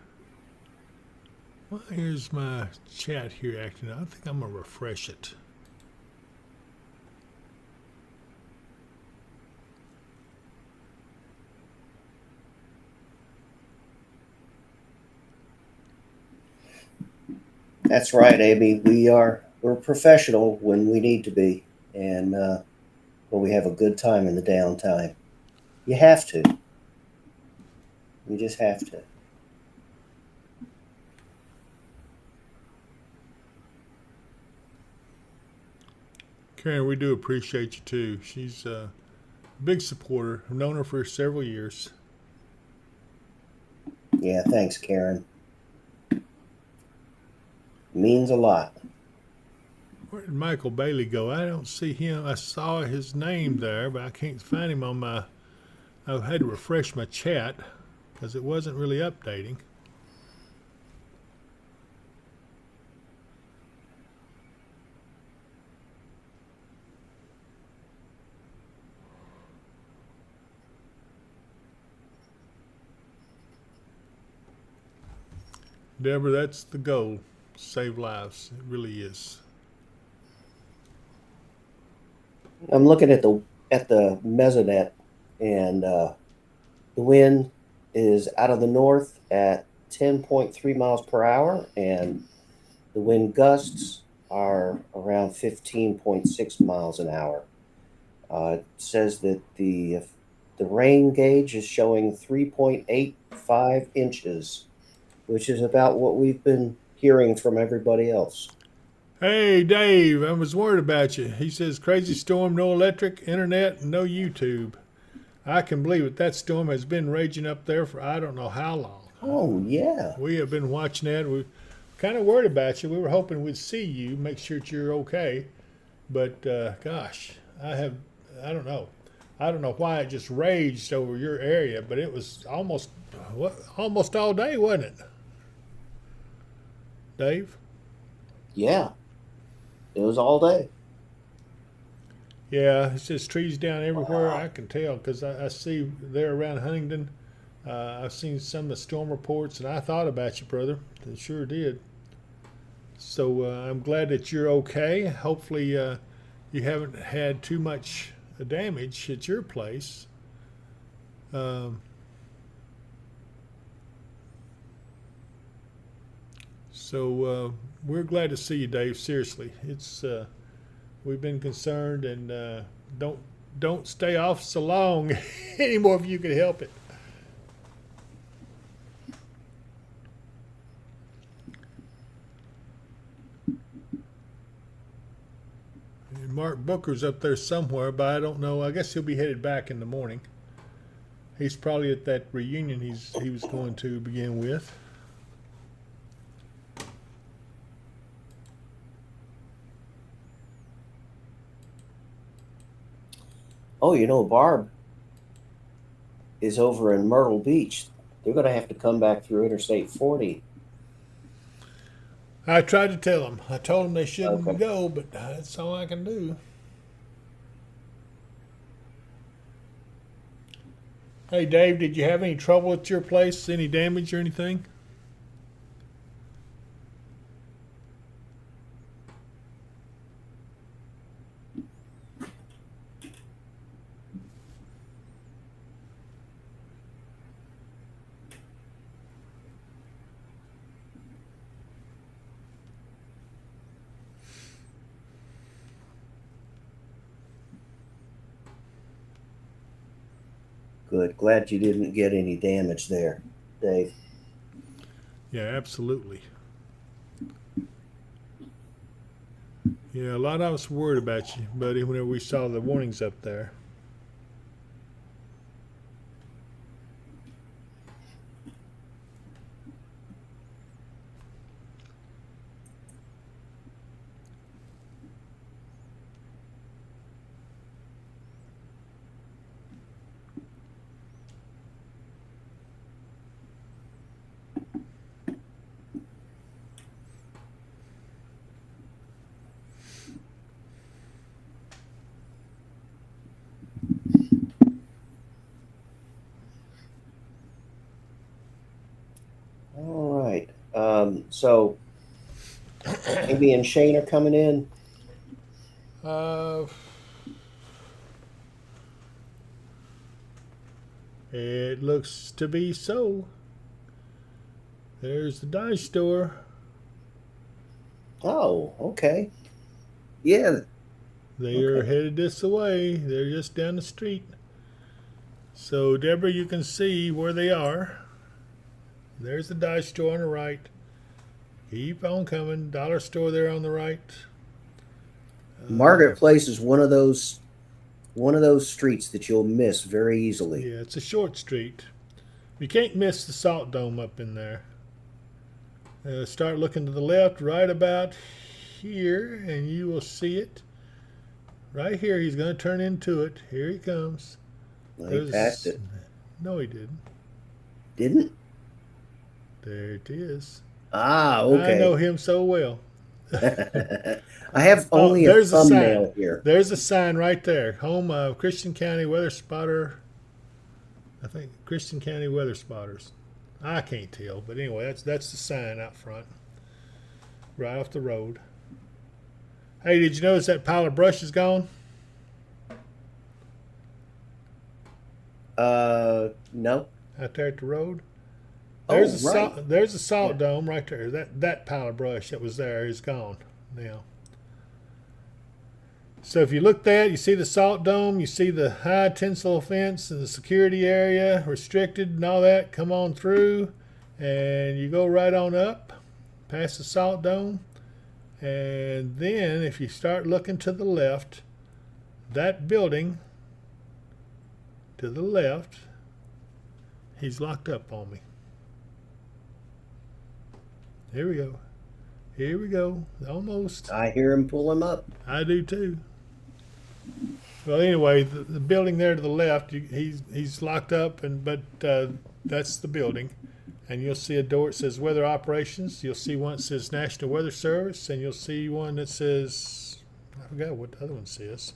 S2: Well, here's my chat here acting. I think I'm gonna refresh it.
S3: That's right, Amy. We're professional when we need to be, and but we have a good time in the downtime. You have to. You just have to.
S2: Karen, we do appreciate you too. She's a big supporter. I've known her for several years.
S3: Yeah, thanks, Karen. Means a lot.
S2: Where did Michael Bailey go? I don't see him. I saw his name there, but I can't find him on my. I had to refresh my chat because it wasn't really updating. Deborah, that's the goal. Save lives. It really is.
S3: I'm looking at the mesonet, and the wind is out of the north at 10.3 miles per hour, and the wind gusts are around 15.6 miles an hour. It says that the rain gauge is showing 3.85 inches, which is about what we've been hearing from everybody else.
S2: Hey, Dave, I was worried about you. He says, crazy storm, no electric, internet, no YouTube. I can believe it. That storm has been raging up there for I don't know how long.
S3: Oh, yeah.
S2: We have been watching that. We kind of worried about you. We were hoping we'd see you, make sure that you're okay. But gosh, I don't know. I don't know why it just raged over your area, but it was almost all day, wasn't it, Dave?
S3: Yeah. It was all day.
S2: Yeah, it's just trees down everywhere. I can tell because I see there around Huntington. I've seen some of the storm reports, and I thought about you, brother. I sure did. So I'm glad that you're okay. Hopefully, you haven't had too much damage at your place. So we're glad to see you, Dave. Seriously, it's we've been concerned, and don't stay off so long anymore if you can help it. And Mark Booker's up there somewhere, but I don't know. I guess he'll be headed back in the morning. He's probably at that reunion he was going to begin with.
S3: Oh, Barb is over in Myrtle Beach. They're going to have to come back through Interstate 40.
S2: I tried to tell them. I told them they shouldn't
S3: Okay.
S2: go, but that's all I can do. Hey, Dave, did you have any trouble at your place? Any damage or anything?
S3: Good. Glad you didn't get any damage there, Dave.
S2: Yeah, absolutely. Yeah, a lot of us were worried about you, buddy, whenever we saw the warnings up there.
S3: All right. So Amy and Shane are coming in.
S2: Uh, it looks to be so. There's the dye store.
S3: Oh, okay. Yeah.
S2: They are
S3: Okay.
S2: headed this way. They're just down the street. So, Deborah, you can see where they are. There's the dye store on the right. Keep on coming. Dollar store there on the right.
S3: Margaret Place is one of those streets that you'll miss very easily.
S2: Yeah, it's a short street. You can't miss the Salt Dome up in there. Start looking to the left, right about here, and you will see it. Right here, he's going to turn into it. Here he comes.
S3: He passed it.
S2: No, he didn't.
S3: Didn't?
S2: There it is.
S3: Ah, okay.
S2: I know him so well.
S3: I have only a
S2: there's
S3: thumbnail
S2: sign.
S3: here.
S2: There's a sign right there. Home of Christian County Weather Spotter. I think Christian County Weather Spotters. I can't tell, but anyway, that's the sign out front, right off the road. Hey, did you notice that pile of brush is gone?
S3: No.
S2: Out there at the road.
S3: Oh,
S2: There's
S3: right.
S2: there's a salt dome right there. That pile of brush that was there is gone now. So if you look that, you see the salt dome, you see the high tensile fence and the security area restricted and all that. Come on through, and you go right on up past the salt dome, and then if you start looking to the left, that building to the left, he's locked up on me. Here we go. Here we go. Almost.
S3: I hear him pull him up.
S2: I do too. Well, anyway, the building there to the left, he's locked up, but that's the building, and you'll see a door that says Weather Operations. You'll see one that says National Weather Service, and you'll see one that says, I forgot what the other one says,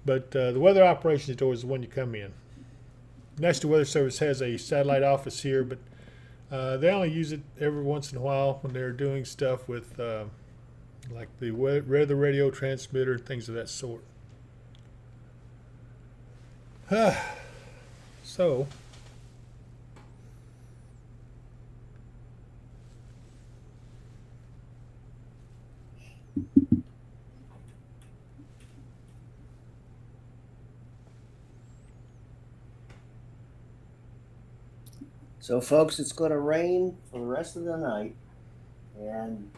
S2: but the Weather Operations door is the one you come in. National Weather Service has a satellite office here, but they only use it every once in a while when they're doing stuff with like the weather radio transmitter and things of that sort. So,
S3: folks, it's going to rain for the rest of the night, and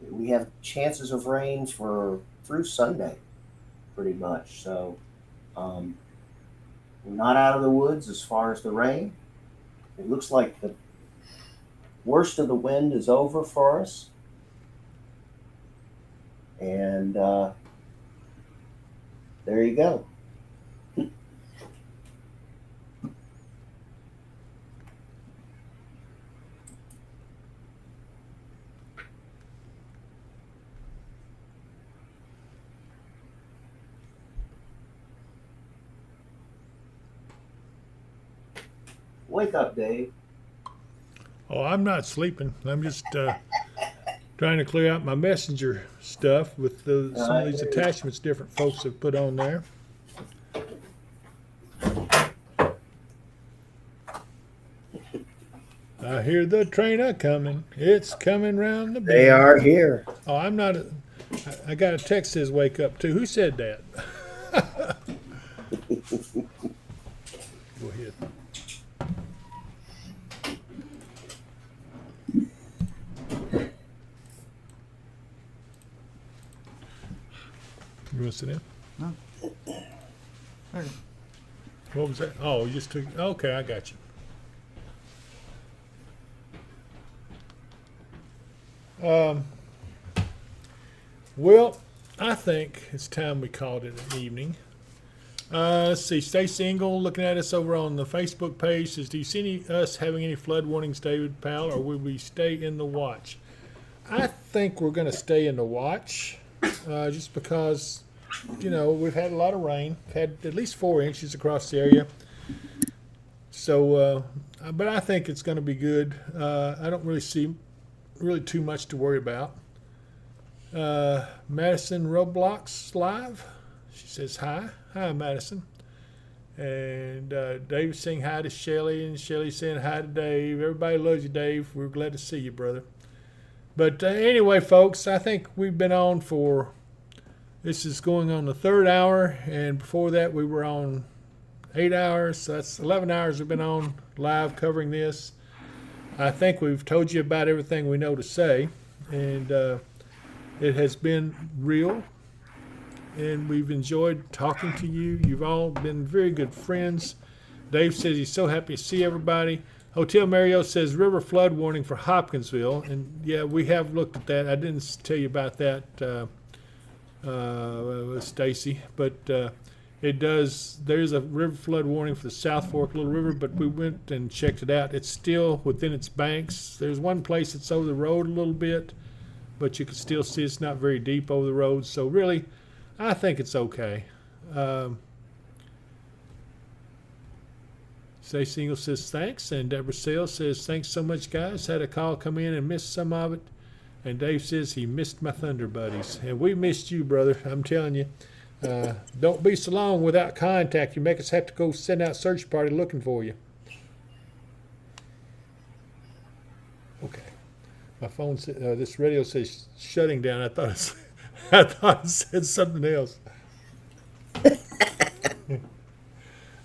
S3: we have chances of rain through Sunday, pretty much. So we're not out of the woods as far as the rain. It looks like the worst of the wind is over for us, and there you go. Wake up, Dave.
S2: oh, I'm not sleeping. I'm just trying to clear out my messenger stuff with some of these attachments different folks have put on there. I hear the train a coming. It's coming round the bend.
S3: They are here.
S2: Oh, I'm not. I got a text that says wake up too. Who said that? want to sit down?
S7: No. Okay.
S2: What was that? Oh, you just took. Okay, I got you. Well, I think it's time we called it an evening. Let's see. Stacy Engel looking at us over on the Facebook page says, "Do you see us having any flood warnings, David Powell, or will we stay in the watch?" I think we're going to stay in the watch, just because, we've had a lot of rain. We've had at least 4 inches across the area. So, but I think it's going to be good. I don't really see too much to worry about. Madison Roblox Live. She says hi. Hi, Madison. And Dave's saying hi to Shelly, and Shelly's saying hi to Dave. Everybody loves you, Dave. We're glad to see you, brother. But anyway, folks, I think we've been on this is going on the 3rd hour, and before that we were on 8 hours. So that's 11 hours we've been on live covering this. I think we've told you about everything we know to say, and it has been real, and we've enjoyed talking to you. You've all been very good friends. Dave says he's so happy to see everybody. Hotel Mario says river flood warning for Hopkinsville, and yeah, we have looked at that. I didn't tell you about that, Stacy, but it does. There's a river flood warning for the South Fork Little River, but we went and checked it out. It's still within its banks. There's one place that's over the road a little bit, but you can still see it's not very deep over the road. So really, I think it's okay. Stacey Engel says thanks, and Deborah Sales says thanks so much, guys. Had a call come in and missed some of it, and Dave says he missed my Thunder buddies, and we missed you, brother. I'm telling you, don't be so long without contact. You make us have to go send out search party looking for you. Okay, my phone said, this radio says shutting down. I thought it said something else.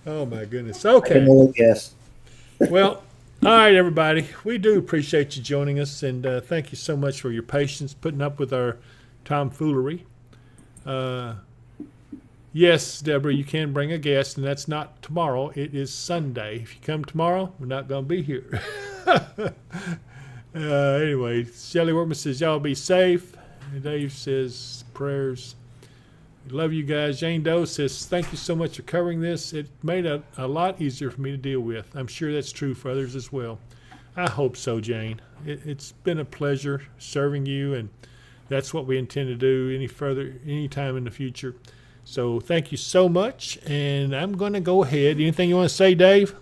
S2: Oh my goodness. Okay.
S3: Yes.
S2: Well, all right, everybody. We do appreciate you joining us, and thank you so much for your patience, putting up with our tomfoolery. Yes, Deborah, you can bring a guest, and that's not tomorrow. It is Sunday. If you come tomorrow, we're not going to be here. Anyway, Shelley Workman says, y'all be safe. And Dave says, prayers. Love you guys. Jane Doe says, thank you so much for covering this. It made it a lot easier for me to deal with. I'm sure that's true for others as well. I hope so, Jane. It's been a pleasure serving you, and that's what we intend to do any time in the future. So thank you so much, and I'm going to go ahead. Anything you want to say, Dave?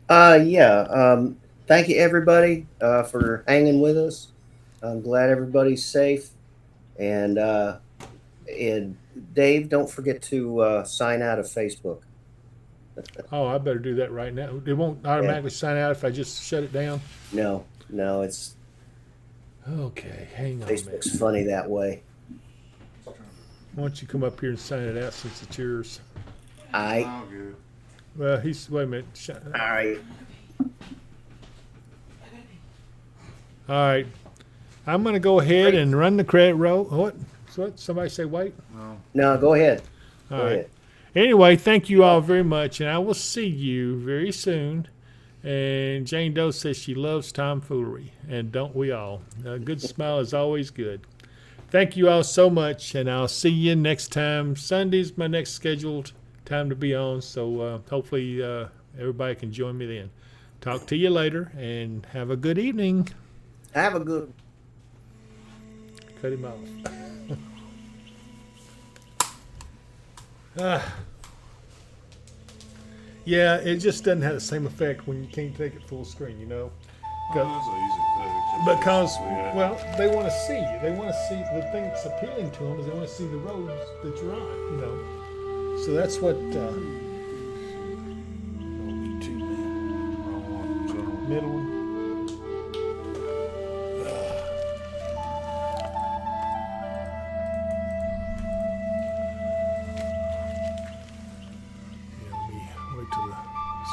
S3: Yeah. Thank you, everybody, for hanging with us. I'm glad everybody's safe. And Dave, don't forget to sign out of Facebook.
S2: Oh, I better do that right now. It won't automatically sign out if I just shut it down?
S3: No, it's
S2: Okay, hang on a minute.
S3: Facebook's funny that way.
S2: Why don't you come up here and sign it out since it's yours?
S3: I.
S7: All good.
S2: Well, wait a minute.
S3: All right.
S2: All right. I'm going to go ahead and run the credit roll. What? Somebody say wait?
S7: No.
S3: No, go ahead.
S2: All
S3: Go
S2: right.
S3: ahead.
S2: Anyway, thank you all very much, and I will see you very soon. And Jane Doe says she loves tomfoolery, and don't we all? A good smile is always good. Thank you all so much, and I'll see you next time. Sunday's my next scheduled time to be on, so hopefully everybody can join me then. Talk to you later, and have a good evening.
S3: Have a good.
S2: Cut him off. Yeah, it just doesn't have the same effect when you can't take it full screen, you know?
S7: That's easy to do.
S2: Because, well, they want to see you. They want to see, the thing that's appealing to them is they want to see the roads that you're on, you know? So that's what, middle one. Yeah, let me wait till the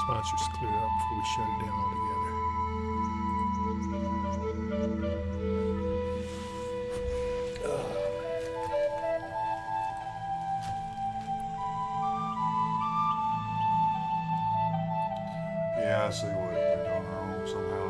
S2: sponsors clear up before we shut it down altogether.
S7: Yeah, I see what they're doing wrong somehow.